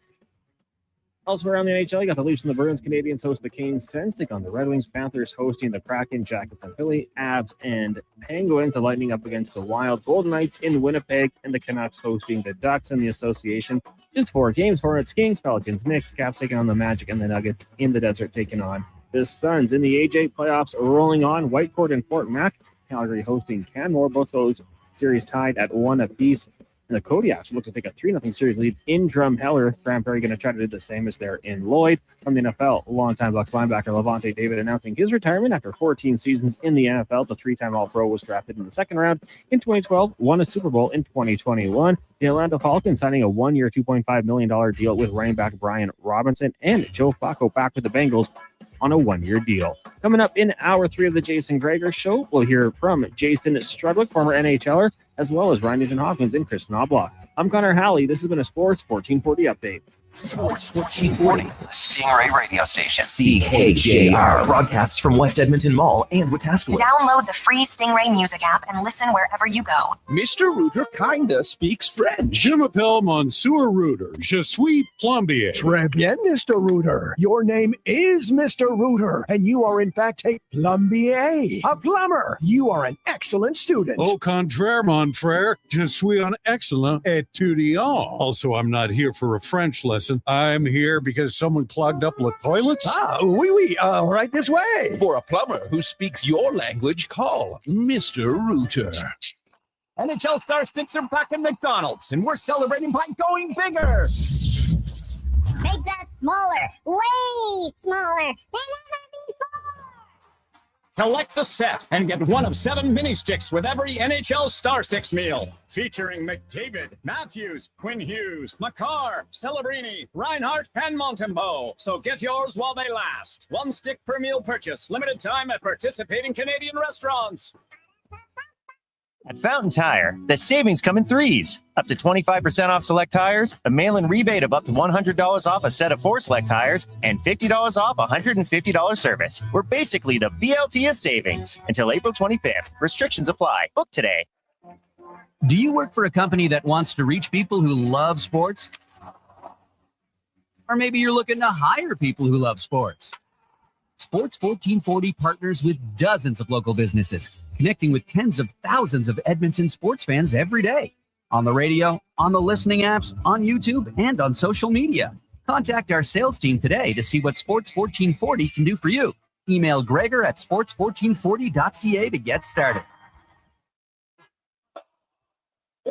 Elsewhere around the NHL, you got the Leafs and the Bruins. Canadians host the Canes. Sens take on the Red Wings. Panthers hosting the Kraken. Jackets and Philly. Avs and Penguins. The Lightning up against the Wild. Golden Knights in Winnipeg. And the Canucks hosting the Ducks in the association. Just 4 games for it. Kings, Pelicans, Knicks. Caps taking on the Magic. And the Nuggets in the desert taking on the Suns. In the AJ playoffs rolling on. Whitecourt and Fort Mac. Calgary hosting Canmore. Both those series tied at 1 apiece. And the Kodiaks look to take a 3-0 series lead in Drumheller. Graham Perry going to try to do the same as they're in Lloyd. From the NFL, longtime Bucs linebacker Levante David announcing his retirement after 14 seasons in the NFL. The 3-time All-Pro was drafted in the second round in 2012, won a Super Bowl in 2021. The Atlanta Falcons signing a 1-year, $2.5 million deal with running back Brian Robinson, and Joe Flacco back with the Bengals on a 1-year deal. Coming up in hour 3 of the Jason Gregor Show, we'll hear from Jason Strudwick, former NHLer, as well as Ryan Nugent-Hopkins and Chris Knobloch. I'm Connor Halley. This has been a Sports 1440 update. Sports 1440, the Stingray radio station. CKJR broadcasts from West Edmonton Mall and Wetaskiwin. Download the free Stingray music app and listen wherever you go. Mr. Rooter kinda speaks French. Je m'appelle Monsieur Rooter. Je suis plombier. Très bien, Mr. Rooter. Your name is Mr. Rooter, and you are in fact a plombier, a plumber. You are an excellent student. Au contraire, mon frère, je suis un excellent étudiant. Also, I'm not here for a French lesson. I'm here because someone clogged up the toilets. Ah, oui, right this way. For a plumber who speaks your language, call Mr. Rooter. NHL Star Sticks are back at McDonald's, and we're celebrating by going bigger. Make that smaller, way smaller than ever before. Collect the set and get one of 7 mini sticks with every NHL Star Sticks meal. Featuring McDavid, Matthews, Quinn Hughes, McCarr, Celebrini, Reinhardt, and Montembeau. So get yours while they last. 1 stick per meal purchase. Limited time at participating Canadian restaurants. At Fountain Tire, the savings come in 3s. Up to 25% off select tires, a mail-in rebate of up to $100 off a set of 4 select tires, and $50 off a $150 service. We're basically the BLT of savings. Until April 25th. Restrictions apply. Book today. Do you work for a company that wants to reach people who love sports? Or maybe you're looking to hire people who love sports. Sports 1440 partners with dozens of local businesses, connecting with tens of thousands of Edmonton sports fans every day. On the radio, on the listening apps, on YouTube, and on social media. Contact our sales team today to see what Sports 1440 can do for you. Email Gregor at sports1440.ca to get started.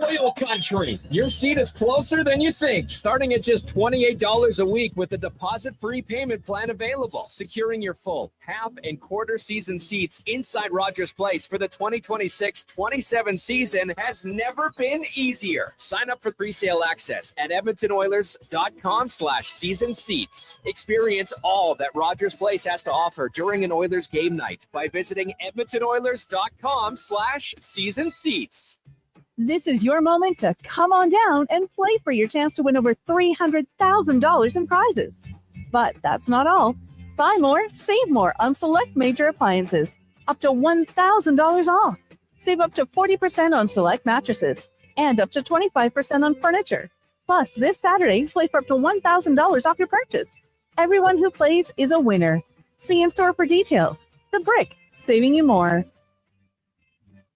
Oil Country. Your seat is closer than you think. Starting at just $28 a week with a deposit-free payment plan available. Securing your full, half, and quarter season seats inside Rogers Place for the 2026-27 season has never been easier. Sign up for pre-sale access at edmontonoilers.com/season seats. Experience all that Rogers Place has to offer during an Oilers game night by visiting edmontonoilers.com/season seats. This is your moment to come on down and play for your chance to win over $300,000 in prizes. But that's not all. Buy more, save more on select major appliances. Up to $1,000 off. Save up to 40% on select mattresses and up to 25% on furniture. Plus, this Saturday, play for up to $1,000 off your purchase. Everyone who plays is a winner. See in store for details. The Brick, saving you more.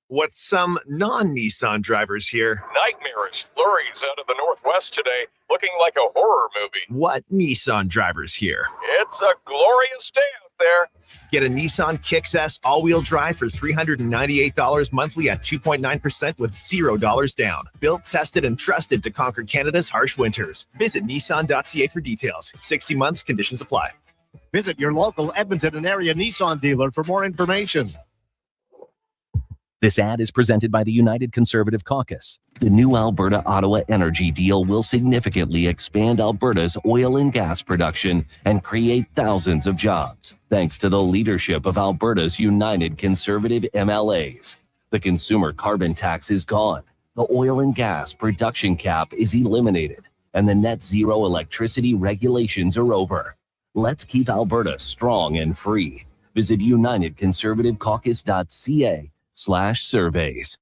What's some non-Nissan drivers here? Nightmarish flurries out of the Northwest today, looking like a horror movie. What Nissan drivers here? It's a glorious day out there. Get a Nissan Kicks S all-wheel drive for $398 monthly at 2.9% with $0 down. Built, tested, and trusted to conquer Canada's harsh winters. Visit Nissan.ca for details. 60 months, conditions apply. Visit your local Edmonton and area Nissan dealer for more information. This ad is presented by the United Conservative Caucus. The new Alberta-Ottawa energy deal will significantly expand Alberta's oil and gas production and create thousands of jobs, thanks to the leadership of Alberta's United Conservative MLAs. The consumer carbon tax is gone, the oil and gas production cap is eliminated, and the net zero electricity regulations are over. Let's keep Alberta strong and free. Visit unitedconservativecaucus.ca/surveys.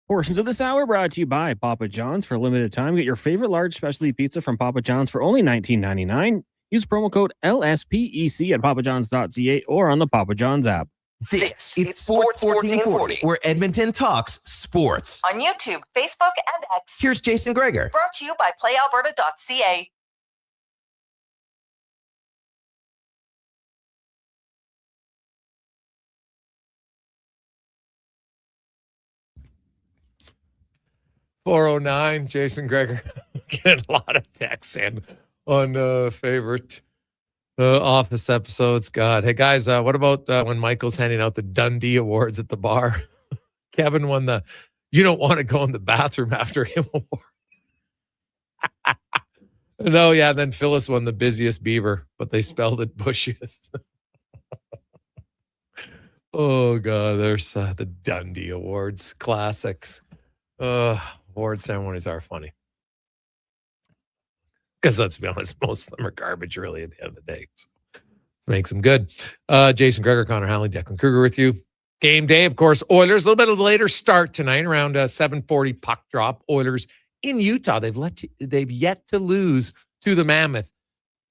Portions of this hour brought to you by Papa John's. For a limited time, get your favorite large specialty pizza from Papa John's for only $19.99. Use promo code LSPEC at papajohns.ca or on the Papa John's app. This is Sports 1440, where Edmonton talks sports. On YouTube, Facebook, and X. Here's Jason Gregor. Brought to you by playalberta.ca. $409, Jason Gregor. Get a lot of texts in on favorite Office episodes. God. Hey, guys, what about when Michael's handing out the Dundee Awards at the bar? Kevin won the "You Don't Want to Go in the Bathroom After Him" award. No, yeah, then Phyllis won the Busiest Beaver, but they spelled it bushiest. Oh, God, there's the Dundee Awards. Classics. Award ceremonies are funny. Because let's be honest, most of them are garbage really at the end of the day. So makes them good. Jason Gregor, Connor Halley, Declan Kruger with you. Game day, of course, Oilers. A little bit of a later start tonight, around 7:40 puck drop. Oilers in Utah. They've yet to lose to the Mammoth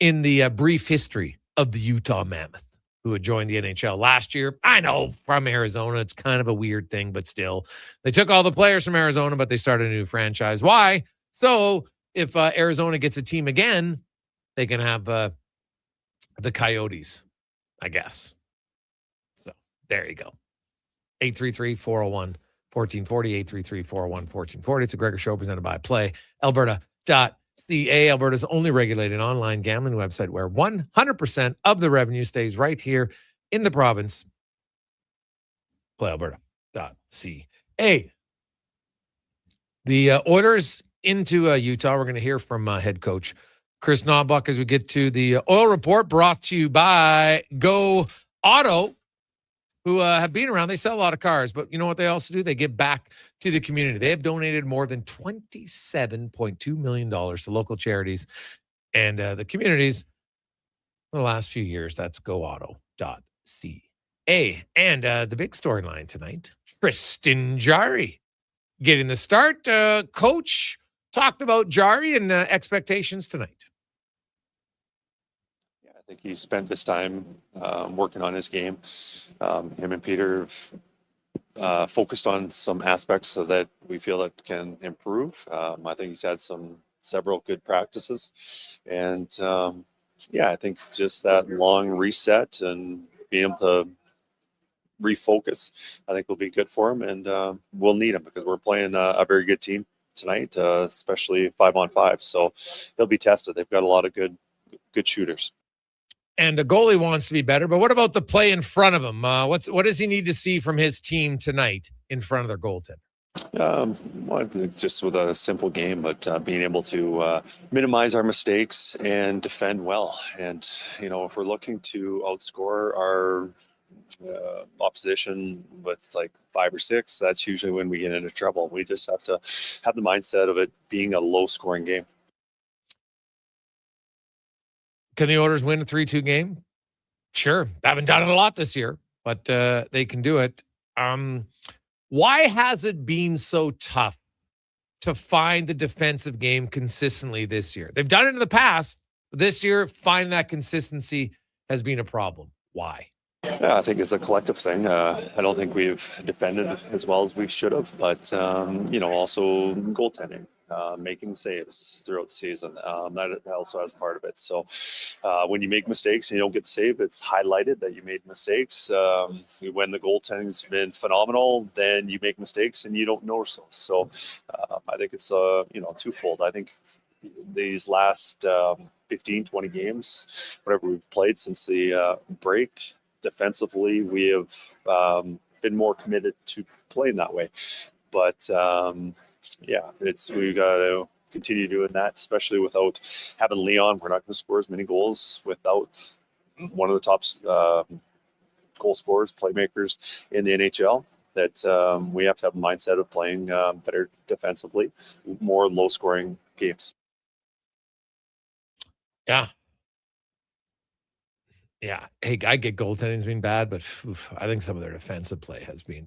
in the brief history of the Utah Mammoth, who had joined the NHL last year. I know, from Arizona. It's kind of a weird thing, but still. They took all the players from Arizona, but they started a new franchise. Why? So if Arizona gets a team again, they can have the Coyotes, I guess. So there you go. 833-401-1440, 833-401-1440. It's a Gregor Show presented by PlayAlberta.ca, Alberta's only regulated online gambling website where 100% of the revenue stays right here in the province. PlayAlberta.ca. The Oilers into Utah. We're going to hear from head coach Chris Knoblock as we get to the Oil Report, brought to you by Go Auto, who have been around. They sell a lot of cars, but you know what they also do? They give back to the community. They have donated more than $27.2 million to local charities and the communities in the last few years. That's goauto.ca. And the big storyline tonight, Tristan Jarry getting the start. Coach talked about Jarry and expectations tonight. Yeah, I think he spent this time working on his game. Him and Peter have focused on some aspects so that we feel that can improve. I think he's had several good practices. And I think just that long reset and being able to refocus, I think will be good for him, and we'll need him because we're playing a very good team tonight, especially 5-on-5. So he'll be tested. They've got a lot of good shooters. And the goalie wants to be better, but what about the play in front of him? What does he need to see from his team tonight in front of their goaltender? Well, I think just with a simple game, but being able to minimize our mistakes and defend well. And, if we're looking to outscore our opposition with like 5 or 6, that's usually when we get into trouble. We just have to have the mindset of it being a low-scoring game. Can the Oilers win a 3-2 game? Sure. They haven't done it a lot this year, but they can do it. Why has it been so tough to find the defensive game consistently this year? They've done it in the past, but this year, finding that consistency has been a problem. Why? Yeah, I think it's a collective thing. I don't think we've defended as well as we should have, but, also goaltending. Making saves throughout the season. That also has part of it. So when you make mistakes and you don't get the save, it's highlighted that you made mistakes. When the goaltending's been phenomenal, then you make mistakes and you don't notice those. So I think it's twofold. I think these last 15, 20 games, whatever we've played since the break, defensively, we have been more committed to playing that way. But we got to continue doing that, especially without having Leon. We're not going to score as many goals without one of the top goal scorers, playmakers in the NHL. That we have to have a mindset of playing better defensively, more low-scoring games. Yeah. Hey, I get goaltending's been bad, but I think some of their defensive play has been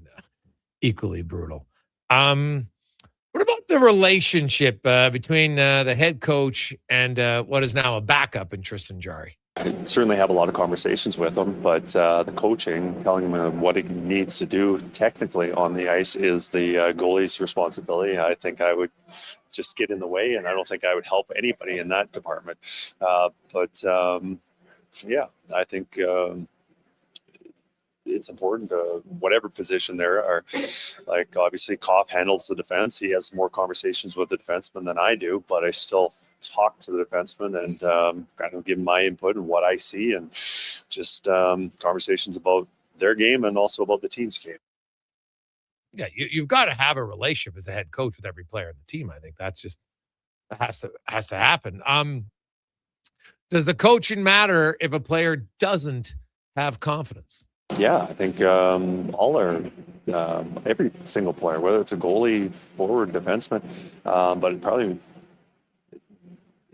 equally brutal. What about the relationship between the head coach and what is now a backup in Tristan Jarry? I certainly have a lot of conversations with him, but the coaching, telling him what he needs to do technically on the ice is the goalie's responsibility. I think I would just get in the way, and I don't think I would help anybody in that department. I think it's important to whatever position there are. Like obviously Koff handles the defense. He has more conversations with the defenseman than I do, but I still talk to the defenseman and kind of give my input and what I see, and just conversations about their game and also about the team's game. Yeah, you've got to have a relationship as a head coach with every player in the team. I think that's just has to happen. Does the coaching matter if a player doesn't have confidence? Yeah, I think every single player, whether it's a goalie, forward, defenseman, but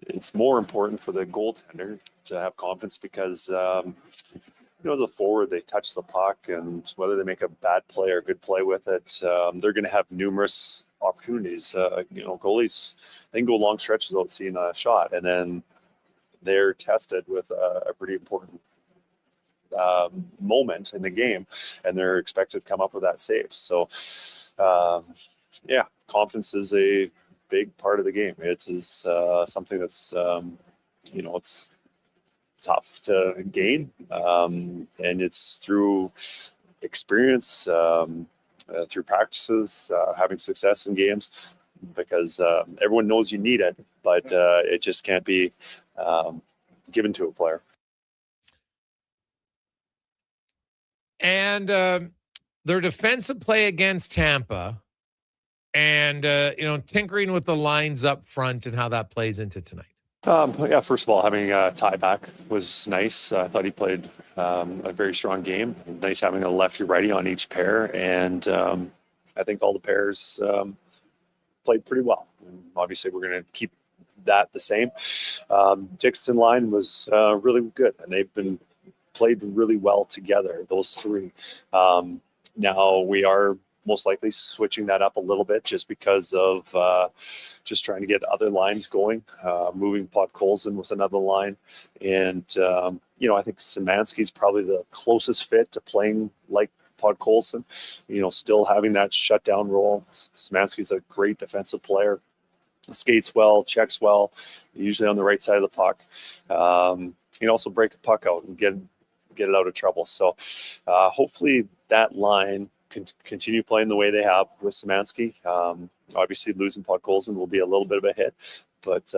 it's more important for the goaltender to have confidence because, as a forward, they touch the puck, and whether they make a bad play or a good play with it, they're going to have numerous opportunities. Goalies, they can go long stretches without seeing a shot, and then they're tested with a pretty important moment in the game, and they're expected to come up with that save. So, confidence is a big part of the game. It's something that's it's tough to gain, and it's through experience, through practices, having success in games, because everyone knows you need it, but it just can't be given to a player. And their defensive play against Tampa and, tinkering with the lines up front and how that plays into tonight. First of all, having a tie back was nice. I thought he played a very strong game. Nice having a lefty-righty on each pair. And I think all the pairs played pretty well. And obviously, we're going to keep that the same. Dixon line was really good, and they've been played really well together, those three. Now we are most likely switching that up a little bit just because of just trying to get other lines going, moving Podkolzin with another line. And, I think Szymanski's probably the closest fit to playing like Podkolzin, still having that shutdown role. Szymanski's a great defensive player, skates well, checks well, usually on the right side of the puck. You can also break the puck out and get get it out of trouble. So hopefully that line can continue playing the way they have with Szymanski. Obviously losing Podkolzin will be a little bit of a hit, but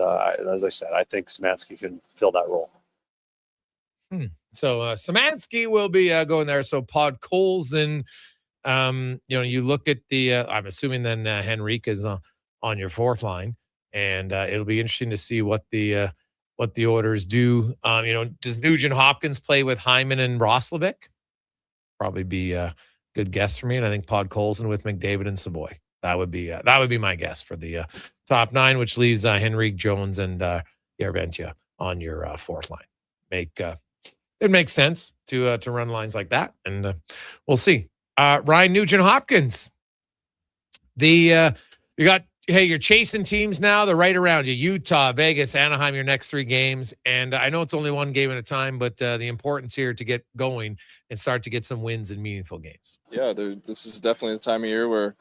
as I said, I think Szymanski can fill that role. So Szymanski will be going there. So Podkolzin, you look at the, I'm assuming then Henrique is on your fourth line, and it'll be interesting to see what the Oilers do. Does Nugent Hopkins play with Hyman and Roslovic? Probably be a good guess for me. And I think Podkolzin with McDavid and Savoy. That would be my guess for the top nine, which leaves Henrique, Jones, and Yarventia on your fourth line. It makes sense to run lines like that, and we'll see. Ryan Nugent-Hopkins, you're chasing teams now. They're right around you: Utah, Vegas, Anaheim. Your next 3 games, and I know it's only one game at a time, but the importance here to get going and start to get some wins in meaningful games. Yeah, this is definitely the time of year where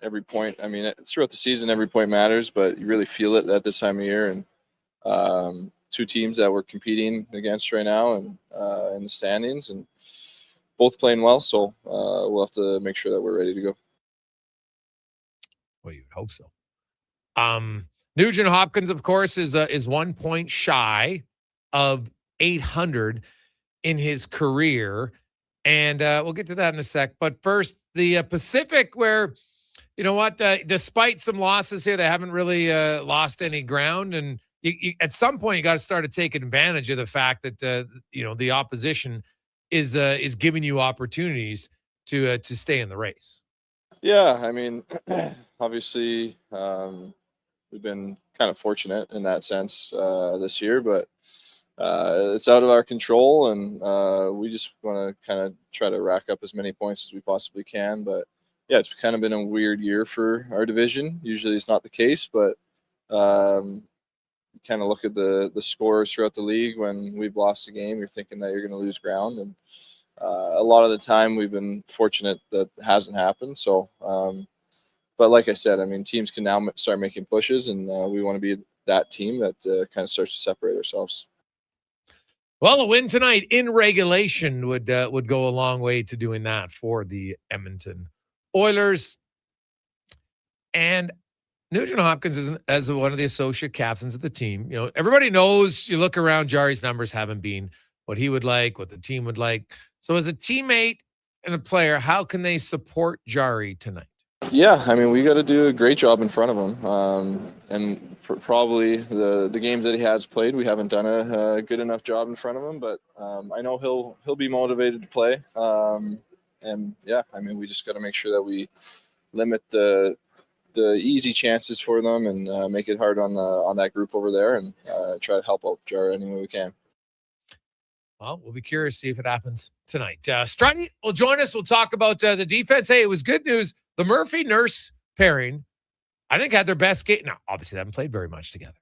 every point. I mean, throughout the season, every point matters, but you really feel it at this time of year, and 2 teams that we're competing against right now and in the standings, and both playing well. So we'll have to make sure that we're ready to go. Well, you'd hope so. Nugent Hopkins, of course, is 1 point shy of 800 in his career. And we'll get to that in a sec. But first, the Pacific, where, despite some losses here, they haven't really lost any ground. And you, at some point, you got to start to take advantage of the fact that the opposition is giving you opportunities to stay in the race. Yeah, I mean, obviously, we've been kind of fortunate in that sense this year, but it's out of our control, and we just want to kind of try to rack up as many points as we possibly can. But yeah, it's kind of been a weird year for our division. Usually, it's not the case, but kind of look at the scores throughout the league. When we've lost a game, you're thinking that you're going to lose ground, and a lot of the time we've been fortunate that hasn't happened. So but like I said, I mean, teams can now start making pushes, and we want to be that team that kind of starts to separate ourselves. Well, a win tonight in regulation would go a long way to doing that for the Edmonton Oilers. And Nugent Hopkins is as one of the associate captains of the team. Everybody knows, you look around, Jarry's numbers haven't been what he would like, what the team would like. So as a teammate and a player, how can they support Jarry tonight? Yeah, I mean, we got to do a great job in front of him. And probably the games that he has played, we haven't done a good enough job in front of him. But I know he'll be motivated to play. And yeah, I mean, we just got to make sure that we limit the easy chances for them and make it hard on that group over there, and try to help out Jarry any way we can. Well, we'll be curious to see if it happens tonight. Strudwick will join us. We'll talk about the defense. Hey, it was good news. The Murphy-Nurse pairing, I think, had their best game. Now, obviously, they haven't played very much together.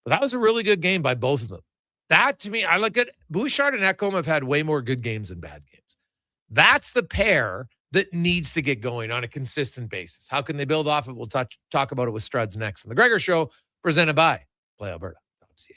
But that was a really good game by both of them. That, to me, I look at Bouchard and Ekholm have had way more good games than bad games. That's the pair that needs to get going on a consistent basis. How can they build off it? We'll talk about it with Struds next on The Gregor Show, presented by PlayAlberta.ca.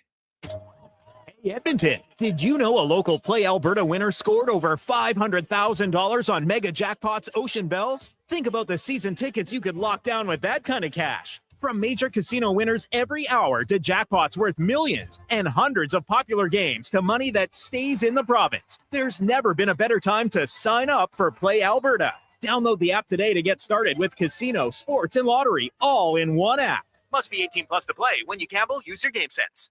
Hey, Edmonton, did you know a local Play Alberta winner scored over $500,000 on Mega Jackpots Ocean Bells? Think about the season tickets you could lock down with that kind of cash. From major casino winners every hour to jackpots worth millions and hundreds of popular games to money that stays in the province, there's never been a better time to sign up for Play Alberta. Download the app today to get started with casino, sports, and lottery all in one app. Must be 18 plus to play. When you gamble, use your game sense.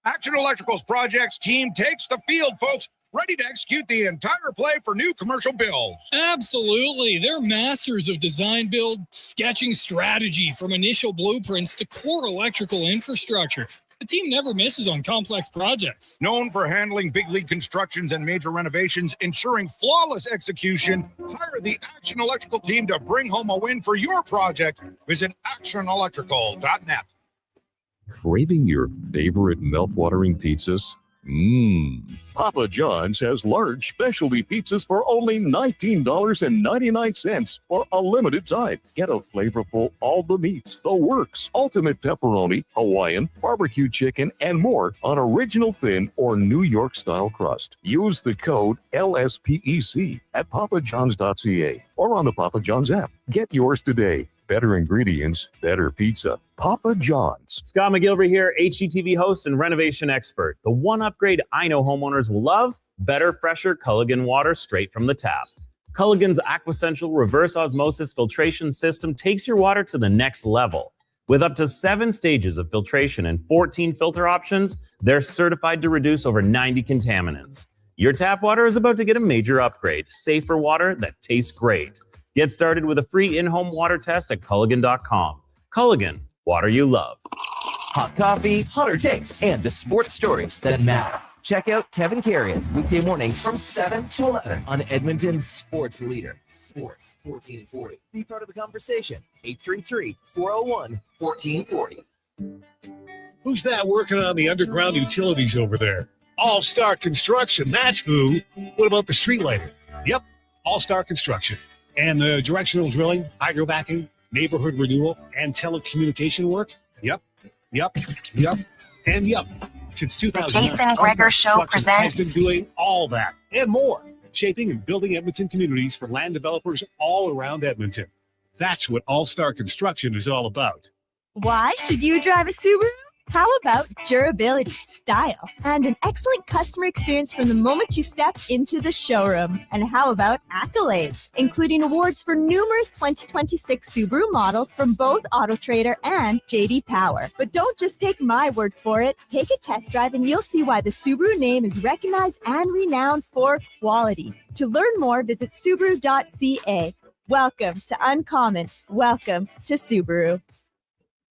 Action Electrical's projects team takes the field, folks. Ready to execute the entire play for new commercial builds. Absolutely. They're masters of design, build, sketching strategy, from initial blueprints to core electrical infrastructure. The team never misses on complex projects. Known for handling big league constructions and major renovations, ensuring flawless execution, hire the Action Electrical team to bring home a win for your project. Visit actionelectrical.net. Craving your favorite mouth-watering pizzas? Papa John's has large specialty pizzas for only $19.99 for a limited time. Get a flavorful all the meats, the works, ultimate pepperoni, Hawaiian, barbecue chicken, and more on original thin or New York style crust. Use the code LSPEC at papajohns.ca or on the Papa John's app. Get yours today. Better ingredients, better pizza. Papa John's. Scott McGilvery here, HGTV host and renovation expert. The one upgrade I know homeowners will love: better, fresher Culligan water straight from the tap. Culligan's Aquasential reverse osmosis filtration system takes your water to the next level. With up to 7 stages of filtration and 14 filter options, they're certified to reduce over 90 contaminants. Your tap water is about to get a major upgrade. Safer water that tastes great. Get started with a free in-home water test at Culligan.com. Culligan, water you love. Hot coffee, hotter takes, and the sports stories that matter. Check out Kevin Carrions weekday mornings from 7 to 11 on Edmonton's sports leader, Sports 1440. Be part of the conversation. 833-401-1440. Who's that working on the underground utilities over there? All Star Construction, that's who. What about the street lighting? Yep, All Star Construction. And the directional drilling, hydrovacing, neighborhood renewal, and telecommunication work? Yep. And yep. Since 2009, The Jason Gregor Show has been doing all that and more, shaping and building Edmonton communities for land developers all around Edmonton. That's what All-Star Construction is all about. Why should you drive a Subaru? How about durability, style, and an excellent customer experience from the moment you step into the showroom? And how about accolades, including awards for numerous 2026 Subaru models from both AutoTrader and JD Power? But don't just take my word for it. Take a test drive and you'll see why the Subaru name is recognized and renowned for quality. To learn more, visit Subaru.ca. Welcome to Uncommon. Welcome to Subaru.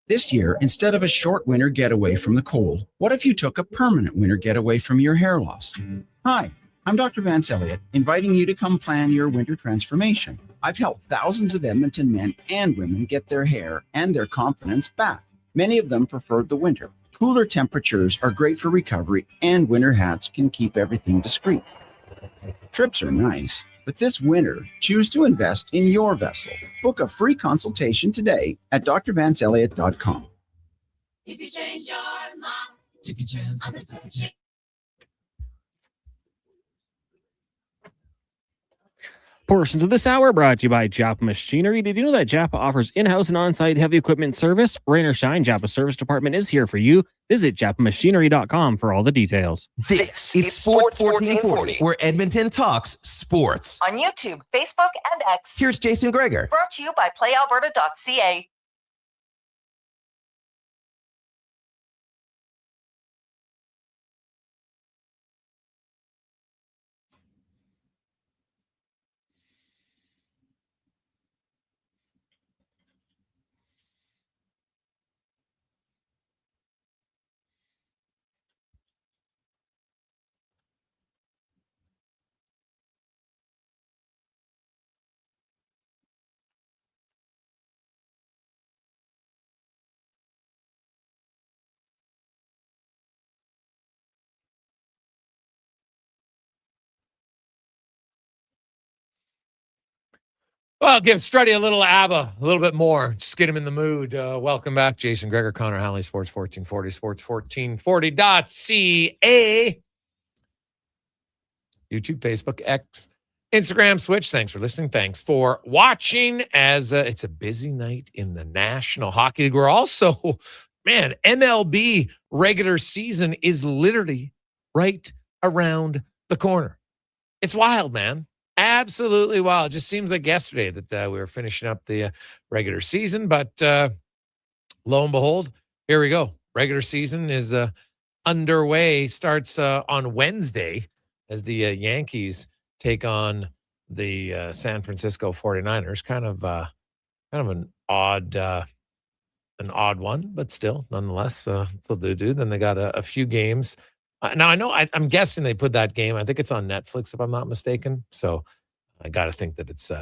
This year, instead of a short winter getaway from the cold, what if you took a permanent winter getaway from your hair loss? Hi, I'm Dr. Vance Elliott, inviting you to come plan your winter transformation. I've helped thousands of Edmonton men and women get their hair and their confidence back. Many of them preferred the winter. Cooler temperatures are great for recovery, and winter hats can keep everything discreet. Trips are nice, but this winter, choose to invest in your vessel. Book a free consultation today at drvanceelliott.com. If you change your mind, take a chance on the chick. Portions of this hour brought to you by Japa Machinery. Did you know that Japa offers in-house and on-site heavy equipment service? Rain or shine, Japa Service Department is here for you. Visit japamachinery.com for all the details. This is Sports 1440, where Edmonton talks sports. On YouTube, Facebook, and X. Here's Jason Gregor. Brought to you by PlayAlberta.ca. Well, give Struddy a little ABBA, a little bit more. Just get him in the mood. Welcome back, Jason Gregor, Connor Halley, Sports 1440, sports1440.ca. YouTube, Facebook, X, Instagram, Switch. Thanks for listening. Thanks for watching as it's a busy night in the National Hockey League. We're also, man, MLB regular season is literally right around the corner. It's wild, man. Absolutely wild. It just seems like yesterday that we were finishing up the regular season, but lo and behold, here we go. Regular season is underway. Starts on Wednesday as the Yankees take on the San Francisco 49ers. Kind of an odd one, but still, nonetheless, that's what they do. Then they got a few games. Now, I know I'm guessing they put that game. I think it's on Netflix, if I'm not mistaken. So I got to think that it's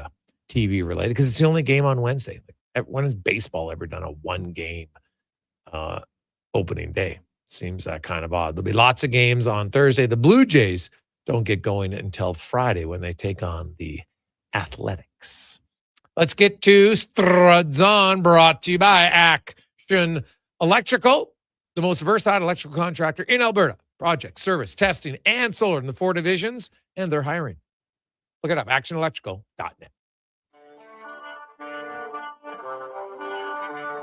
TV related because it's the only game on Wednesday. Like, when has baseball ever done a one game opening day? Seems kind of odd. There'll be lots of games on Thursday. The Blue Jays don't get going until Friday when they take on the Athletics. Let's get to Struds On, brought to you by Action Electrical, the most versatile electrical contractor in Alberta. Project, service, testing, and solar in the 4 divisions, and they're hiring. Look it up, actionelectrical.net.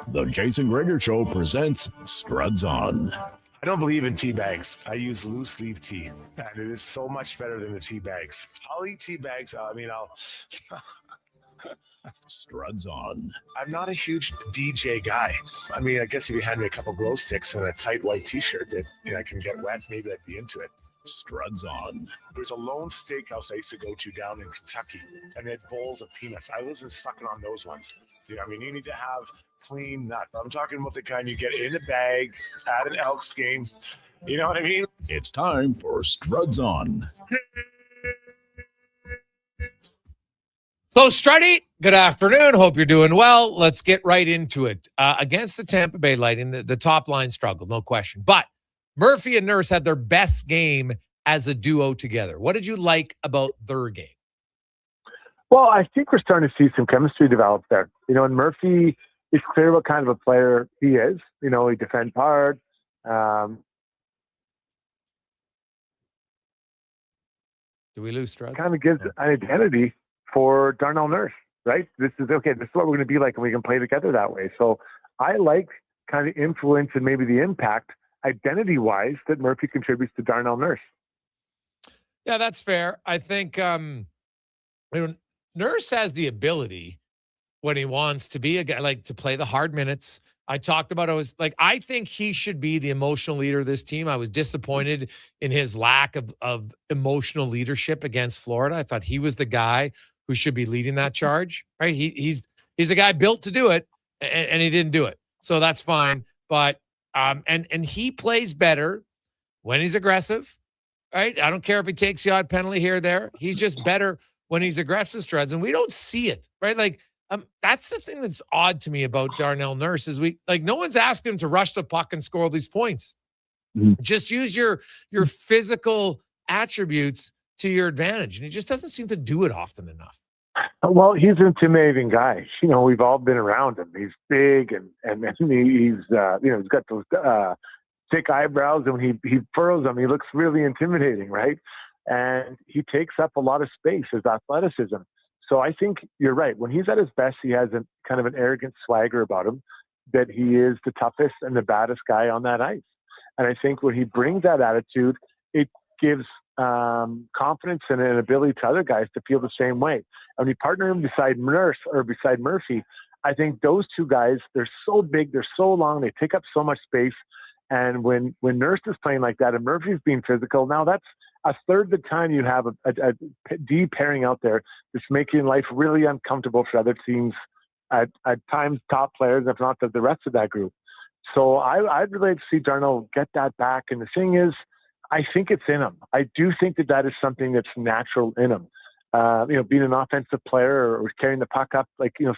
The Jason Gregor Show presents Struds On. I don't believe in tea bags. I use loose leaf tea, and it is so much better than the tea bags. I'll eat tea bags. I'll Struds On. I'm not a huge DJ guy. I mean, I guess if you had me a couple glow sticks and a tight white t-shirt that I can get wet, maybe I'd be into it. Struds On. There's a lone steakhouse I used to go to down in Kentucky, and they had bowls of peanuts. I wasn't sucking on those ones. You need to have clean nut. I'm talking about the kind you get in a bag at an Elks game. You know what I mean? It's time for Struds On. So, Struddy, good afternoon. Hope you're doing well. Let's get right into it. Against the Tampa Bay Lightning, the top line struggled, no question. But Murphy and Nurse had their best game as a duo together. What did you like about their game? Well, I think we're starting to see some chemistry develop there. And Murphy is clear what kind of a player he is. He defends hard. Do we lose Struds? Kind of gives an identity for Darnell Nurse, right? This is what we're going to be like, and we can play together that way. So I like kind of influence and maybe the impact identity-wise that Murphy contributes to Darnell Nurse. Yeah, that's fair. I think Nurse has the ability when he wants to be a guy, like to play the hard minutes. I talked about, I think he should be the emotional leader of this team. I was disappointed in his lack of emotional leadership against Florida. I thought he was the guy who should be leading that charge, right? He's the guy built to do it, and he didn't do it. So that's fine. But and he plays better when he's aggressive, right? I don't care if he takes the odd penalty here or there. He's just better when he's aggressive, Struds, and we don't see it, right? That's the thing that's odd to me about Darnell Nurse is no one's asking him to rush the puck and score all these points. Mm-hmm. Just use your physical attributes to your advantage. And he just doesn't seem to do it often enough. Well, he's an intimidating guy. We've all been around him. He's big and he's he's got those thick eyebrows, and when he furrows them, he looks really intimidating, right? And he takes up a lot of space, his athleticism. So I think you're right. When he's at his best, he has a kind of an arrogant swagger about him that he is the toughest and the baddest guy on that ice. And I think when he brings that attitude, it gives confidence and an ability to other guys to feel the same way. And when you partner him beside Nurse or beside Murphy, I think those two guys, they're so big, they're so long, they take up so much space. And when Nurse is playing like that and Murphy's being physical, now that's a third of the time you have a D pairing out there that's making life really uncomfortable for other teams, at times top players, if not the rest of that group. So I'd really like to see Darnell get that back. And the thing is, I think it's in him. I do think that is something that's natural in him. Being an offensive player or carrying the puck up,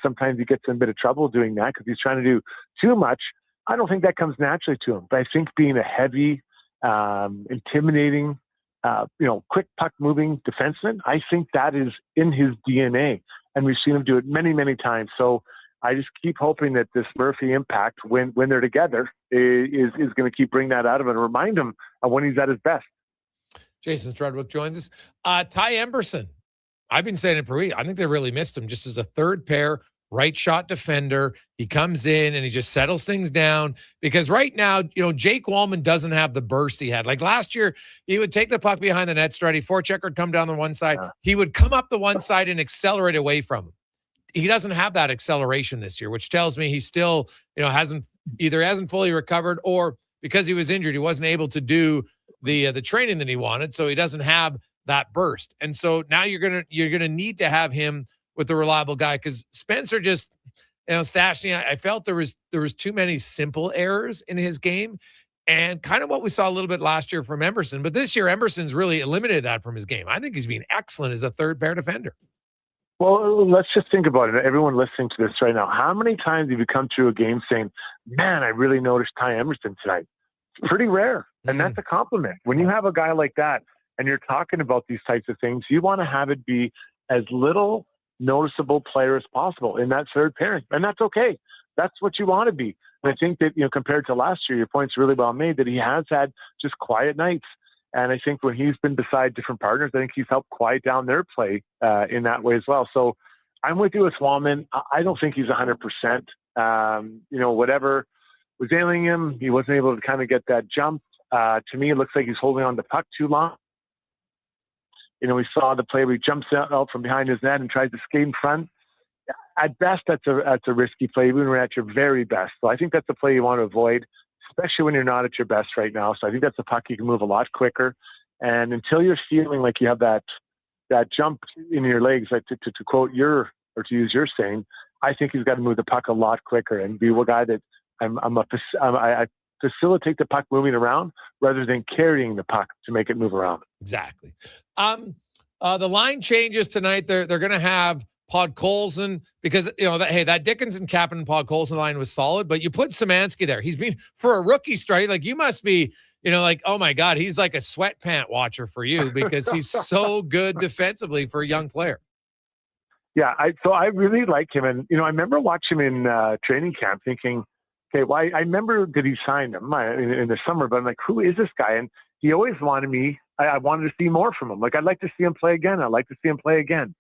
sometimes he gets in a bit of trouble doing that because he's trying to do too much. I don't think that comes naturally to him. But I think being a heavy, intimidating, quick puck moving defenseman, I think that is in his DNA. And we've seen him do it many, many times. So I just keep hoping that this Murphy impact, when they're together, is going to keep bringing that out of him and remind him of when he's at his best. Jason Strudwick joins us. Ty Emberson, I've been saying it for weeks. I think they really missed him just as a third pair, right shot defender. He comes in and he just settles things down because right now, Jake Wallman doesn't have the burst he had. Like last year, he would take the puck behind the net, Struddy, forechecker would come down the one side. He would come up the one side and accelerate away from him. He doesn't have that acceleration this year, which tells me he still, hasn't fully recovered, or because he was injured, he wasn't able to do the training that he wanted. So he doesn't have that burst. And so now you're gonna need to have him with a reliable guy, because Spencer just, Stastny, I felt there was too many simple errors in his game, and kind of what we saw a little bit last year from Emberson. But this year, Emberson's really eliminated that from his game. I think he's been excellent as a third pair defender. Well, let's just think about it. Everyone listening to this right now, how many times have you come through a game saying, man, I really noticed Ty Emberson tonight? pretty rare. And that's a compliment. When you have a guy like that and you're talking about these types of things, you want to have it be as little noticeable player as possible in that third pairing. And that's okay. That's what you want to be. And I think that, compared to last year, your point's really well made that he has had just quiet nights. And I think when he's been beside different partners, I think he's helped quiet down their play in that way as well. So I'm with you with Swallman. I don't think he's 100%. Whatever was ailing him, he wasn't able to kind of get that jump. To me, it looks like he's holding on to the puck too long. We saw the play where he jumps out from behind his net and tries to skate in front. At best, that's a risky play, even when you're at your very best. So I think that's a play you want to avoid, especially when you're not at your best right now. So I think that's a puck you can move a lot quicker. And until you're feeling like you have that jump in your legs, like to quote to use your saying, I think he's got to move the puck a lot quicker and be a guy that I facilitate the puck moving around rather than carrying the puck to make it move around. Exactly. The line changes tonight. They're going to have Podkolzin because that Dickinson, Kapanen, Podkolzin line was solid, but you put Szymanski there. He's been for a rookie strike. Like you must be, oh my God, he's like a sweatpant watcher for you because he's so good defensively for a young player. Yeah, I really like him, and I remember watching him in training camp, thinking, okay, well, I remember that he signed him in the summer, but I'm like, who is this guy? And he always wanted me. I wanted to see more from him. Like I'd like to see him play again. I'd like to see him play again.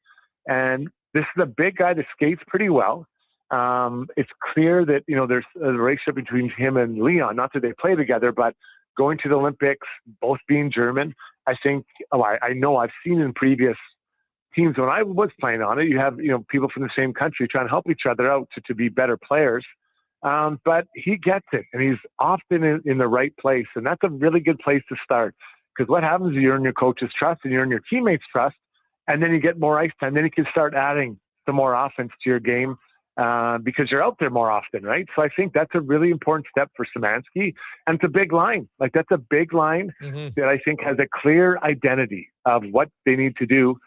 And this is a big guy that skates pretty well. It's clear that, there's a relationship between him and Leon. Not that they play together, but going to the Olympics, both being German, I think, I know I've seen in previous teams when I was playing on it, you have, people from the same country trying to help each other out to be better players. But he gets it, and he's often in the right place. And that's a really good place to start. Because what happens is you earn your coach's trust and you earn your teammates' trust, and then you get more ice time. Then you can start adding some more offense to your game because you're out there more often, right? So I think that's a really important step for Szymanski. And it's a big line. Like that's a big line that I think has a clear identity of what they need to do,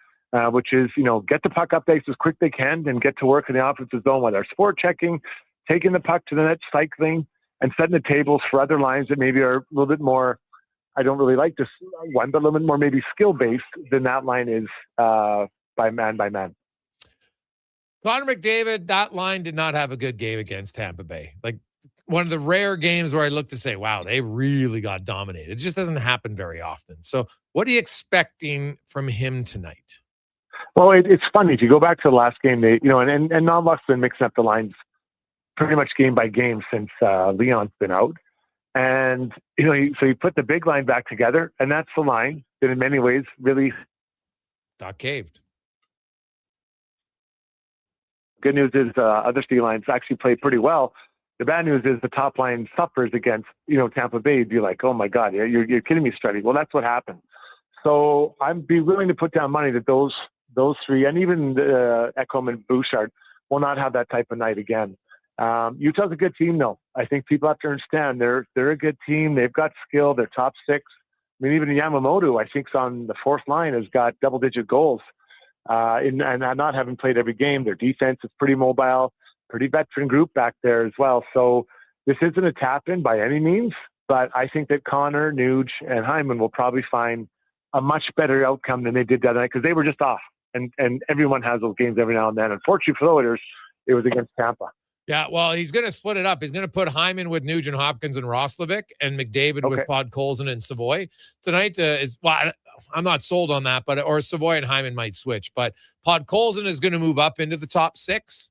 which is, get the puck up ice as quick as they can and get to work in the offensive zone, whether it's sport checking, taking the puck to the net, cycling, and setting the tables for other lines that maybe are a little bit more, I don't really like this one, but a little bit more maybe skill-based than that line is by man. Connor McDavid, that line did not have a good game against Tampa Bay. Like one of the rare games where I look to say, wow, they really got dominated. It just doesn't happen very often. So what are you expecting from him tonight? Well, it's funny. If you go back to the last game, and Knoblock's been mixing up the lines pretty much game by game since Leon's been out. And, so you put the big line back together, and that's the line that in many ways really got caved. Good news is other C lines actually play pretty well. The bad news is the top line suffers against, Tampa Bay. You'd be like, oh my God, you're kidding me, Struddy. Well, that's what happened. So I'd be willing to put down money that those three, and even Ekholm and Bouchard, will not have that type of night again. Utah's a good team, though. I think people have to understand they're a good team. They've got skill. They're top six. I mean, even Yamamoto, I think, on the fourth line, has got double-digit goals. And not having played every game, their defense is pretty mobile, pretty veteran group back there as well. So this isn't a tap-in by any means, but I think that Connor, Nuge, and Hyman will probably find a much better outcome than they did that night because they were just off. And everyone has those games every now and then. Unfortunately for the Oilers, it was against Tampa. Yeah, well, he's going to split it up. He's going to put Hyman with Nugent Hopkins and Roslovic and McDavid with Podkolzin and Savoy. Tonight I'm not sold on that, or Savoy and Hyman might switch. But Podkolzin is going to move up into the top six.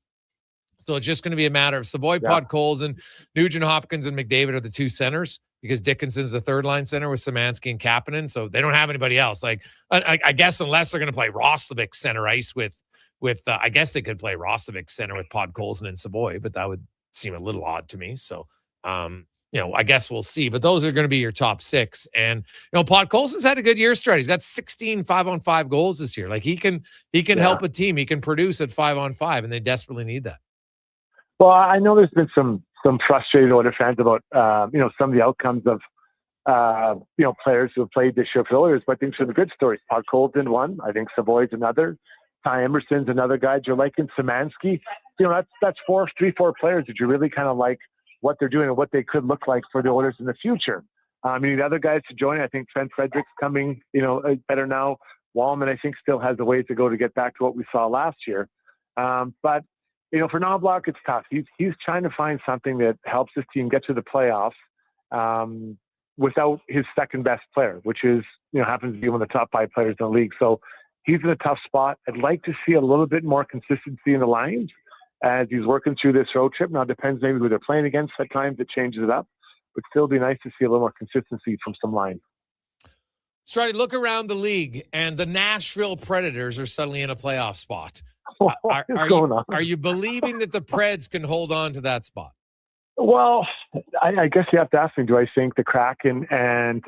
So it's just going to be a matter of Savoy, Podkolzin, Nugent Hopkins, and McDavid are the two centers because Dickinson's the third line center with Szymanski and Kapanen. So they don't have anybody else. Like I guess unless they're going to play Roslovic center ice with I guess they could play Roslovic center with Podkolzin and Savoy, but that would seem a little odd to me. So, I guess we'll see. But those are going to be your top six. And, Podkolzin's had a good year straight. He's got 16 5-on-5 goals this year. Like he can help a team. He can produce at 5-on-5, and they desperately need that. Well, I know there's been some frustrated Oilers fans about, some of the outcomes of, players who have played this year for the Oilers, but I think some good stories. Podkolzin one. I think Savoy's another. Ty Emerson's another guy. You're liking Szymanski. That's 3-4 players that you really kind of like what they're doing and what they could look like for the Oilers in the future. You need other guys to join. I think Trent Frederick's coming, better now. Wallman, I think, still has a ways to go to get back to what we saw last year. But for Knoblock, it's tough. He's trying to find something that helps his team get to the playoffs without his second best player, which is, happens to be one of the top 5 players in the league. So he's in a tough spot. I'd like to see a little bit more consistency in the lines as he's working through this road trip. Now, it depends maybe who they're playing against. At times it changes it up, but still be nice to see a little more consistency from some lines. Struddy, look around the league, and the Nashville Predators are suddenly in a playoff spot. Are you believing that the Preds can hold on to that spot? Well, I guess you have to ask me, do I think the Kraken and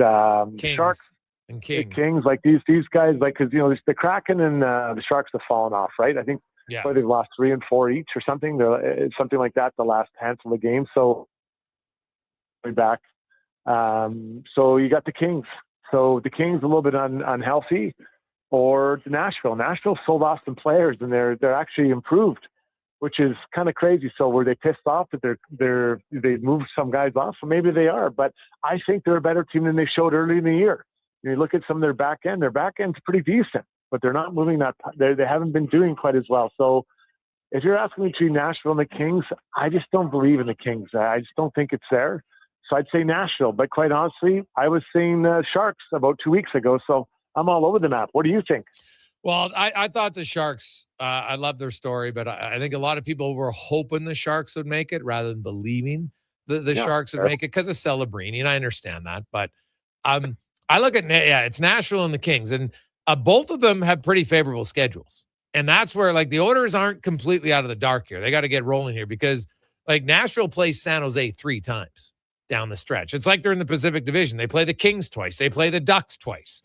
Kings Sharks and Kings, like these guys, like, because, the Kraken and the Sharks have fallen off, right? I think they've lost 3 and 4 each or something. Something like that the last handful of games. So way back. So you got the Kings. So the Kings a little bit unhealthy, or Nashville. Nashville sold off some players, and they're actually improved, which is kind of crazy. So were they pissed off that they moved some guys off? Well, maybe they are, but I think they're a better team than they showed early in the year. You look at some of their back end. Their back end's pretty decent, but they're not moving that. They haven't been doing quite as well. So if you're asking me between Nashville and the Kings, I just don't believe in the Kings. I just don't think it's there. So I'd say Nashville, but quite honestly, I was saying Sharks about 2 weeks ago, so I'm all over the map. What do you think? Well, I thought the Sharks, I love their story, but I think a lot of people were hoping the Sharks would make it rather than believing the Sharks would make it because of Celebrini, and I understand that. But I look at, it's Nashville and the Kings, and both of them have pretty favorable schedules. And that's where, like, the Oilers aren't completely out of the dark here. They got to get rolling here because, like, Nashville plays San Jose 3 times down the stretch. It's like they're in the Pacific Division. They play the Kings twice. They play the Ducks twice.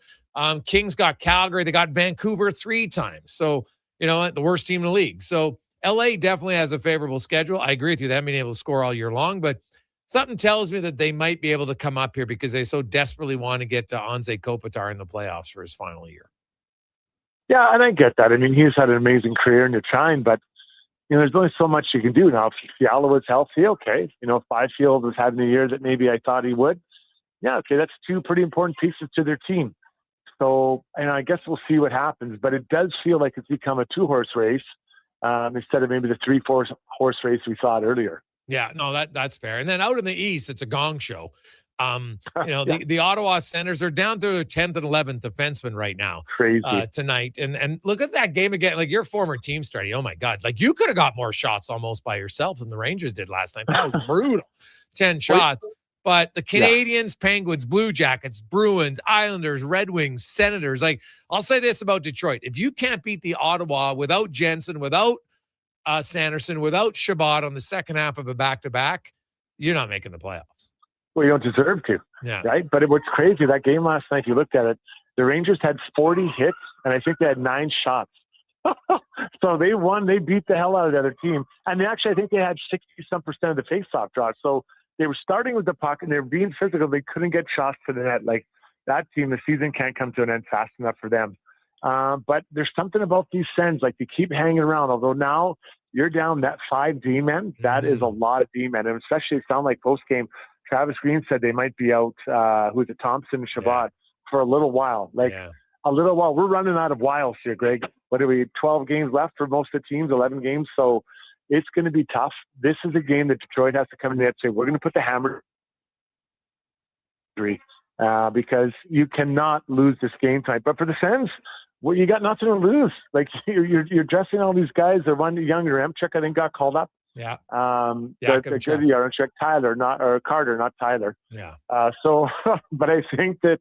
Kings got Calgary. They got Vancouver 3 times. So, the worst team in the league. So LA definitely has a favorable schedule. I agree with you. They haven't been able to score all year long, but something tells me that they might be able to come up here because they so desperately want to get to Anze Kopitar in the playoffs for his final year. Yeah, and I get that. I mean, he's had an amazing career and you're trying, but there's only so much you can do now. If Fiala was healthy, okay. If Byfield was having a year that maybe I thought he would, yeah, okay, that's 2 pretty important pieces to their team. So, and I guess we'll see what happens, but it does feel like it's become a 2-horse race instead of maybe the 3-horse race we saw earlier. Yeah, no, that's fair. And then out in the East, it's a gong show. The Ottawa Senators are down to their 10th and 11th defenseman right now. Crazy. Tonight. And look at that game again. Like, your former team starting. Oh my God. Like, you could have got more shots almost by yourself than the Rangers did last night. That was brutal. 10 shots. But the Canadians, Penguins, Blue Jackets, Bruins, Islanders, Red Wings, Senators. Like, I'll say this about Detroit. If you can't beat the Ottawa without Jensen, without Sanderson, without Shabbat on the second half of a back-to-back, you're not making the playoffs. Well, you don't deserve to, right? But what's crazy, that game last night, you looked at it, the Rangers had 40 hits, and I think they had 9 shots. So they won. They beat the hell out of the other team. And I think they had 60-some% of the face-off draws. So they were starting with the puck, and they were being physical. They couldn't get shots to the net. Like, that team, the season can't come to an end fast enough for them. But there's something about these Sens, like, they keep hanging around. Although now you're down that 5 D-men. That is a lot of D-men. And especially, it sounded like post-game, Travis Green said they might be out, Thompson and Shabbat for a little while. A little while. We're running out of whiles here, Greg. What are we, 12 games left for most of the teams, 11 games? So it's going to be tough. This is a game that Detroit has to come in there and say, we're going to put the hammer because you cannot lose this game tonight. But for the Sens, well, you got nothing to lose. Like, you're dressing all these guys. They're one younger. Emchuk, I think, got called up. Yeah. The good Yaronchuk, Carter, not Tyler. Yeah. But I think that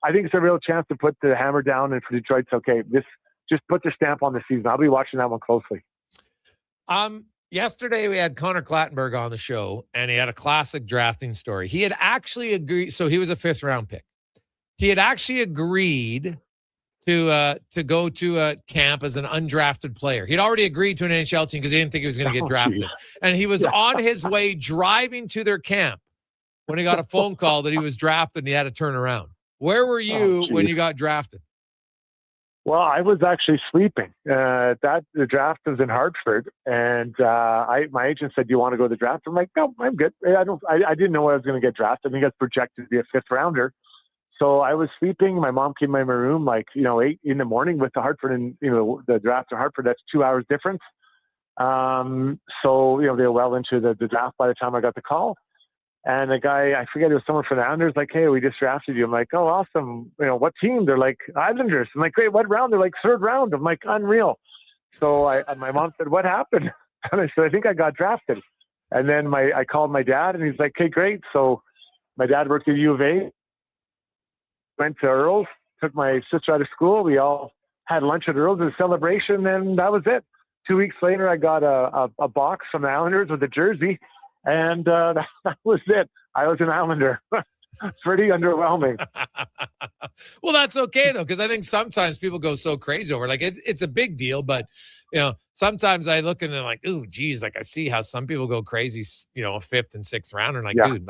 I think it's a real chance to put the hammer down, and for Detroit, it's okay. This just put the stamp on the season. I'll be watching that one closely. Yesterday we had Connor Clattenburg on the show, and he had a classic drafting story. He had actually agreed. So he was a 5th round pick. He had actually agreed to go to a camp as an undrafted player. He'd already agreed to an NHL team because he didn't think he was going to get drafted. And he was on his way driving to their camp when he got a phone call that he was drafted and he had to turn around. Where were you when you got drafted? Well, I was actually sleeping. The draft was in Hartford, and my agent said, "Do you want to go to the draft?" I'm like, "No, I'm good. I didn't know I was going to get drafted. I think I was projected to be a 5th rounder." So I was sleeping. My mom came in my room 8 in the morning with the Hartford and the draft to Hartford. That's 2 hours difference. So they were well into the draft by the time I got the call. And the guy, I forget, it was someone from the Islanders, like, "Hey, we just drafted you." I'm like, "Oh, awesome. What team?" They're like, "Islanders." I'm like, "Great, what round?" They're like, "3rd round." I'm like, "Unreal." So my mom said, "What happened?" And I said, "I think I got drafted." And then I called my dad, and he's like, "Okay, great." So my dad worked at U of A, went to Earl's, took my sister out of school. We all had lunch at Earl's as a celebration, and that was it. 2 weeks later, I got a box from the Islanders with a jersey. And that was it. I was an Islander. Pretty underwhelming. Well, that's okay, though, because I think sometimes people go so crazy over it's a big deal. But, sometimes I look and I'm like, ooh, geez, I see how some people go crazy, a 5th and 6th rounder. And dude,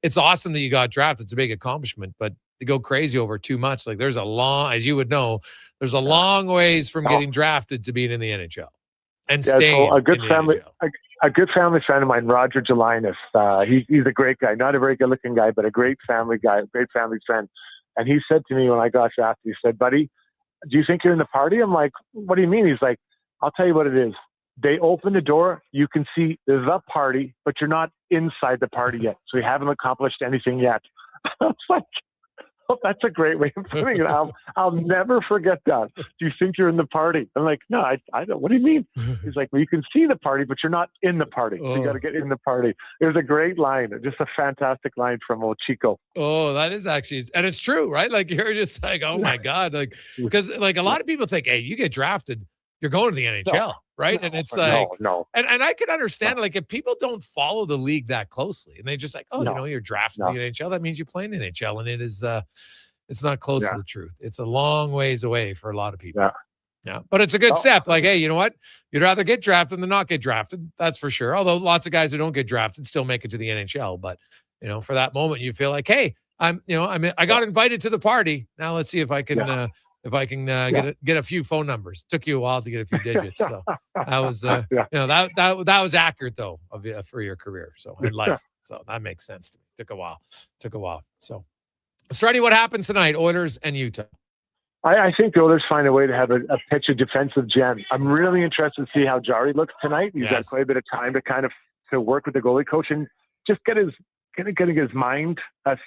it's awesome that you got drafted. It's a big accomplishment. But to go crazy over too much, there's a long, as you would know, there's a long ways from getting drafted to being in the NHL and staying so a good in the family. NHL. A good family friend of mine, Roger Gelinas. He's a great guy, not a very good-looking guy, but a great family guy, great family friend. And he said to me when I got drafted, he said, "Buddy, do you think you're in the party?" I'm like, "What do you mean?" He's like, "I'll tell you what it is. They open the door, you can see there's a party, but you're not inside the party yet. So you haven't accomplished anything yet." I was like, "Oh, that's a great way of putting it. I'll never forget that. Do you think you're in the party?" I'm like, "No, I don't. What do you mean?" He's like, "Well, you can see the party, but you're not in the party. So you got to get in the party." It was a great line, just a fantastic line from old Chico. Oh, that is actually, and it's true, right? You're just like, oh my God. Because a lot of people think, hey, you get drafted, you're going to the NHL, right? And it's no. And I could understand, if people don't follow the league that closely and they just you're drafted in the NHL, that means you play in the NHL. And it is, it's not close to the truth. It's a long ways away for a lot of people. Yeah. But it's a good step. Hey, you know what? You'd rather get drafted than not get drafted. That's for sure. Although lots of guys who don't get drafted still make it to the NHL. But, for that moment, you feel like, hey, I got invited to the party. Now let's see if I can, get a few phone numbers. Took you a while to get a few digits. So that was, that was accurate though for your career. So in life. So that makes sense to me. Took a while. So Struddy, what happens tonight? Oilers and Utah. I think the Oilers find a way to have a pitch a defensive gem. I'm really interested to see how Jarry looks tonight. He's got quite a bit of time to work with the goalie coach and just getting his mind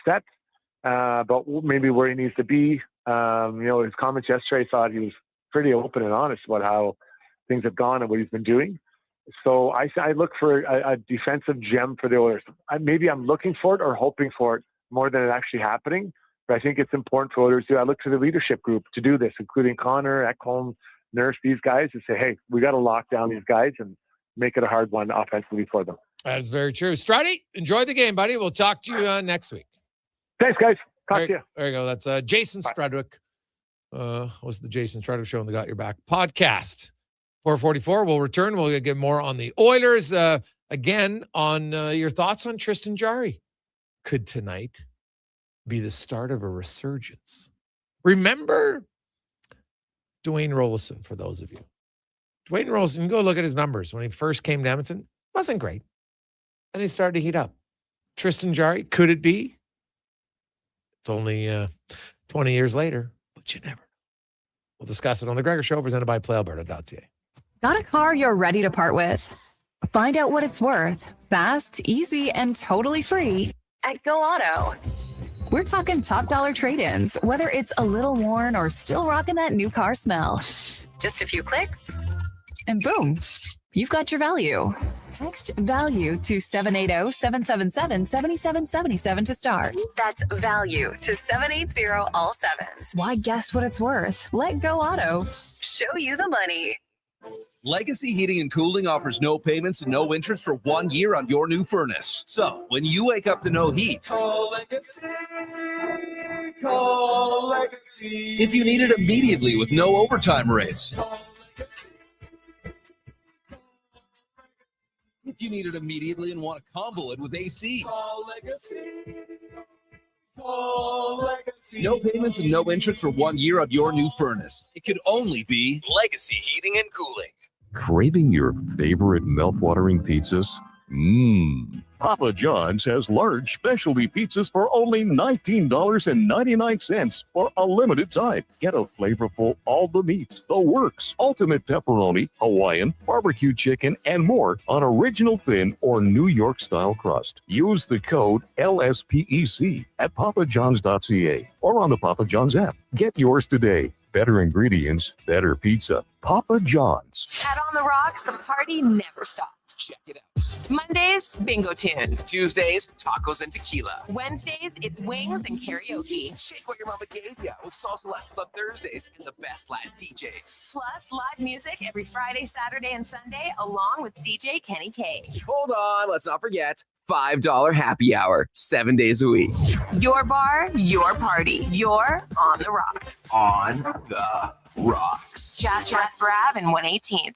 set about maybe where he needs to be. His comments yesterday, I thought he was pretty open and honest about how things have gone and what he's been doing. So I look for a defensive gem for the Oilers. Maybe I'm looking for it or hoping for it more than it actually happening. But I think it's important for Oilers I look to the leadership group to do this, including Connor, Ekholm, Nurse, these guys, to say, hey, we got to lock down these guys and make it a hard one offensively for them. That is very true. Struddy, enjoy the game, buddy. We'll talk to you next week. Thanks, guys. Talk to you. There you go. That's Jason Strudwick. Was the Jason Strudwick Show on the Got Your Back podcast. 4:44. We'll return. We'll get more on the Oilers. Again, on your thoughts on Tristan Jarry. Could tonight be the start of a resurgence? Remember Dwayne Rollison, for those of you. Dwayne Rollison, go look at his numbers. When he first came to Edmonton, wasn't great. Then he started to heat up. Tristan Jarry, could it be? It's only 20 years later, but you never know. We'll discuss it on The Gregor Show, presented by PlayAlberta.ca. Got a car you're ready to part with? Find out what it's worth. Fast, easy, and totally free at Go Auto. We're talking top dollar trade-ins, whether it's a little worn or still rocking that new car smell. Just a few clicks, and boom, you've got your value. Text value to 780-777-7777 to start. That's value to 780 all sevens. Why guess what it's worth? Let Go Auto show you the money. Legacy Heating and Cooling offers no payments and no interest for 1 year on your new furnace. So, when you wake up to no heat, call Legacy. Call Legacy. If you need it immediately with no overtime rates. If you need it immediately and want to combo it with AC. Call Legacy. No payments and no interest for 1 year on your new furnace. It could only be Legacy Heating and Cooling. Craving your favorite mouth-watering pizzas? Papa John's has large specialty pizzas for only $19.99 for a limited time. Get a flavorful all the meats, the works, ultimate pepperoni, Hawaiian, barbecue chicken, and more on original thin or New York style crust. Use the code LSPEC at papajohns.ca or on the Papa John's app. Get yours today. Better ingredients, better pizza. Papa John's. At On the Rocks, the party never stops. Check it out. Mondays, bingo tunes. Tuesdays, tacos and tequila. Wednesdays, it's wings and karaoke. Shake what your mama gave ya with salsa lessons on Thursdays and the best Latin DJs. Plus, live music every Friday, Saturday, and Sunday, along with DJ Kenny K. Hold on, let's not forget $5 happy hour, 7 days a week. Your bar, your party. You're On the Rocks. On the Rocks. Jeff Brav and 118th.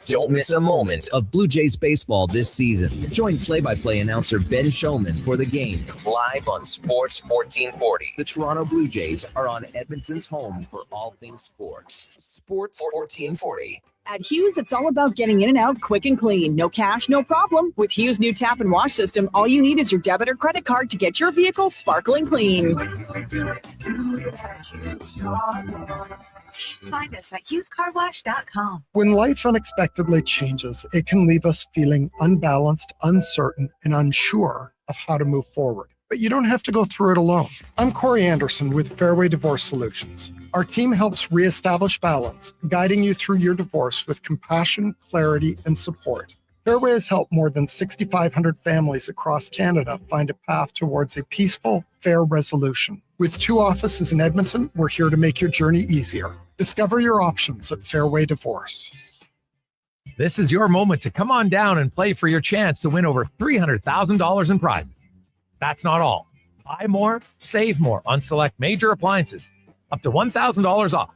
Don't miss a moment of Blue Jays baseball this season. Join play-by-play announcer Ben Shulman for the games live on Sports 1440. The Toronto Blue Jays are on Edmonton's home for all things sports. Sports 1440. At Hughes, it's all about getting in and out quick and clean. No cash, no problem. With Hughes' new tap and wash system, all you need is your debit or credit card to get your vehicle sparkling clean. Find us at HughesCarWash.com. When life unexpectedly changes, it can leave us feeling unbalanced, uncertain, and unsure of how to move forward. But you don't have to go through it alone. I'm Corey Anderson with Fairway Divorce Solutions. Our team helps reestablish balance, guiding you through your divorce with compassion, clarity, and support. Fairway has helped more than 6,500 families across Canada find a path towards a peaceful, fair resolution. With 2 offices in Edmonton, we're here to make your journey easier. Discover your options at Fairway Divorce. This is your moment to come on down and play for your chance to win over $300,000 in prizes. That's not all. Buy more, save more on select major appliances, up to $1,000 off.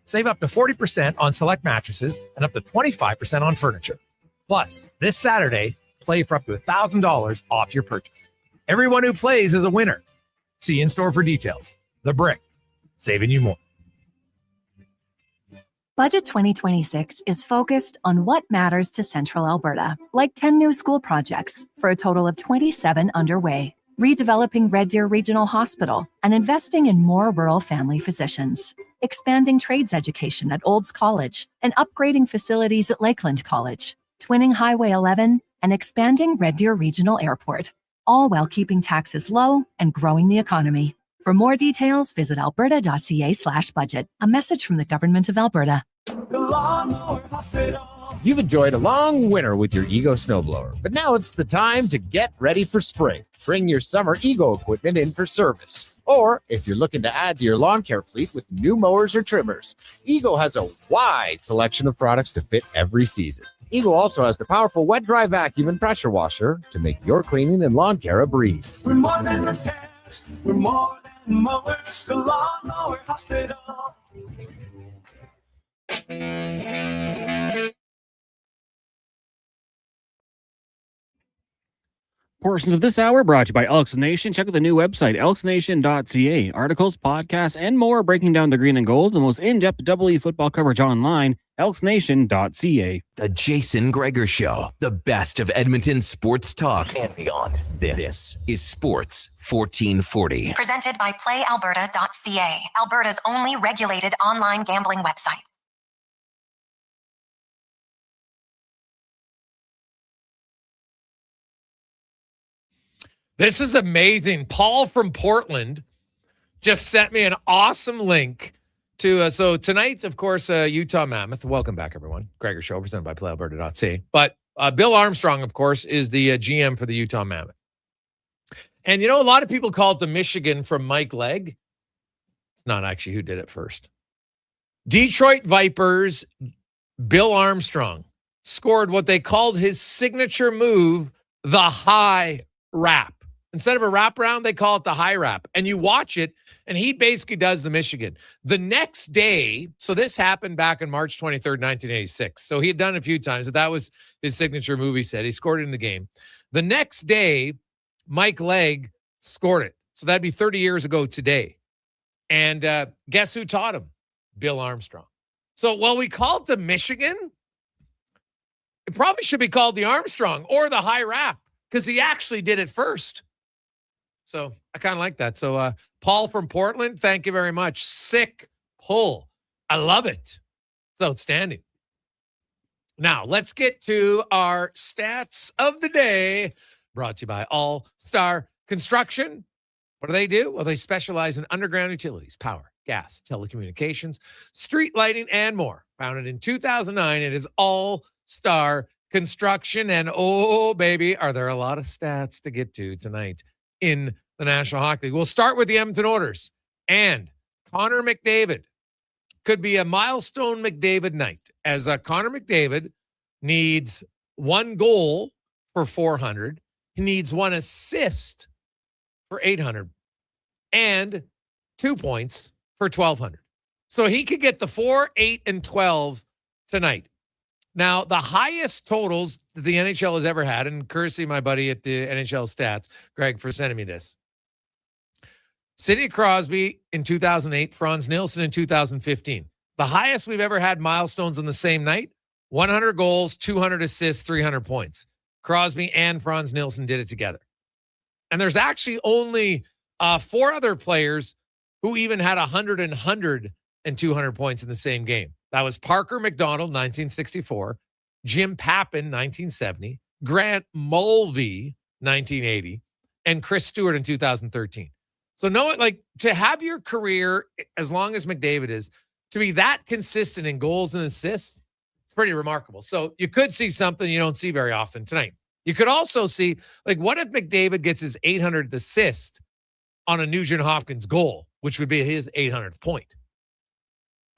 Save up to 40% on select mattresses and up to 25% on furniture. Plus, this Saturday, play for up to $1,000 off your purchase. Everyone who plays is a winner. See in-store for details. The Brick, saving you more. Budget 2026 is focused on what matters to Central Alberta, like 10 new school projects for a total of 27 underway, redeveloping Red Deer Regional Hospital and investing in more rural family physicians, expanding trades education at Olds College and upgrading facilities at Lakeland College, twinning Highway 11 and expanding Red Deer Regional Airport, all while keeping taxes low and growing the economy. For more details, visit alberta.ca/budget. A message from the Government of Alberta. You've enjoyed a long winter with your Ego snowblower, but now it's the time to get ready for spring. Bring your summer Ego equipment in for service. Or if you're looking to add to your lawn care fleet with new mowers or trimmers, Ego has a wide selection of products to fit every season. Ego also has the powerful wet-dry vacuum and pressure washer to make your cleaning and lawn care a breeze. We're more than repairs. We're more than mowers. The Lawnmower Hospital. Portions of this hour brought to you by Elks Nation. Check out the new website, elksnation.ca. Articles, podcasts, and more breaking down the green and gold. The most in-depth WE football coverage online, elksnation.ca. The Jason Gregor Show, the best of Edmonton sports talk and beyond. This is Sports 1440. Presented by PlayAlberta.ca, Alberta's only regulated online gambling website. This is amazing. Paul from Portland just sent me an awesome link to, so tonight, of course, Utah Mammoth. Welcome back, everyone. Gregor Show, presented by PlayAlberta.ca. But Bill Armstrong, of course, is the GM for the Utah Mammoth. And, you know, a lot of people call it the Michigan from Mike Legg. It's not actually who did it first. Detroit Vipers, Bill Armstrong, scored what they called his signature move, the high wrap. Instead of a wraparound, they call it the high wrap. And you watch it, and he basically does the Michigan. The next day, so this happened back on March 23rd, 1986. So he had done it a few times. That was his signature move, he said. He scored it in the game. The next day, Mike Legg scored it. So that'd be 30 years ago today. And guess who taught him? Bill Armstrong. So while we call it the Michigan, it probably should be called the Armstrong or the high wrap because he actually did it first. So I kind of like that. So Paul from Portland, thank you very much. Sick pull. I love it. It's outstanding. Now, let's get to our stats of the day, brought to you by All Star Construction. What do? Well, they specialize in underground utilities, power, gas, telecommunications, street lighting, and more. Founded in 2009, it is All Star Construction. And oh, baby, are there a lot of stats to get to tonight in the National Hockey League. We'll start with the Edmonton Oilers. And Connor McDavid could be a milestone McDavid night, as Connor McDavid needs 1 goal for 400. He needs 1 assist for 800 and 2 points for 1,200. So he could get the 4, 8, and 12 tonight. Now, the highest totals that the NHL has ever had, and courtesy my buddy at the NHL Stats, Greg, for sending me this. Sidney Crosby in 2008, Franz Nielsen in 2015. The highest we've ever had milestones on the same night, 100 goals, 200 assists, 300 points. Crosby and Franz Nielsen did it together. And there's actually only 4 other players who even had 100 and 200 points in the same game. That was Parker McDonald, 1964, Jim Pappin, 1970, Grant Mulvey, 1980, and Chris Stewart in 2013. So to have your career, as long as McDavid is, to be that consistent in goals and assists, it's pretty remarkable. So you could see something you don't see very often tonight. You could also see, what if McDavid gets his 800th assist on a Nugent Hopkins goal, which would be his 800th point?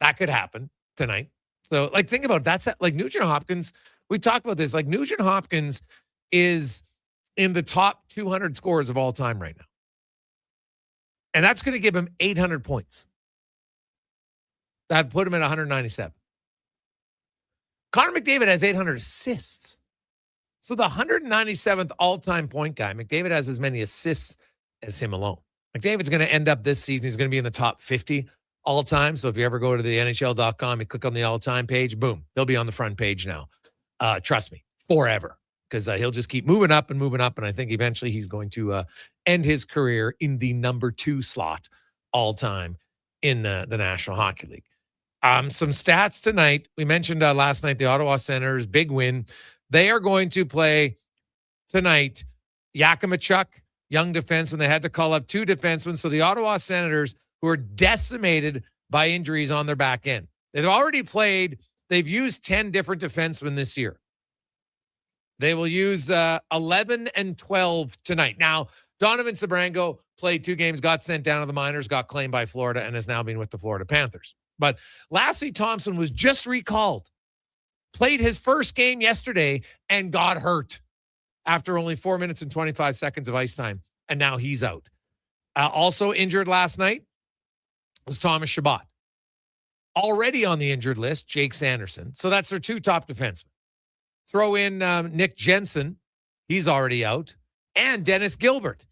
That could happen tonight. So, think about it. That's Nugent Hopkins. We talked about this. Nugent Hopkins is in the top 200 scorers of all time right now. And that's going to give him 800 points. That'd put him at 197. Connor McDavid has 800 assists. So the 197th all-time point guy, McDavid has as many assists as him alone. McDavid's going to end up this season, he's going to be in the top 50 all-time. So if you ever go to the NHL.com, you click on the all-time page, boom, he'll be on the front page now. Trust me, forever. Because he'll just keep moving up. And I think eventually he's going to end his career in the number 2 slot all-time in the National Hockey League. Some stats tonight. We mentioned last night the Ottawa Senators, big win. They are going to play tonight Yakimichuk, young defenseman. They had to call up 2 defensemen. So the Ottawa Senators, who are decimated by injuries on their back end. They've used 10 different defensemen this year. They will use 11 and 12 tonight. Now, Donovan Sabrango played 2 games, got sent down to the minors, got claimed by Florida, and is now being with the Florida Panthers. But Lassie Thompson was just recalled, played his first game yesterday, and got hurt after only 4 minutes and 25 seconds of ice time, and now he's out. Also injured last night was Thomas Chabot. Already on the injured list, Jake Sanderson. So that's their 2 top defensemen. Throw in Nick Jensen. He's already out. And Dennis Gilbert.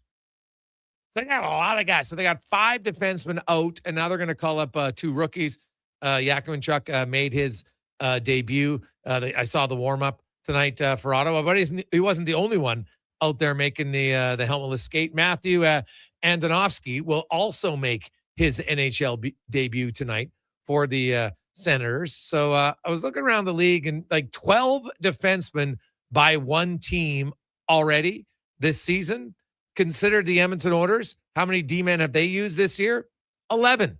So they got a lot of guys. So they got 5 defensemen out, and now they're going to call up 2 rookies. Yakimichuk made his debut. I saw the warm-up tonight for Ottawa, but he wasn't the only one out there making the helmetless skate. Matthew Andonovsky will also make his NHL debut tonight for the Senators. So I was looking around the league, and 12 defensemen by one team already this season. Consider the Edmonton Oilers. How many D-men have they used this year? 11. In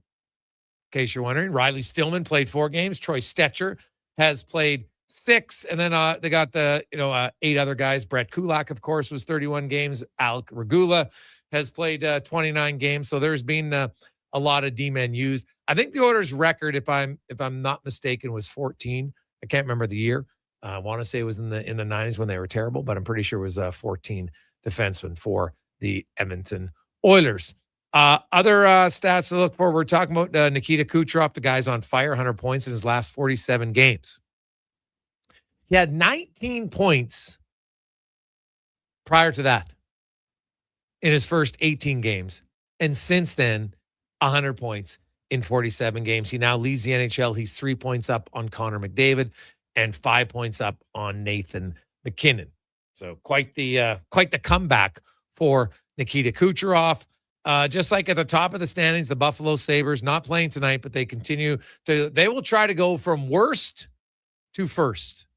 case you're wondering, Riley Stillman played 4 games. Troy Stetcher has played 6. And then they got 8 other guys. Brett Kulak, of course, was 31 games. Alec Regula has played 29 games. So there's been a lot of D-men used. I think the Oilers' record, if I'm not mistaken, was 14. I can't remember the year. I want to say it was in the 90s when they were terrible, but I'm pretty sure it was 14 defensemen for the Edmonton Oilers. Other stats to look for, we're talking about Nikita Kucherov. The guy's on fire, 100 points in his last 47 games. He had 19 points prior to that in his first 18 games. And since then, 100 points in 47 games. He now leads the NHL. He's 3 points up on Connor McDavid and 5 points up on Nathan McKinnon. So quite the comeback for Nikita Kucherov. Just like at the top of the standings, the Buffalo Sabres not playing tonight, but they will try to go from worst to first.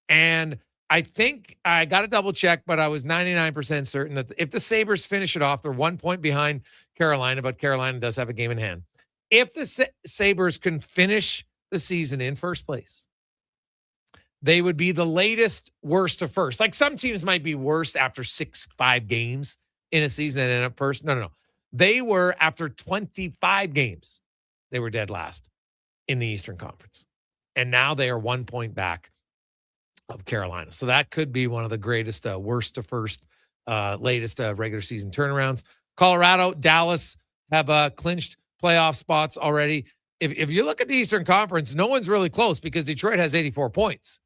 And I think I got to double check, but I was 99% certain that if the Sabres finish it off, they're 1 point behind Carolina, but Carolina does have a game in hand. If the Sabres can finish the season in first place, they would be the latest worst to first. Like some teams might be worst after 5 games in a season and end up first. No. They were after 25 games. They were dead last in the Eastern Conference. And now they are 1 point back of Carolina. So that could be one of the greatest worst to first latest regular season turnarounds. Colorado, Dallas have clinched playoff spots already. If you look at the Eastern Conference, no one's really close because Detroit has 84 points.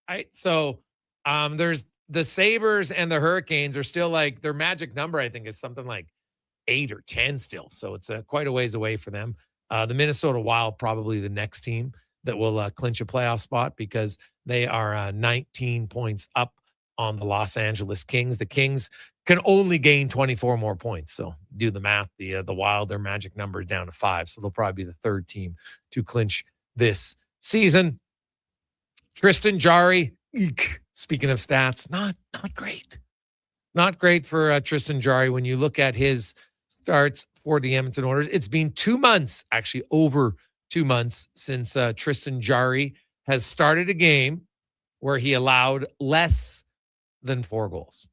Right? So there's the Sabres and the Hurricanes are still like their magic number, I think, is something like 8 or 10 still. So it's quite a ways away for them. The Minnesota Wild, probably the next team that will clinch a playoff spot because they are 19 points up on the Los Angeles Kings. The Kings can only gain 24 more points. So do the math. The Wild, their magic number is down to 5. So they'll probably be the third team to clinch this season. Tristan Jarry, speaking of stats, not great. Not great for Tristan Jarry when you look at his starts for the Edmonton Oilers. It's been 2 months, actually over 2 months, since Tristan Jarry has started a game where he allowed less than 4 goals.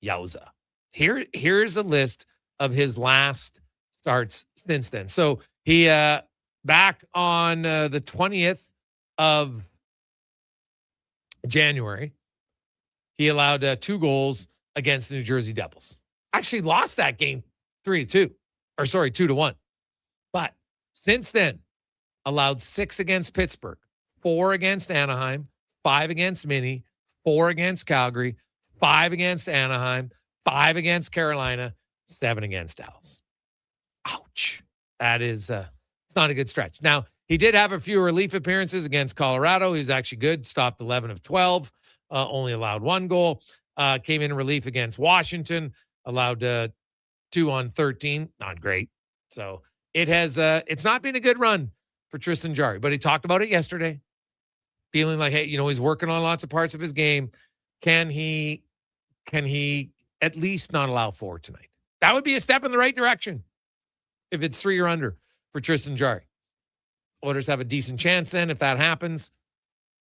Yowza. Here's a list of his last starts since then. So he back on the 20th of January, he allowed 2 goals against the New Jersey Devils. Actually lost that game 3-2, or sorry, 2-1. But since then, allowed 6 against Pittsburgh, 4 against Anaheim, 5 against Minnie, 4 against Calgary, 5 against Anaheim, 5 against Carolina, 7 against Dallas. Ouch. That is, it's not a good stretch. Now, he did have a few relief appearances against Colorado. He was actually good, stopped 11 of 12, only allowed 1 goal. Came in relief against Washington, allowed 2 on 13. Not great. So it has, it's not been a good run for Tristan Jarry, but he talked about it yesterday, feeling like, hey, he's working on lots of parts of his game. Can he at least not allow 4 tonight? That would be a step in the right direction if it's 3 or under for Tristan Jarry. Oilers have a decent chance then if that happens.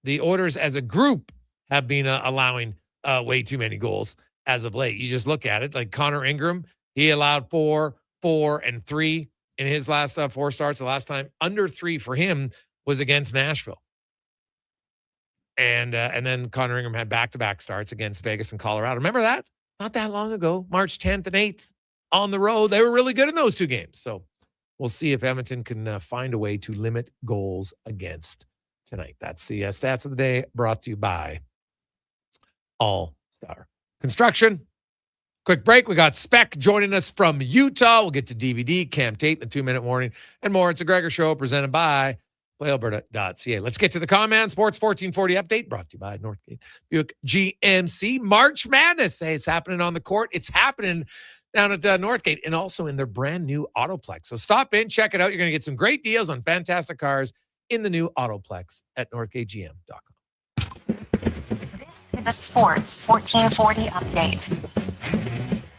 The Oilers as a group have been allowing way too many goals as of late. You just look at it, like Connor Ingram, he allowed 4, 4, and 3 in his last 4 starts. The last time under 3 for him was against Nashville. And then Connor Ingram had back-to-back starts against Vegas and Colorado. Remember that? Not that long ago, March 10th and 8th on the road. They were really good in those 2 games. So we'll see if Edmonton can find a way to limit goals against tonight. That's the stats of the day, brought to you by All Star Construction. Quick break. We got Spec joining us from Utah. We'll get to DVD, Camp Tate, the 2-minute warning, and more. It's a Gregor Show presented by PlayAlberta.ca. Let's get to the Command Sports 1440 update brought to you by Northgate Buick GMC. March Madness. Hey, it's happening on the court. It's happening down at Northgate and also in their brand new Autoplex. So stop in, check it out. You're going to get some great deals on fantastic cars in the new Autoplex at NorthgateGM.com. This is the Sports 1440 update.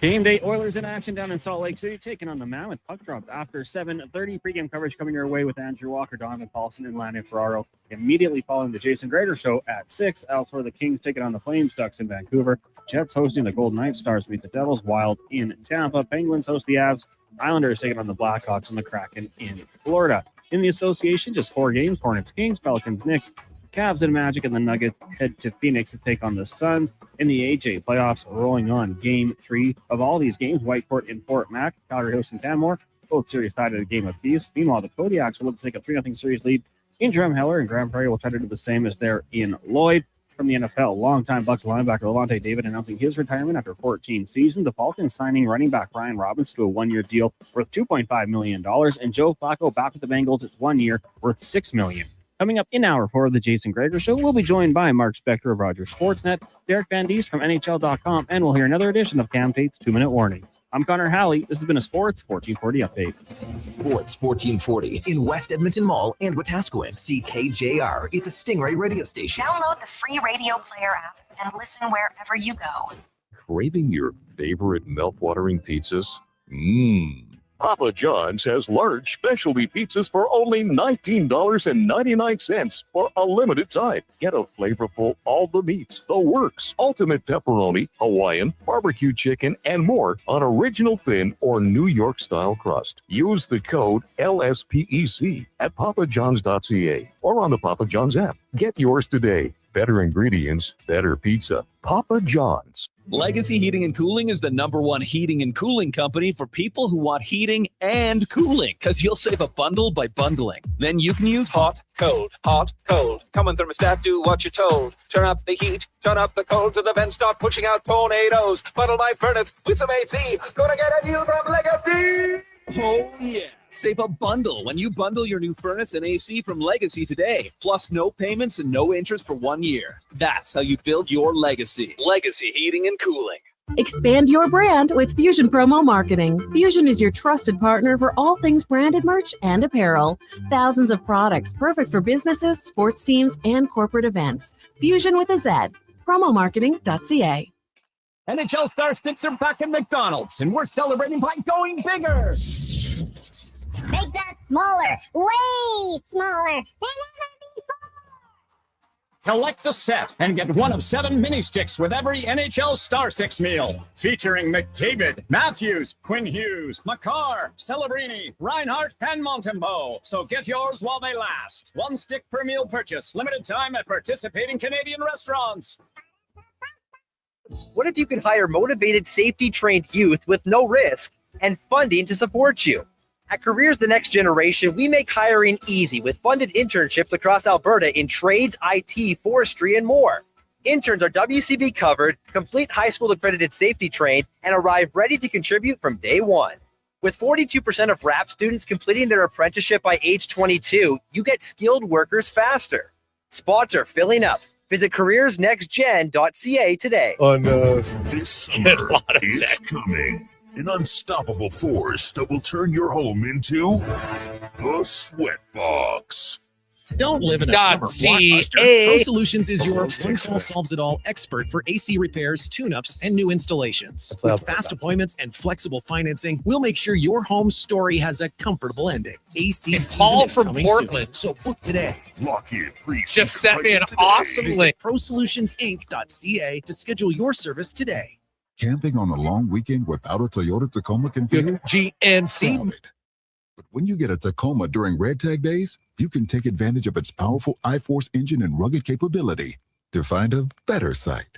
Game day, Oilers in action down in Salt Lake City, taking on the Mammoth. Puck drop after 7:30. Pregame coverage coming your way with Andrew Walker, Donovan Paulson, and Landon Ferraro. Immediately following the Jason Gregor Show at 6. Elsewhere, the Kings taking on the Flames, Ducks in Vancouver. Jets hosting the Golden Knights. Stars meet the Devils. Wild in Tampa. Penguins host the Avs. Islanders taking on the Blackhawks and the Kraken in Florida. In the association, just 4 games. Hornets, Kings, Pelicans, Knicks, Cavs and Magic, and the Nuggets head to Phoenix to take on the Suns. In the AJ playoffs, rolling on Game 3 of all these games. Whitecourt in Fort Mac, Calgary hosting Canmore. Both series tied at a game apiece. Meanwhile, the Kodiaks will look to take a 3-0 series lead in Drumheller, and Grand Prairie will try to do the same as they're in Lloyd. From the NFL, longtime Bucs linebacker Levante David announcing his retirement after 14 seasons. The Falcons signing running back Brian Robinson to a one-year deal worth $2.5 million. And Joe Flacco back with the Bengals. It's 1 year worth $6 million. Coming up in hour 4 of the Jason Gregor Show, we'll be joined by Mark Spector of Rogers Sportsnet, Derek Van Diest from NHL.com, and we'll hear another edition of Cam Tate's 2-Minute Warning. I'm Connor Halley. This has been a Sports 1440 update. Sports 1440 in West Edmonton Mall and Wetaskiwin. CKJR is a Stingray radio station. Download the free radio player app and listen wherever you go. Craving your favorite mouth-watering pizzas? Papa John's has large specialty pizzas for only $19.99 for a limited time. Get a flavorful all the meats, the works, ultimate pepperoni, Hawaiian, barbecue chicken, and more on original thin or New York style crust. Use the code LSPEC at papajohns.ca or on the Papa John's app. Get yours today. Better ingredients, better pizza. Papa John's. Legacy Heating and Cooling is the #1 heating and cooling company for people who want heating and cooling, because you'll save a bundle by bundling. Then you can use hot, cold, hot, cold. Come on, thermostat, do what you're told. Turn up the heat, turn up the cold, so the vents start pushing out tornadoes. Bundle my furnace with some AC. Gonna get a deal from Legacy. Oh, yeah. Save a bundle when you bundle your new furnace and AC from Legacy today. Plus no payments and no interest for 1 year. That's how you build your legacy. Legacy Heating and Cooling. Expand your brand with Fusion Promo Marketing. Fusion is your trusted partner for all things branded merch and apparel. Thousands of products perfect for businesses, sports teams, and corporate events. Fusion with a Z. Promomarketing.ca. NHL Star Sticks are back at McDonald's, and we're celebrating by going bigger. Make that smaller, way smaller than ever before. Select the set and get one of 7 mini sticks with every NHL Star Sticks meal. Featuring McDavid, Matthews, Quinn Hughes, Makar, Celebrini, Reinhardt, and Montembeau. So get yours while they last. 1 stick per meal purchase. Limited time at participating Canadian restaurants. What if you could hire motivated, safety-trained youth with no risk and funding to support you? At Careers the Next Generation, we make hiring easy with funded internships across Alberta in trades, IT, forestry, and more. Interns are WCB covered, complete high school accredited safety trained, and arrive ready to contribute from day one. With 42% of RAP students completing their apprenticeship by age 22, you get skilled workers faster. Spots are filling up. Visit careersnextgen.ca today. This summer, it's coming. An unstoppable force that will turn your home into the sweat box. Don't live in a summer blockbuster. Pro Solutions is your one-call solves-it-all expert for AC repairs, tune-ups, and new installations. With fast appointments and flexible financing, we'll make sure your home story has a comfortable ending. AC season Paul is from coming Portland. soon, so book today. Lock in free. Just sent me an awesome Visit link. ProSolutionsInc.ca to schedule your service today. Camping on a long weekend without a Toyota Tacoma can feel GMC. solid. But when you get a Tacoma during Red Tag Days, you can take advantage of its powerful iForce engine and rugged capability to find a better site.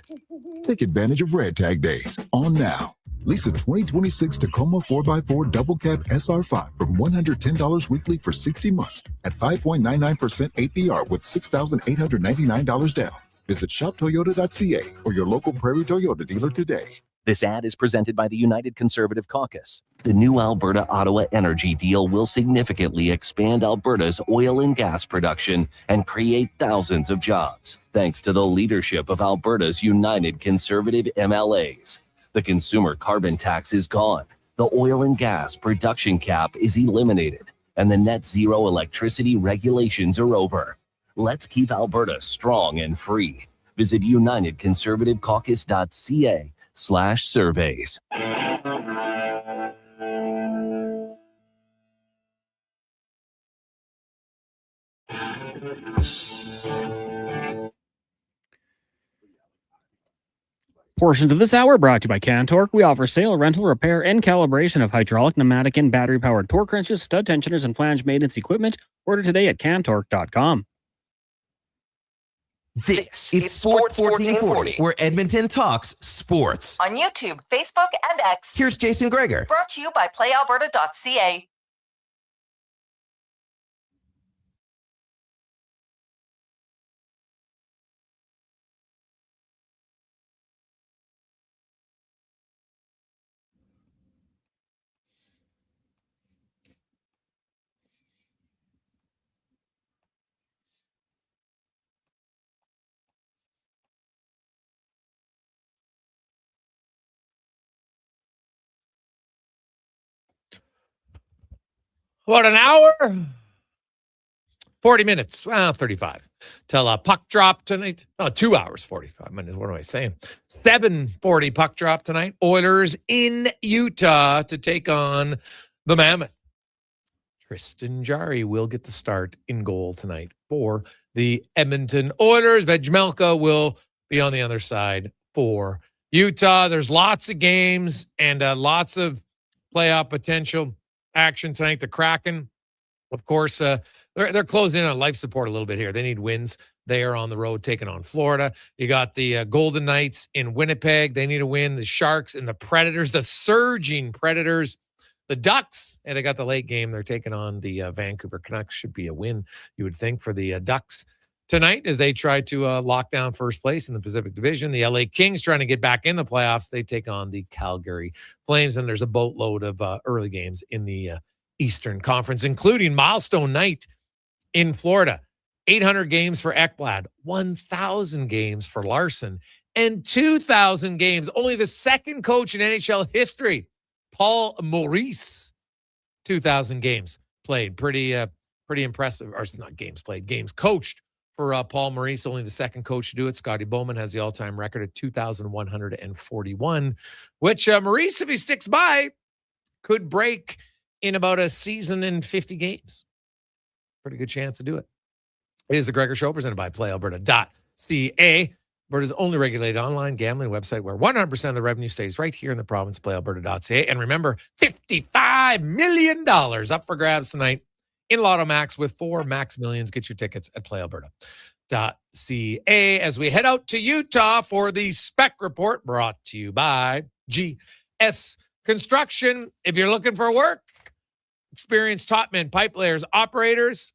Take advantage of Red Tag Days on now. Lease a 2026 Tacoma 4x4 Double Cab SR5 from $110 weekly for 60 months at 5.99% APR with $6,899 down. Visit shoptoyota.ca or your local Prairie Toyota dealer today. This ad is presented by the United Conservative Caucus. The new Alberta-Ottawa energy deal will significantly expand Alberta's oil and gas production and create thousands of jobs, thanks to the leadership of Alberta's United Conservative MLAs. The consumer carbon tax is gone, the oil and gas production cap is eliminated, and the net zero electricity regulations are over. Let's keep Alberta strong and free. Visit unitedconservativecaucus.ca/surveys. Portions of this hour brought to you by CanTorque. We offer sale, rental, repair, and calibration of hydraulic, pneumatic, and battery-powered torque wrenches, stud tensioners, and flange maintenance equipment. Order today at CanTorque.com. This is Sports 1440, where Edmonton talks sports. On YouTube, Facebook, and X. Here's Jason Gregor. Brought to you by PlayAlberta.ca. About an hour, 40 minutes, well, 35 till puck drop tonight. Oh, 2 hours, 45 minutes. What am I saying? 7:40 puck drop tonight. Oilers in Utah to take on the Mammoth. Tristan Jarry will get the start in goal tonight for the Edmonton Oilers. Vejmelka will be on the other side for Utah. There's lots of games and lots of playoff potential action tonight. The Kraken, of course, they're closing in on life support a little bit here. They need wins. They are on the road taking on Florida. You got the Golden Knights in Winnipeg. They need a win. The Sharks and the Predators, the surging Predators. The Ducks, and they got the late game. They're taking on the Vancouver Canucks. Should be a win, you would think, for the Ducks tonight as they try to lock down first place in the Pacific Division. The LA Kings trying to get back in the playoffs. They take on the Calgary Flames, and there's a boatload of early games in the Eastern Conference, including milestone night in Florida. 800 games for Ekblad, 1,000 games for Larson, and 2,000 games. Only the second coach in NHL history, Paul Maurice, 2,000 games played. Pretty impressive. Or not games played, games coached for Paul Maurice. Only the second coach to do it. Scotty Bowman has the all-time record at 2,141, which Maurice, if he sticks by, could break in about a season and 50 games. Pretty good chance to do it. It is the Gregor Show, presented by PlayAlberta.ca. Alberta's only regulated online gambling website where 100% of the revenue stays right here in the province, PlayAlberta.ca. And remember, $55 million up for grabs tonight in Lotto Max with 4 Max Millions. Get your tickets at PlayAlberta.ca. As we head out to Utah for the Spec Report, brought to you by GS Construction. If you're looking for work, experienced top men, pipe layers, operators,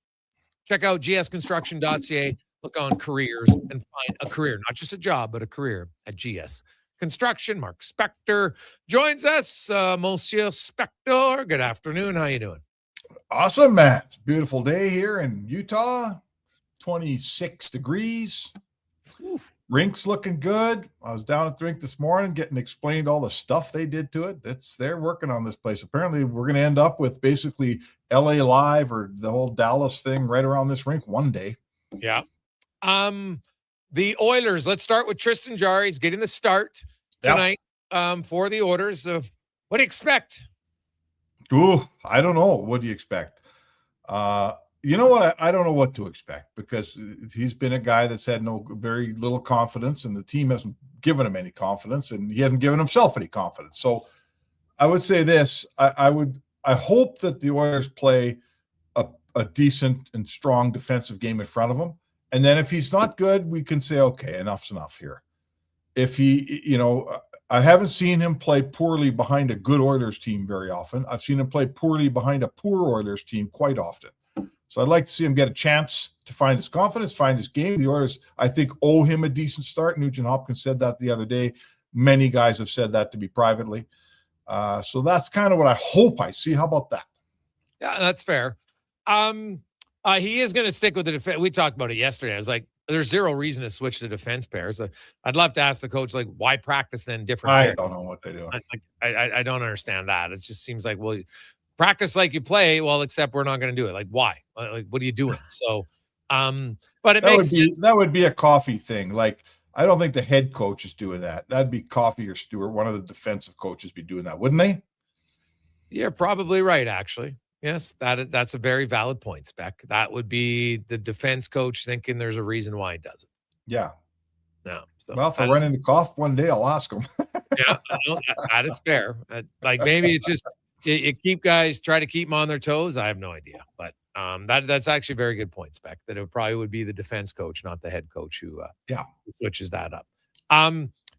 check out gsconstruction.ca. Look on careers and find a career, not just a job, but a career at GS Construction. Mark Spector joins us. Monsieur Spector, good afternoon. How you doing? Awesome, Matt. It's a beautiful day here in Utah. 26 degrees. Rink's looking good. I was down at the rink this morning getting explained all the stuff they did to it. They're working on this place. Apparently, we're going to end up with basically LA Live or the whole Dallas thing right around this rink one day. Yeah. The Oilers, let's start with Tristan Jarry. He's getting the start tonight for the Oilers. What do you expect? Ooh, I don't know. What do you expect? You know what? I don't know what to expect because he's been a guy that's had very little confidence, and the team hasn't given him any confidence, and he hasn't given himself any confidence. So I would say this. I hope that the Oilers play a decent and strong defensive game in front of him. And then if he's not good, we can say, okay, enough's enough here. If he, I haven't seen him play poorly behind a good Oilers team very often. I've seen him play poorly behind a poor Oilers team quite often. So I'd like to see him get a chance to find his confidence, find his game. The Oilers, I think, owe him a decent start. Nugent Hopkins said that the other day. Many guys have said that to me privately. So that's kind of what I hope I see. How about that? Yeah, that's fair. He is going to stick with the defense. We talked about it yesterday. I was like, there's zero reason to switch to defense pairs. I'd love to ask the coach, like, why practice then different pairs? I don't know what they're doing. I don't understand that. It just seems like, well, practice like you play. Well, except we're not going to do it. Like, why? Like, what are you doing? So, but it makes sense. That would be a Coffey thing. Like, I don't think the head coach is doing that. That'd be Coffey or Stewart. One of the defensive coaches be doing that, wouldn't they? You're probably right, actually. Yes, that's a very valid point, Spec. That would be the defense coach thinking there's a reason why he does it. Yeah. No. So well, if I run into Coff one day, I'll ask him. Yeah, that is fair. Like maybe it's just you keep guys, try to keep them on their toes. I have no idea, but that's actually a very good point, Spec. That it probably would be the defense coach, not the head coach, who switches that up.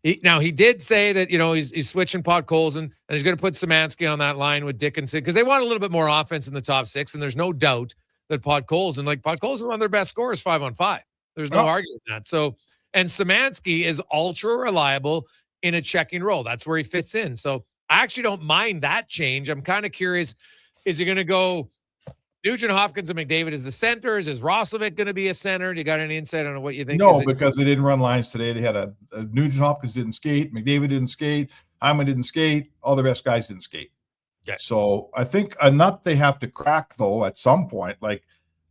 He did say that, he's switching Podkolzin and he's going to put Szymanski on that line with Dickinson because they want a little bit more offense in the top six. And there's no doubt that Podkolzin is one of their best scorers 5-on-5. There's no arguing that. So, and Szymanski is ultra reliable in a checking role. That's where he fits in. So I actually don't mind that change. I'm kind of curious, is he going to go Nugent Hopkins and McDavid as the centers? Is Roslovic going to be a center? Do you got any insight on what you think? No, because they didn't run lines today. They had a Nugent Hopkins didn't skate. McDavid didn't skate. Hyman didn't skate. All the best guys didn't skate. Okay. So I think a nut they have to crack, though, at some point. Like,